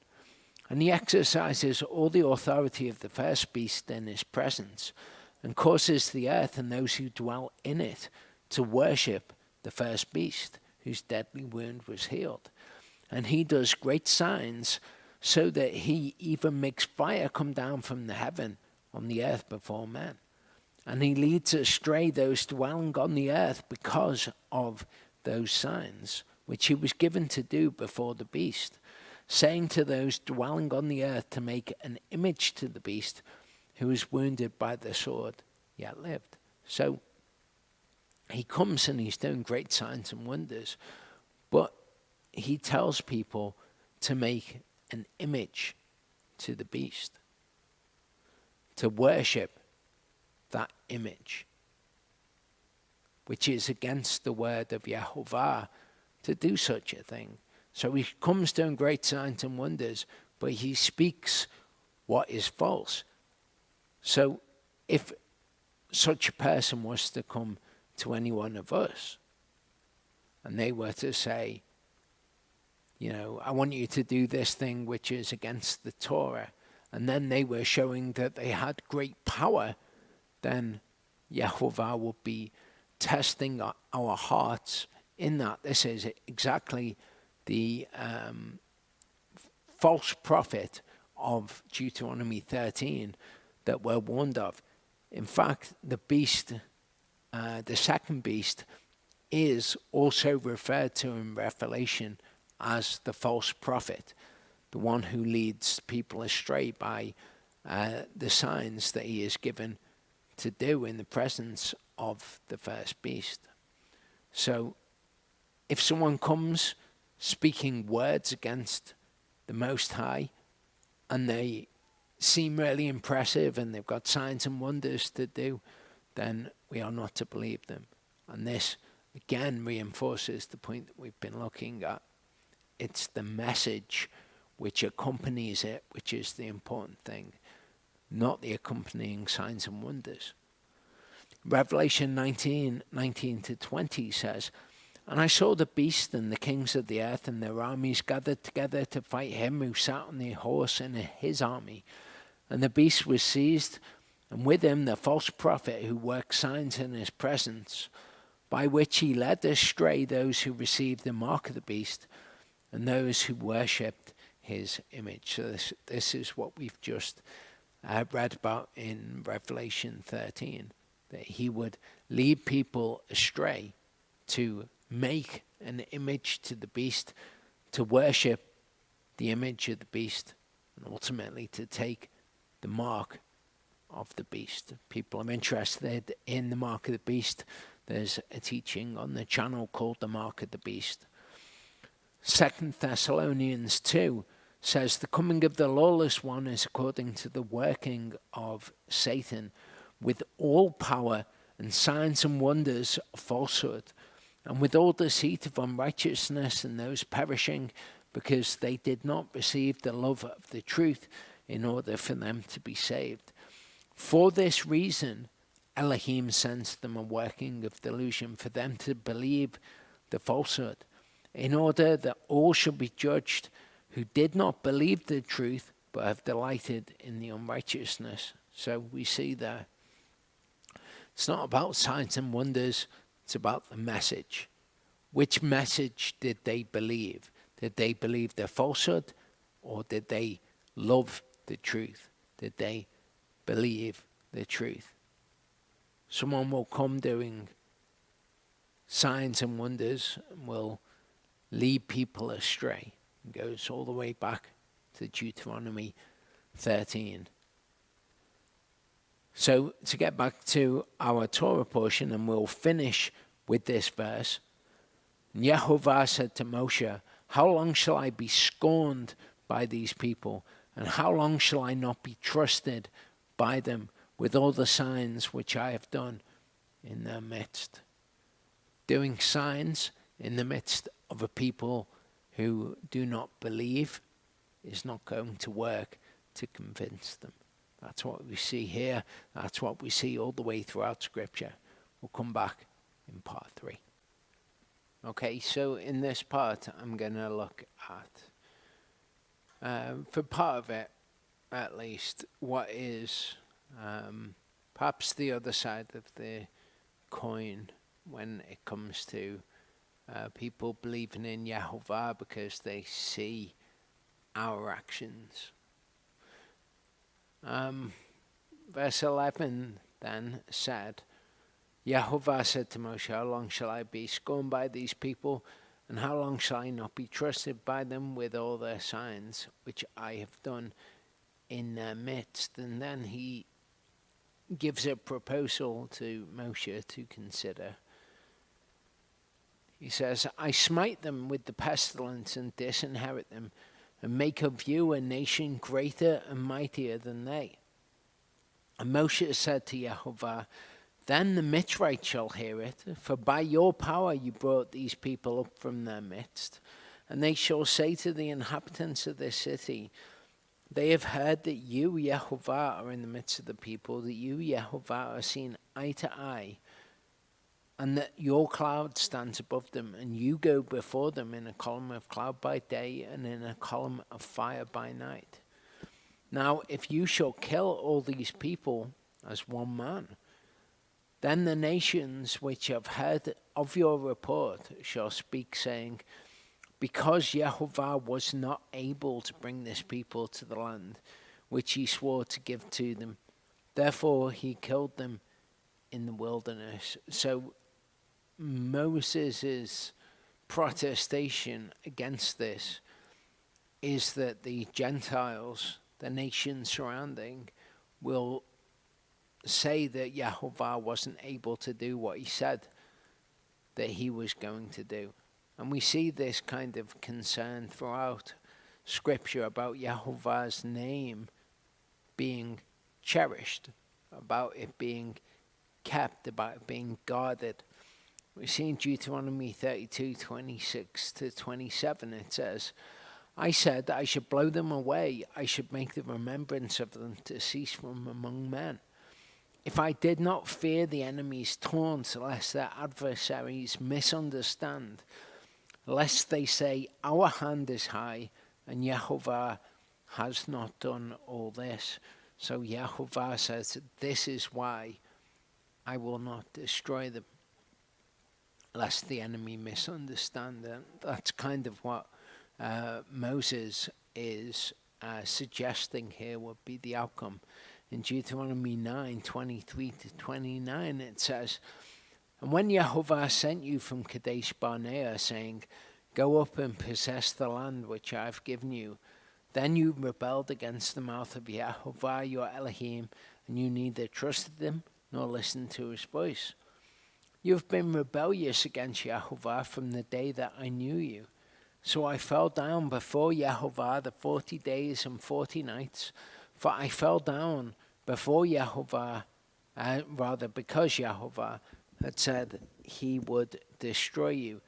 And he exercises all the authority of the first beast in his presence, and causes the earth and those who dwell in it to worship the first beast, whose deadly wound was healed. And he does great signs, so that he even makes fire come down from the heaven on the earth before men. And he leads astray those dwelling on the earth because of those signs, which he was given to do before the beast, saying to those dwelling on the earth to make an image to the beast, who was wounded by the sword, yet lived. So he comes and he's doing great signs and wonders, but he tells people to make an image to the beast, to worship that image, which is against the word of Yahuwah to do such a thing. So he comes doing great signs and wonders, but he speaks what is false. So if such a person was to come to any one of us and they were to say, I want you to do this thing which is against the Torah, and then they were showing that they had great power, then Yahuwah would be testing our hearts in that. This is exactly the false prophet of Deuteronomy 13 that we're warned of. In fact, the beast, the second beast, is also referred to in Revelation as the false prophet, the one who leads people astray by the signs that he is given to do in the presence of the first beast. So if someone comes speaking words against the Most High, and they seem really impressive and they've got signs and wonders to do, then we are not to believe them. And this again reinforces the point that we've been looking at. It's the message which accompanies it which is the important thing, not the accompanying signs and wonders. Revelation 19:19-20 says, "And I saw the beast and the kings of the earth and their armies gathered together to fight him who sat on the horse and his army. And the beast was seized, and with him the false prophet who worked signs in his presence, by which he led astray those who received the mark of the beast and those who worshipped his image." So this is what we've just read about in Revelation 13, that he would lead people astray to make an image to the beast, to worship the image of the beast, and ultimately to take the mark of the beast. People are interested in the mark of the beast. There's a teaching on the channel called The Mark of the Beast. 2 Thessalonians 2 says, "The coming of the lawless one is according to the working of Satan, with all power and signs and wonders of falsehood, and with all deceit of unrighteousness in those perishing, because they did not receive the love of the truth in order for them to be saved. For this reason, Elohim sends them a working of delusion for them to believe the falsehood, in order that all shall be judged who did not believe the truth, but have delighted in the unrighteousness." So we see there, it's not about signs and wonders, it's about the message. Which message did they believe? Did they believe the falsehood, or did they love the truth? Did they believe the truth? Someone will come doing signs and wonders and will lead people astray. It goes all the way back to Deuteronomy 13. So to get back to our Torah portion, and we'll finish with this verse. Yahuwah said to Moshe, "How long shall I be scorned by these people? And how long shall I not be trusted by them with all the signs which I have done in their midst?" Doing signs in the midst of a people who do not believe is not going to work to convince them. That's what we see here. That's what we see all the way throughout Scripture. We'll come back in part 3. Okay, so in this part, I'm going to look at, for part of it at least, what is perhaps the other side of the coin when it comes to people believing in Yahuwah because they see our actions. Verse 11 then said, Yahuwah said to Moshe, "How long shall I be scorned by these people, and how long shall I not be trusted by them with all their signs, which I have done in their midst?" And then he gives a proposal to Moshe to consider. He says, "I smite them with the pestilence and disinherit them, and make of you a nation greater and mightier than they." And Moshe said to Yahuwah, "Then the Mitzrayim shall hear it, for by your power you brought these people up from their midst. And they shall say to the inhabitants of this city, they have heard that you, Yahuwah, are in the midst of the people, that you, Yahuwah, are seen eye to eye, and that your cloud stands above them, and you go before them in a column of cloud by day and in a column of fire by night. Now, if you shall kill all these people as one man, then the nations which have heard of your report shall speak, saying, because Yahuwah was not able to bring this people to the land which he swore to give to them, therefore he killed them in the wilderness. So Moses' protestation against this is that the Gentiles, the nations surrounding, will say that Yahuwah wasn't able to do what he said that he was going to do. And we see this kind of concern throughout Scripture about Yahuwah's name being cherished, about it being kept, about it being guarded. We see in Deuteronomy 32:26-27, it says, I said I should blow them away, I should make the remembrance of them to cease from among men. If I did not fear the enemy's taunts, lest their adversaries misunderstand, lest they say, our hand is high, and Yahuwah has not done all this. So Yahuwah says, this is why I will not destroy them, lest the enemy misunderstand. And that's kind of what Moses is suggesting here would be the outcome. In Deuteronomy 9:23-29, it says, and when Yahuwah sent you from Kadesh Barnea, saying, go up and possess the land which I have given you, then you rebelled against the mouth of Yahuwah your Elohim, and you neither trusted him nor listened to his voice. You have been rebellious against Yahuwah from the day that I knew you. So I fell down before Yahuwah the 40 days and 40 nights, for I fell down before Yahuwah, because Yahuwah had said he would destroy you.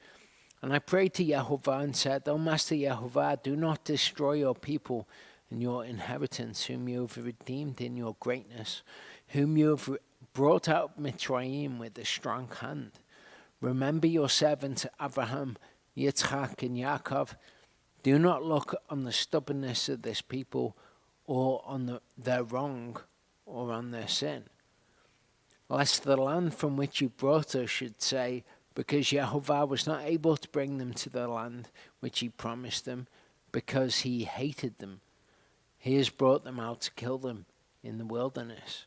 And I prayed to Yahuwah and said, O Master Yahuwah, do not destroy your people and your inheritance, whom you have redeemed in your greatness, whom you have brought out of Mitzrayim with a strong hand. Remember your servants Abraham, Yitzchak, and Yaakov. Do not look on the stubbornness of this people, or on their wrong, or on their sin. Lest the land from which you brought us should say, because Yahuwah was not able to bring them to the land which he promised them, because he hated them, he has brought them out to kill them in the wilderness.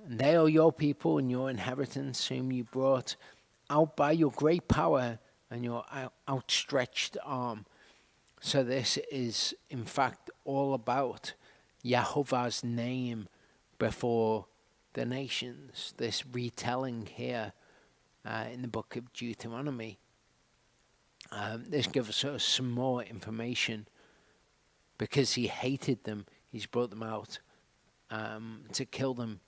And they are your people and your inheritance, whom you brought out by your great power and your outstretched arm. So this is, in fact, all about Yahuwah's name before the nations. This retelling here in the book of Deuteronomy. This gives us some more information. Because he hated them, he's brought them out to kill them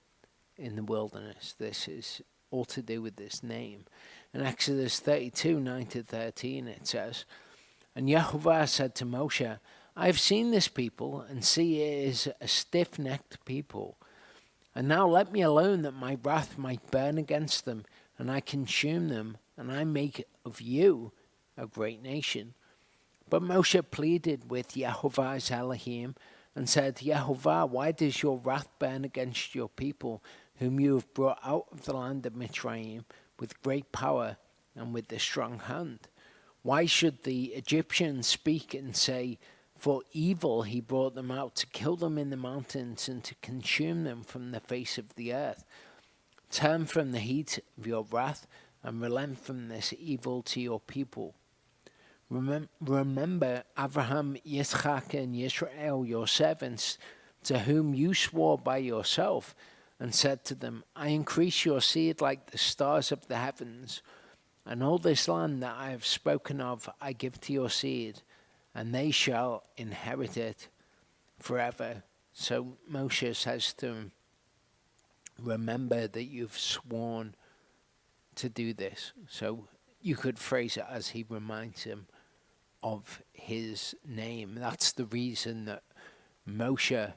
in the wilderness. This is all to do with this name. In Exodus 32:9-13 it says, and Yahuwah said to Moshe, I have seen this people, and see it is a stiff-necked people. And now let me alone, that my wrath might burn against them, and I consume them, and I make of you a great nation. But Moshe pleaded with Yahuwah's Elohim, and said, Yahuwah, why does your wrath burn against your people, whom you have brought out of the land of Mitzrayim with great power and with a strong hand? Why should the Egyptians speak and say, for evil he brought them out to kill them in the mountains and to consume them from the face of the earth? Turn from the heat of your wrath and relent from this evil to your people. Remember Abraham, Yitzchak, and Israel, your servants, to whom you swore by yourself, and said to them, I increase your seed like the stars of the heavens, and all this land that I have spoken of I give to your seed, and they shall inherit it forever. So Moshe says to him, remember that you've sworn to do this. So you could phrase it as he reminds him of his name. That's the reason that Moshe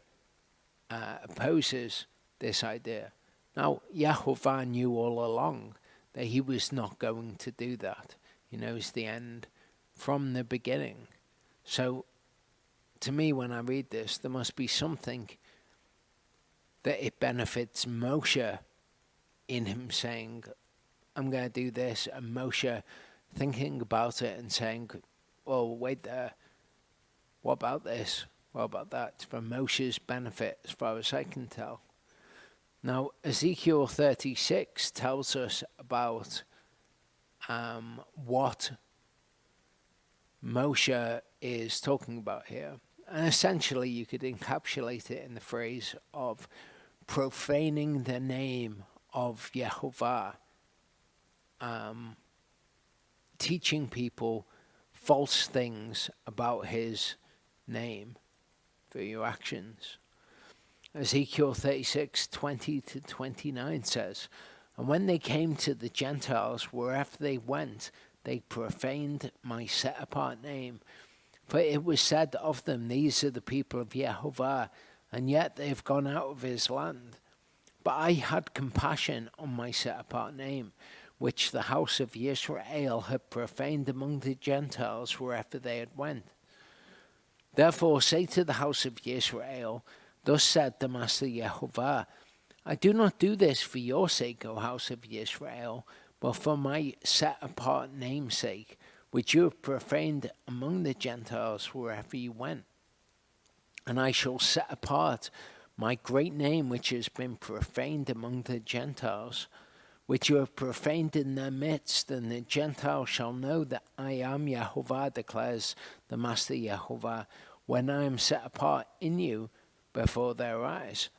opposes this idea. Now, Yahuwah knew all along that he was not going to do that. He knows the end from the beginning. So, to me, when I read this, there must be something that it benefits Moshe in him saying, I'm going to do this, and Moshe thinking about it and saying, well, wait there, what about this? What about that? It's for Moshe's benefit, as far as I can tell. Now, Ezekiel 36 tells us about what Moshe is talking about here. And essentially, you could encapsulate it in the phrase of profaning the name of Yahuwah, teaching people false things about his name through your actions. Ezekiel 36:20-29 says, and when they came to the Gentiles, wherever they went, they profaned my set-apart name. For it was said of them, these are the people of Yahuwah, and yet they have gone out of his land. But I had compassion on my set-apart name, which the house of Israel had profaned among the Gentiles wherever they had went. Therefore say to the house of Israel, thus said the Master Yahuwah, I do not do this for your sake, O house of Israel, but for my set-apart name's sake, which you have profaned among the Gentiles wherever you went. And I shall set apart my great name, which has been profaned among the Gentiles, which you have profaned in their midst, and the Gentiles shall know that I am Yahuwah, declares the Master Yahuwah, when I am set apart in you before their eyes.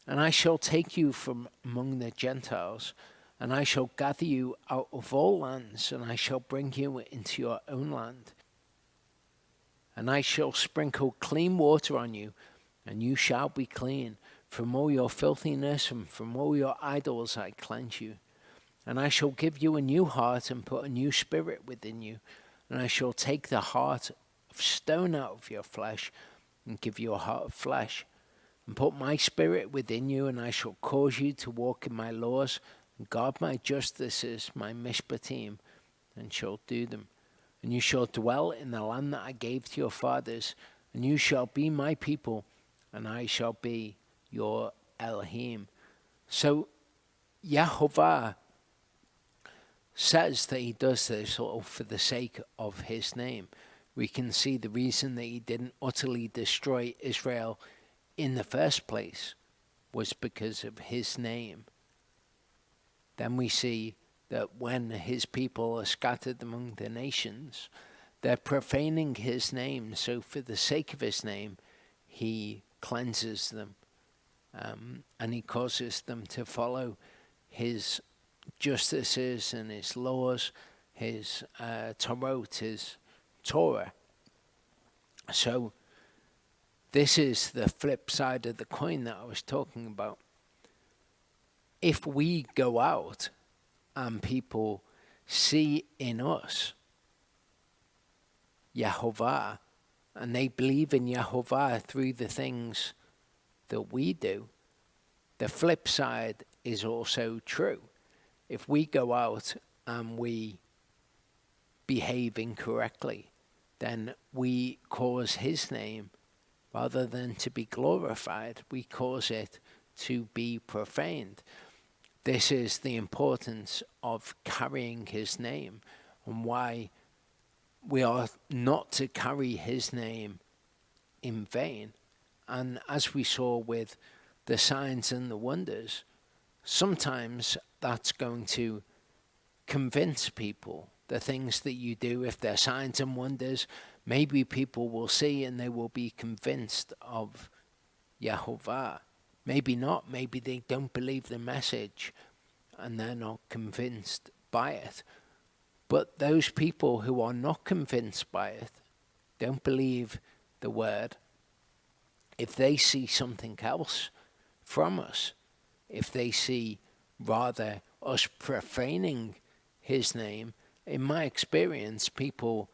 And I shall take you from among the Gentiles, and I shall gather you out of all lands, and I shall bring you into your own land. And I shall sprinkle clean water on you, and you shall be clean. From all your filthiness and from all your idols I cleanse you. And I shall give you a new heart and put a new spirit within you. And I shall take the heart of stone out of your flesh and give you a heart of flesh. And put my spirit within you, and I shall cause you to walk in my laws and guard my justices, my mishpatim, and shall do them. And you shall dwell in the land that I gave to your fathers, and you shall be my people, and I shall be your Elohim. So Yahuwah says that he does this all for the sake of his name. We can see the reason that he didn't utterly destroy Israel in the first place was because of his name. Then we see that when his people are scattered among the nations, they're profaning his name. So for the sake of his name, he cleanses them, and he causes them to follow his justices and his laws, his Torah, his Torah. So this is the flip side of the coin that I was talking about. If we go out and people see in us Yahuwah, and they believe in Yahuwah through the things that we do, the flip side is also true. If we go out and we behave incorrectly, then we cause his name, rather than to be glorified, we cause it to be profaned. This is the importance of carrying his name, and why we are not to carry his name in vain. And as we saw with the signs and the wonders, sometimes that's going to convince people. The things that you do, if they're signs and wonders, maybe people will see and they will be convinced of Yahuwah. Maybe not. Maybe they don't believe the message and they're not convinced by it. But those people who are not convinced by it, don't believe the word, if they see something else from us, if they see rather us profaning his name, in my experience, people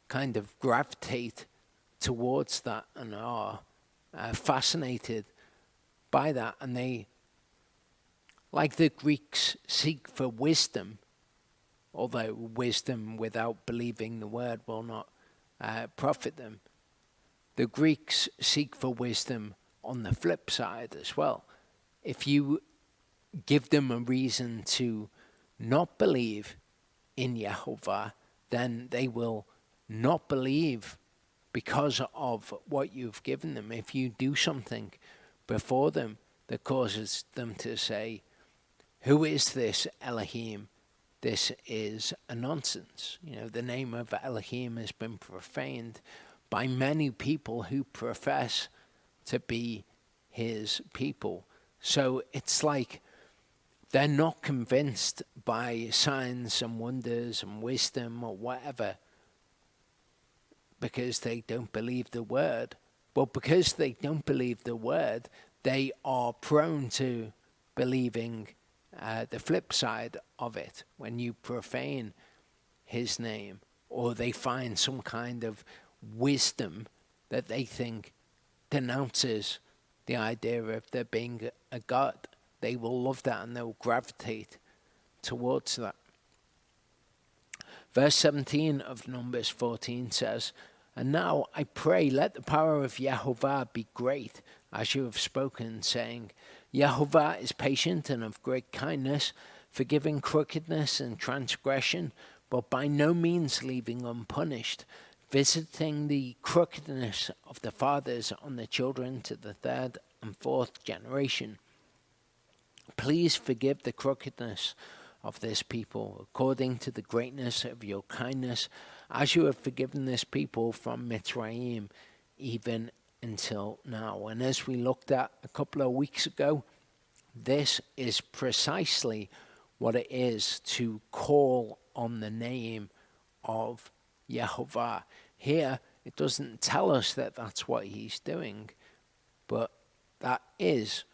kind of gravitate towards that and are fascinated by that. And they, like the Greeks, seek for wisdom although wisdom without believing the word will not profit them. The Greeks seek for wisdom on the flip side as well. If you give them a reason to not believe in Yahuwah, then they will not believe because of what you've given them. If you do something before them that causes them to say, who is this Elohim? This is a nonsense. The name of Elohim has been profaned by many people who profess to be his people. So it's like they're not convinced by signs and wonders and wisdom or whatever because they don't believe the word. But because they don't believe the word, they are prone to believing the flip side of it. When you profane his name, or they find some kind of wisdom that they think denounces the idea of there being a God, they will love that and they'll gravitate towards that. Verse 17 of Numbers 14 says, and now I pray, let the power of Yahuwah be great, as you have spoken, saying, Yahuwah is patient and of great kindness, forgiving crookedness and transgression, but by no means leaving unpunished, visiting the crookedness of the fathers on the children to the third and fourth generation. Please forgive the crookedness of this people, according to the greatness of your kindness, as you have forgiven this people from Mitzrayim, even until now. And as we looked at a couple of weeks ago, this is precisely what it is to call on the name of Yahuwah. Here, it doesn't tell us that that's what he's doing, but that is,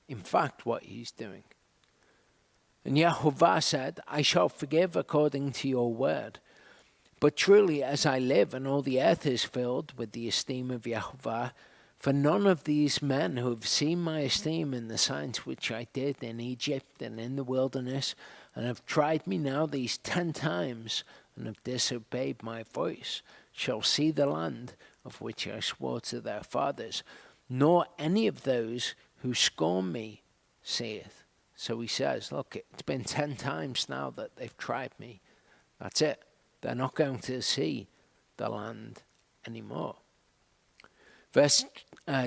in fact, what he's doing. And Yahuwah said, I shall forgive according to your word. But truly, as I live, and all the earth is filled with the esteem of Yahuwah, for none of these men who have seen my esteem in the signs which I did in Egypt and in the wilderness, and have tried me now these 10 times, and have disobeyed my voice, shall see the land of which I swore to their fathers, nor any of those who scorn me see it. So he says, look, it's been 10 times now that they've tried me. That's it. They're not going to see the land anymore. Verse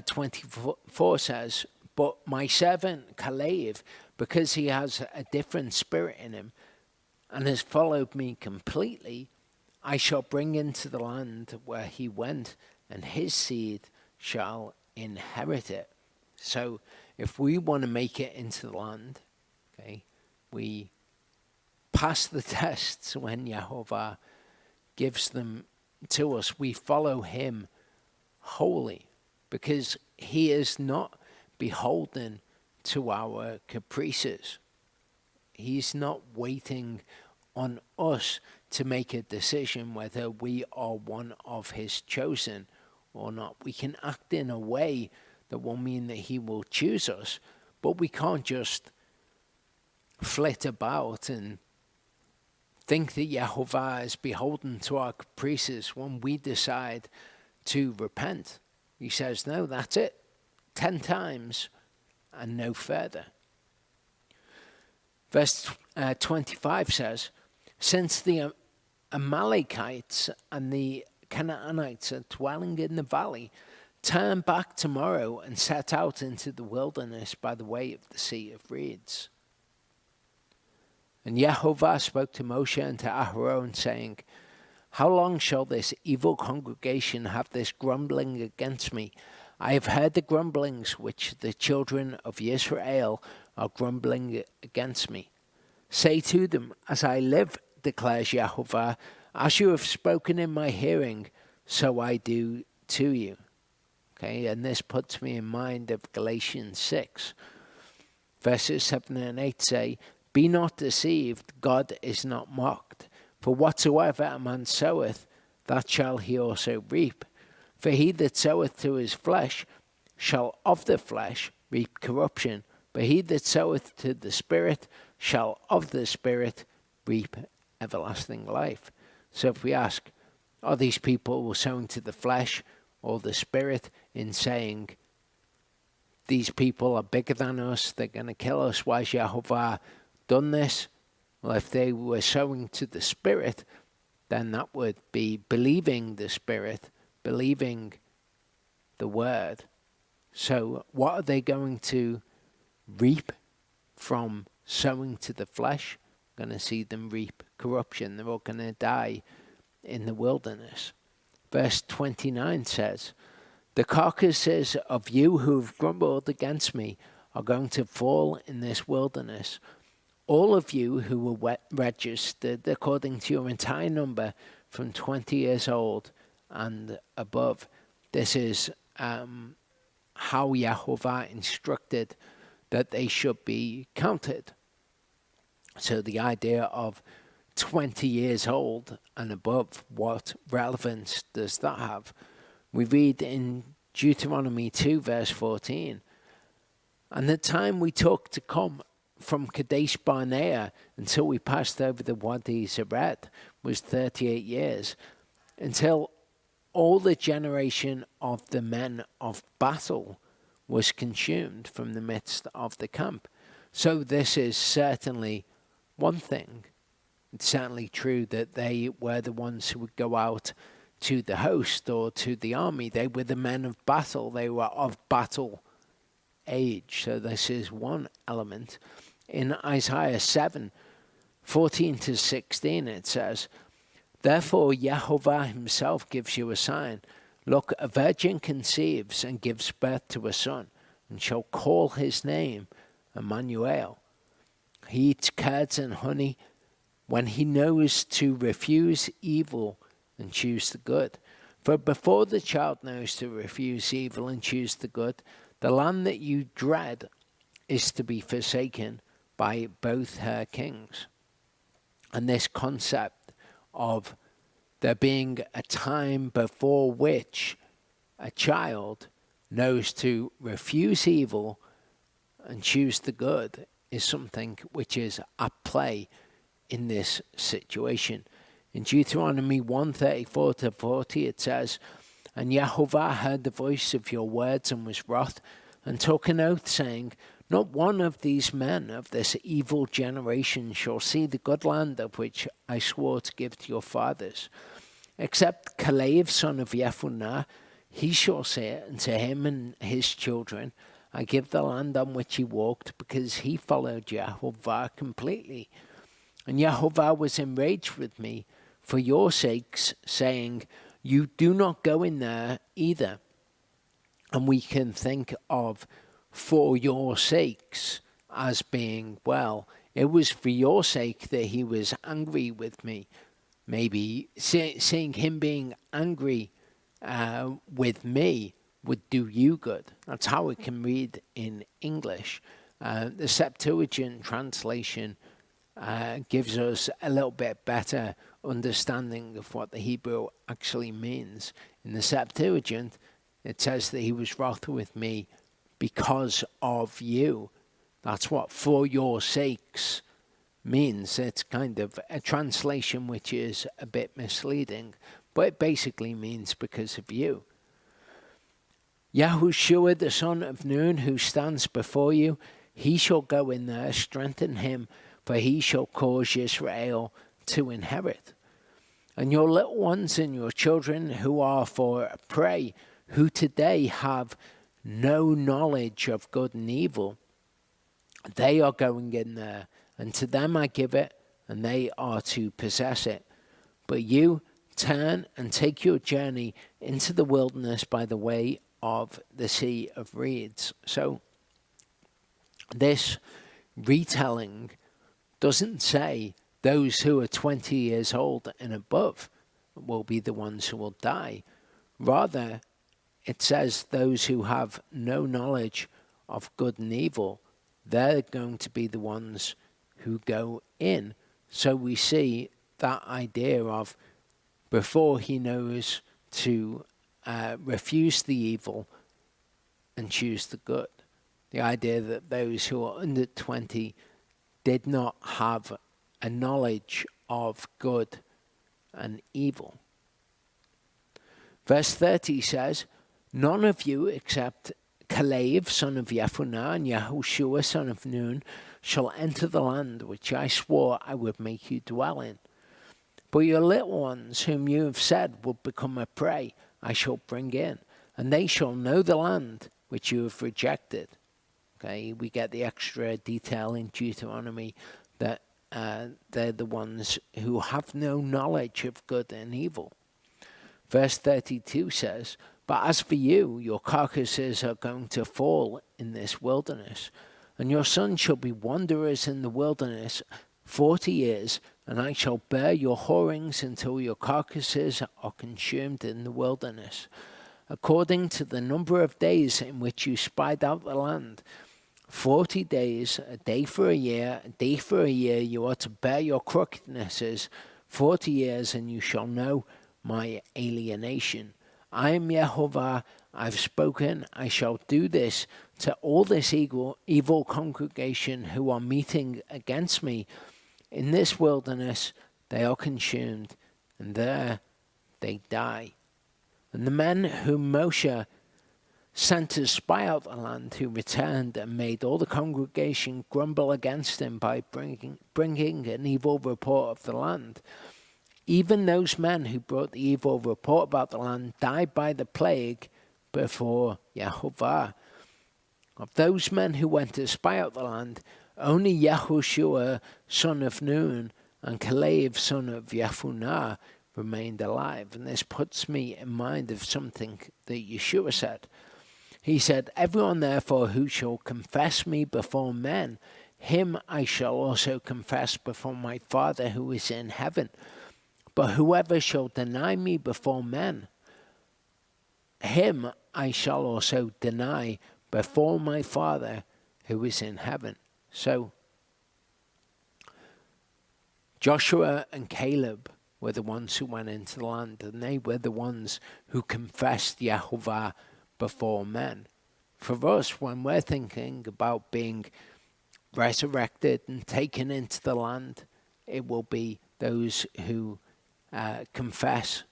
24 says, but my servant Caleb, because he has a different spirit in him and has followed me completely, I shall bring into the land where he went, and his seed shall inherit it. So if we want to make it into the land, okay, we pass the tests when Yahuwah gives them to us. We follow him wholly because he is not beholden to our caprices. He's not waiting on us to make a decision whether we are one of his chosen or not. We can act in a way that will mean that he will choose us, but we can't just flit about and think that Yahuwah is beholden to our caprices when we decide to repent. He says, no, that's it. 10 times and no further. Verse 25 says, since the Amalekites and the Canaanites are dwelling in the valley, turn back tomorrow and set out into the wilderness by the way of the Sea of Reeds. And Yahuwah spoke to Moshe and to Aharon, saying, how long shall this evil congregation have this grumbling against me? I have heard the grumblings which the children of Israel are grumbling against me. Say to them, as I live, declares Yahuwah, as you have spoken in my hearing, so I do to you. Okay, and this puts me in mind of Galatians 6. Verses 7 and 8 say, be not deceived, God is not mocked. For whatsoever a man soweth, that shall he also reap. For he that soweth to his flesh shall of the flesh reap corruption, but he that soweth to the Spirit shall of the Spirit reap everlasting life. So if we ask, are these people sowing to the flesh or the spirit in saying, these people are bigger than us, they're going to kill us, why has Yahuwah done this? Well, if they were sowing to the spirit, then that would be believing the spirit, believing the word. So what are they going to reap from sowing to the flesh? Going to see them reap corruption. They're all going to die in the wilderness. Verse 29 says, the carcasses of you who have grumbled against me are going to fall in this wilderness. All of you who were registered according to your entire number from 20 years old and above. This is how Yahuwah instructed that they should be counted. So the idea of 20 years old and above, what relevance does that have? We read in Deuteronomy 2 verse 14, and the time we took to come from Kadesh Barnea until we passed over the Wadi Zered was 38 years, until all the generation of the men of battle was consumed from the midst of the camp. So this is certainly one thing. It's certainly true that they were the ones who would go out to the host or to the army. They were the men of battle. They were of battle age. So this is one element. In Isaiah 7:14-16, it says, therefore Yahuwah himself gives you a sign. Look, a virgin conceives and gives birth to a son, and shall call his name Emmanuel. He eats curds and honey when he knows to refuse evil and choose the good. For before the child knows to refuse evil and choose the good, the land that you dread is to be forsaken by both her kings. And this concept of there being a time before which a child knows to refuse evil and choose the good is something which is at play in this situation. In Deuteronomy 1:34-40 it says, and Yahuwah heard the voice of your words and was wroth, and took an oath, saying, not one of these men of this evil generation shall see the good land of which I swore to give to your fathers, except Caleb son of Jephunneh, he shall see it, and to him and his children I give the land on which he walked, because he followed Yahuwah completely. And Yahuwah was enraged with me for your sakes, saying, you do not go in there either. And we can think of for your sakes as being, well, it was for your sake that he was angry with me. Maybe seeing him being angry with me would do you good. That's how it can read in English. The Septuagint translation gives us a little bit better understanding of what the Hebrew actually means. In the Septuagint, it says that he was wroth with me because of you. That's what for your sakes means. It's kind of a translation which is a bit misleading, but it basically means because of you. Yahushua the son of Nun, who stands before you, he shall go in there, strengthen him, for he shall cause Israel to inherit. And your little ones and your children who are for a prey, who today have no knowledge of good and evil, they are going in there, and to them I give it, and they are to possess it. But you turn and take your journey into the wilderness by the way of the Sea of Reeds. So this retelling doesn't say those who are 20 years old and above will be the ones who will die. Rather, it says those who have no knowledge of good and evil, they're going to be the ones who go in. So we see that idea of before he knows to refuse the evil and choose the good. The idea that those who are under 20 did not have a knowledge of good and evil. Verse 30 says, none of you except Caleb, son of Jephunneh, and Yahushua, son of Nun, shall enter the land which I swore I would make you dwell in. But your little ones, whom you have said will become a prey, I shall bring in, and they shall know the land which you have rejected. Okay, we get the extra detail in Deuteronomy that they're the ones who have no knowledge of good and evil. Verse 32 says, but as for you, your carcasses are going to fall in this wilderness, and your sons shall be wanderers in the wilderness 40 years, and I shall bear your whorings until your carcasses are consumed in the wilderness. According to the number of days in which you spied out the land, 40 days, a day for a year, you are to bear your crookednesses 40 years, and you shall know my alienation. I am Yahuwah, I've spoken, I shall do this to all this evil congregation who are meeting against me. In this wilderness they are consumed, and there they die. And the men whom Moshe sent to spy out the land, who returned and made all the congregation grumble against him by bringing an evil report of the land, even those men who brought the evil report about the land died by the plague before Yahuwah. Of those men who went to spy out the land, only Yahushua, son of Nun, and Caleb, son of Jephunneh, remained alive. And this puts me in mind of something that Yeshua said. He said, everyone therefore who shall confess me before men, him I shall also confess before my Father who is in heaven. But whoever shall deny me before men, him I shall also deny before my Father who is in heaven. So, Joshua and Caleb were the ones who went into the land, and they were the ones who confessed Yahuwah before men. For us, when we're thinking about being resurrected and taken into the land, it will be those who confess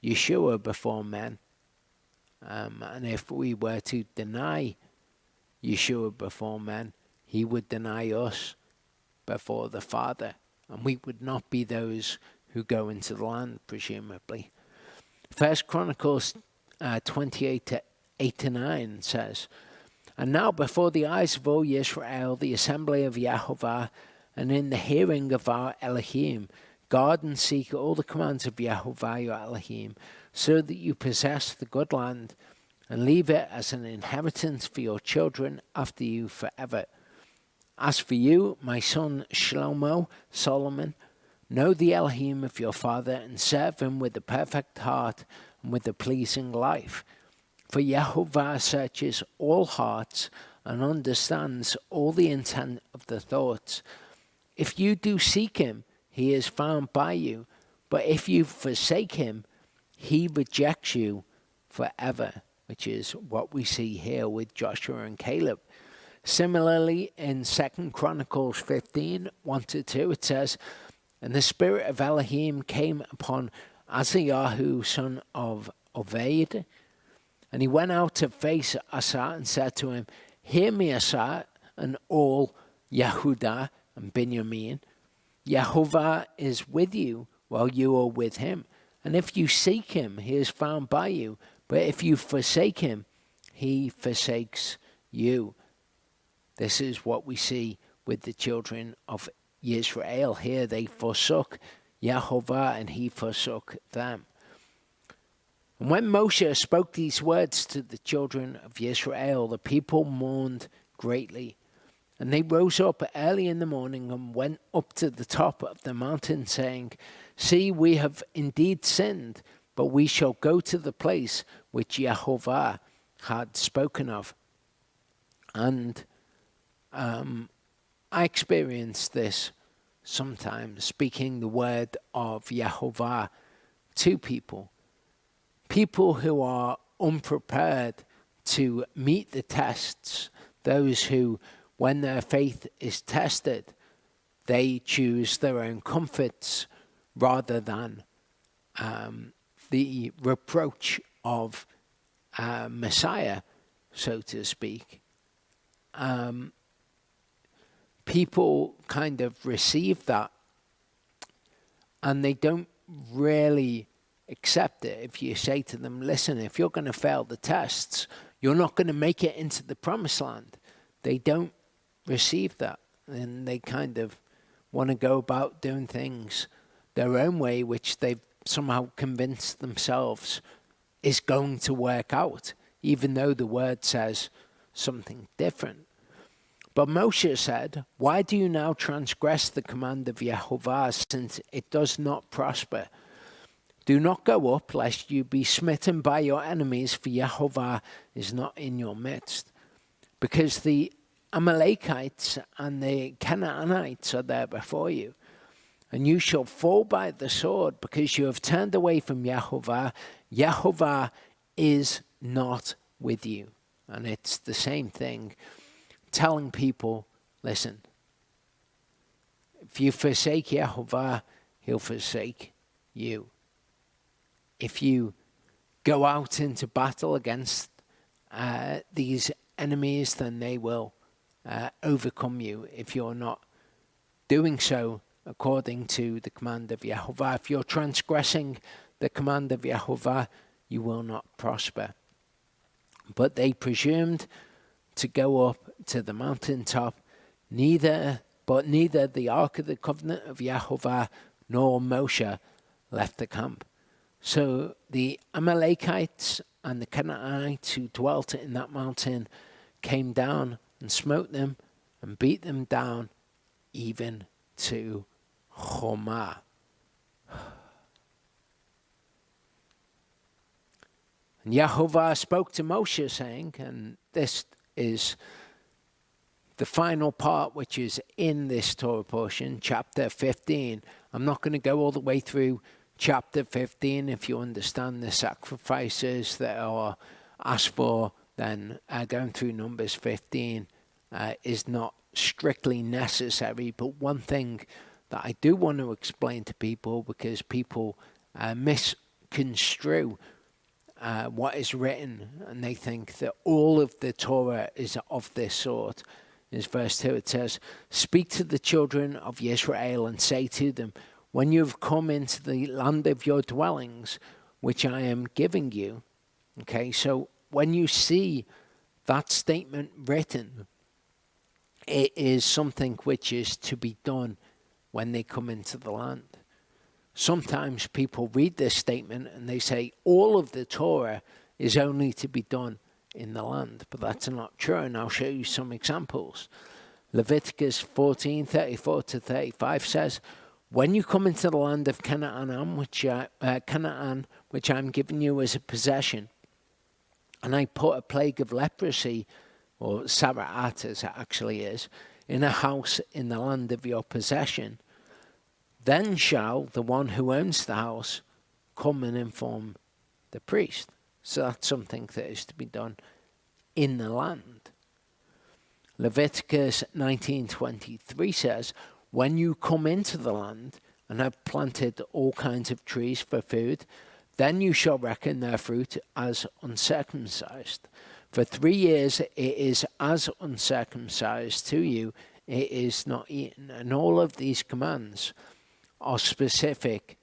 Yeshua before men. And if we were to deny Yeshua before men, he would deny us before the Father. And we would not be those who go into the land, presumably. 1 Chronicles 28:8-9 says, and now before the eyes of all Israel, the assembly of Yahuwah, and in the hearing of our Elohim, guard and seek all the commands of Yahuwah your Elohim, so that you possess the good land, and leave it as an inheritance for your children after you forever. As for you, my son Shlomo, Solomon, know the Elohim of your father, and serve him with a perfect heart and with a pleasing life. For Yahuwah searches all hearts and understands all the intent of the thoughts. If you do seek him, he is found by you. But if you forsake him, he rejects you forever, which is what we see here with Joshua and Caleb. Similarly, in 2 Chronicles 15:1-2, it says, and the spirit of Elohim came upon Azayahu, son of Oved, and he went out to face Asa and said to him, hear me, Asa, and all Yehudah and Benjamin. Yahuwah is with you while you are with him. And if you seek him, he is found by you. But if you forsake him, he forsakes you. This is what we see with the children of Israel here. They forsook Yahuwah and he forsook them. And when Moshe spoke these words to the children of Israel, the people mourned greatly. And they rose up early in the morning and went up to the top of the mountain, saying, see, we have indeed sinned, but we shall go to the place which Yahuwah had spoken of. And I experience this sometimes, speaking the word of Yahuwah to people. People who are unprepared to meet the tests, those who, when their faith is tested, they choose their own comforts rather than the reproach of Messiah, so to speak. People kind of receive that, and they don't really accept it. If you say to them, listen, if you're going to fail the tests, you're not going to make it into the promised land. They don't receive that, and they kind of want to go about doing things their own way, which they've somehow convinced themselves is going to work out, even though the word says something different. But Moshe said, why do you now transgress the command of Yahuwah, since it does not prosper? Do not go up, lest you be smitten by your enemies, for Yahuwah is not in your midst. Because the Amalekites and the Canaanites are there before you. And you shall fall by the sword, because you have turned away from Yahuwah. Yahuwah is not with you. And it's the same thing, telling people, listen, if you forsake Yahuwah, he'll forsake you. If you go out into battle against these enemies, then they will overcome you if you're not doing so according to the command of Yahuwah. If you're transgressing the command of Yahuwah, you will not prosper. But they presumed to go up to the mountaintop, neither the ark of the covenant of Yahuwah nor Moshe left the camp. So the Amalekites and the Canaanites who dwelt in that mountain came down and smote them and beat them down even to Hormah. And Yahuwah spoke to Moshe, saying, and this is the final part which is in this Torah portion, chapter 15. I'm not going to go all the way through chapter 15. If you understand the sacrifices that are asked for, then going through Numbers 15 is not strictly necessary. But one thing that I do want to explain to people, because people misconstrue what is written, and they think that all of the Torah is of this sort, is verse 2. It says, speak to the children of Israel and say to them, when you have come into the land of your dwellings, which I am giving you. Okay, so when you see that statement written, it is something which is to be done when they come into the land. Sometimes people read this statement and they say all of the Torah is only to be done in the land, but that's not true, and I'll show you some examples. Leviticus 14:34-35 says, when you come into the land of Canaan, which I'm giving you as a possession, and I put a plague of leprosy, or Sara'at as it actually is, in a house in the land of your possession, then shall the one who owns the house come and inform the priest. So that's something that is to be done in the land. Leviticus 19:23 says, when you come into the land and have planted all kinds of trees for food, then you shall reckon their fruit as uncircumcised. For 3 years it is as uncircumcised to you, it is not eaten. And all of these commands are specific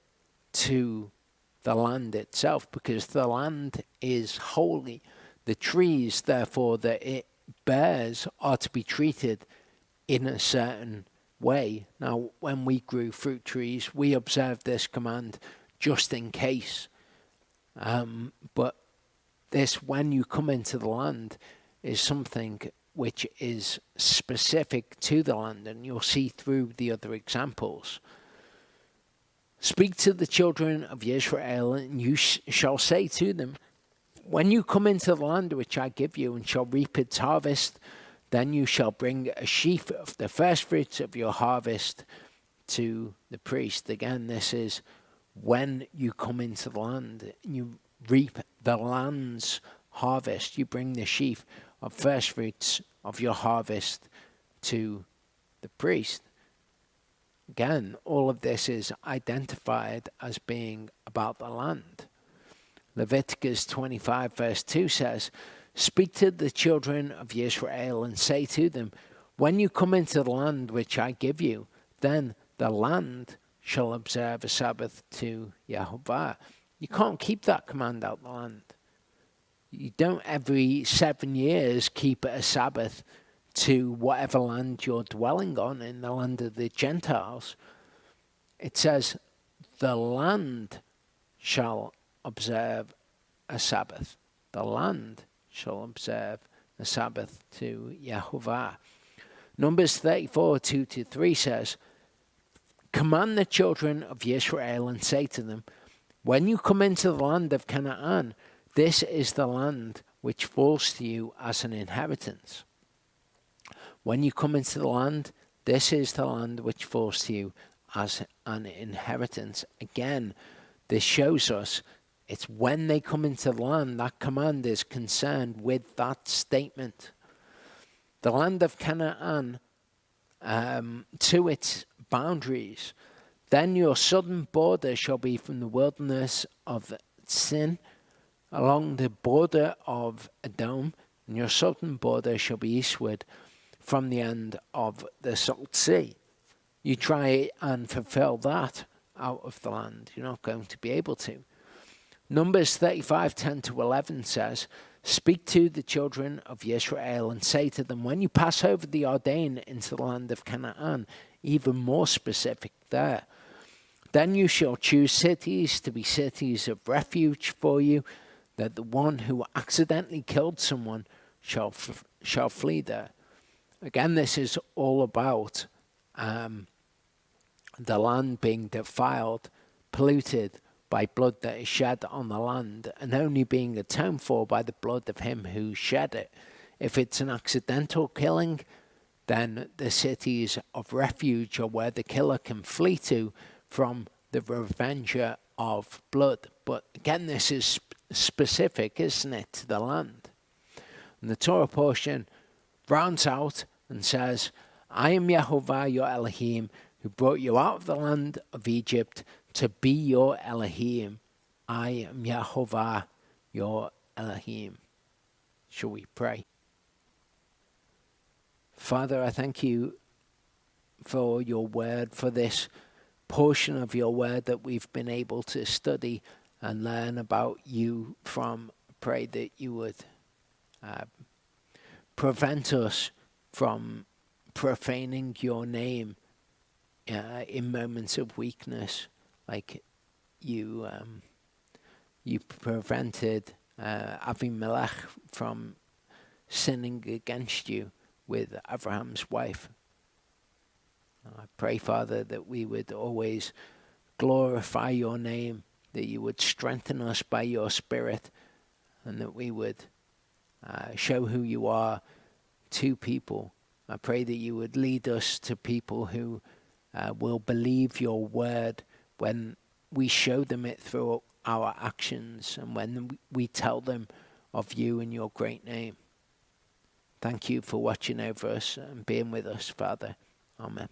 to the land itself, because the land is holy. The trees, therefore, that it bears are to be treated in a certain way. Now, when we grew fruit trees, we observed this command just in case. But this, when you come into the land, is something which is specific to the land, and you'll see through the other examples. Speak to the children of Israel, and you shall say to them, when you come into the land which I give you, and shall reap its harvest, then you shall bring a sheaf of the first fruits of your harvest to the priest. Again, this is when you come into the land, you reap the land's harvest. You bring the sheaf of first fruits of your harvest to the priest. Again, all of this is identified as being about the land. Leviticus 25 verse 2 says, "Speak to the children of Israel and say to them, when you come into the land which I give you, then the land shall observe a Sabbath to Yahuwah." You can't keep that command out of the land. You don't every 7 years keep a Sabbath to whatever land you're dwelling on in the land of the Gentiles. It says, the land shall observe a Sabbath. The land shall observe a Sabbath to Yahuwah. Numbers 34, 2-3 says, "Command the children of Israel and say to them, when you come into the land of Canaan, this is the land which falls to you as an inheritance." When you come into the land, this is the land which falls to you as an inheritance. Again, this shows us it's when they come into the land, that command is concerned with that statement. The land of Canaan, to its boundaries. Then your southern border shall be from the wilderness of Sin along the border of Edom, and your southern border shall be eastward from the end of the Salt Sea. You try and fulfill that out of the land, you're not going to be able to. Numbers 35, 10-11 says, "Speak to the children of Israel and say to them, when you pass over the Jordan into the land of Canaan," even more specific there, "then you shall choose cities to be cities of refuge for you, that the one who accidentally killed someone shall flee there." Again, this is all about the land being defiled, polluted by blood that is shed on the land, and only being atoned for by the blood of him who shed it. If it's an accidental killing, then the cities of refuge are where the killer can flee to from the revenger of blood. But again, this is specific, isn't it, to the land? And the Torah portion rounds out and says, "I am Yahuwah your Elohim, who brought you out of the land of Egypt to be your Elohim. I am Yahuwah your Elohim." Shall we pray? Father, I thank you for your word, for this portion of your word that we've been able to study and learn about you from. Pray that you would prevent us from profaning your name in moments of weakness, like you prevented Avimelech from sinning against you with Abraham's wife. I pray, Father, that we would always glorify your name, that you would strengthen us by your Spirit, and that we would show who you are to people. I pray that you would lead us to people who will believe your word when we show them it through our actions and when we tell them of you and your great name. Thank you for watching over us and being with us, Father. Amen.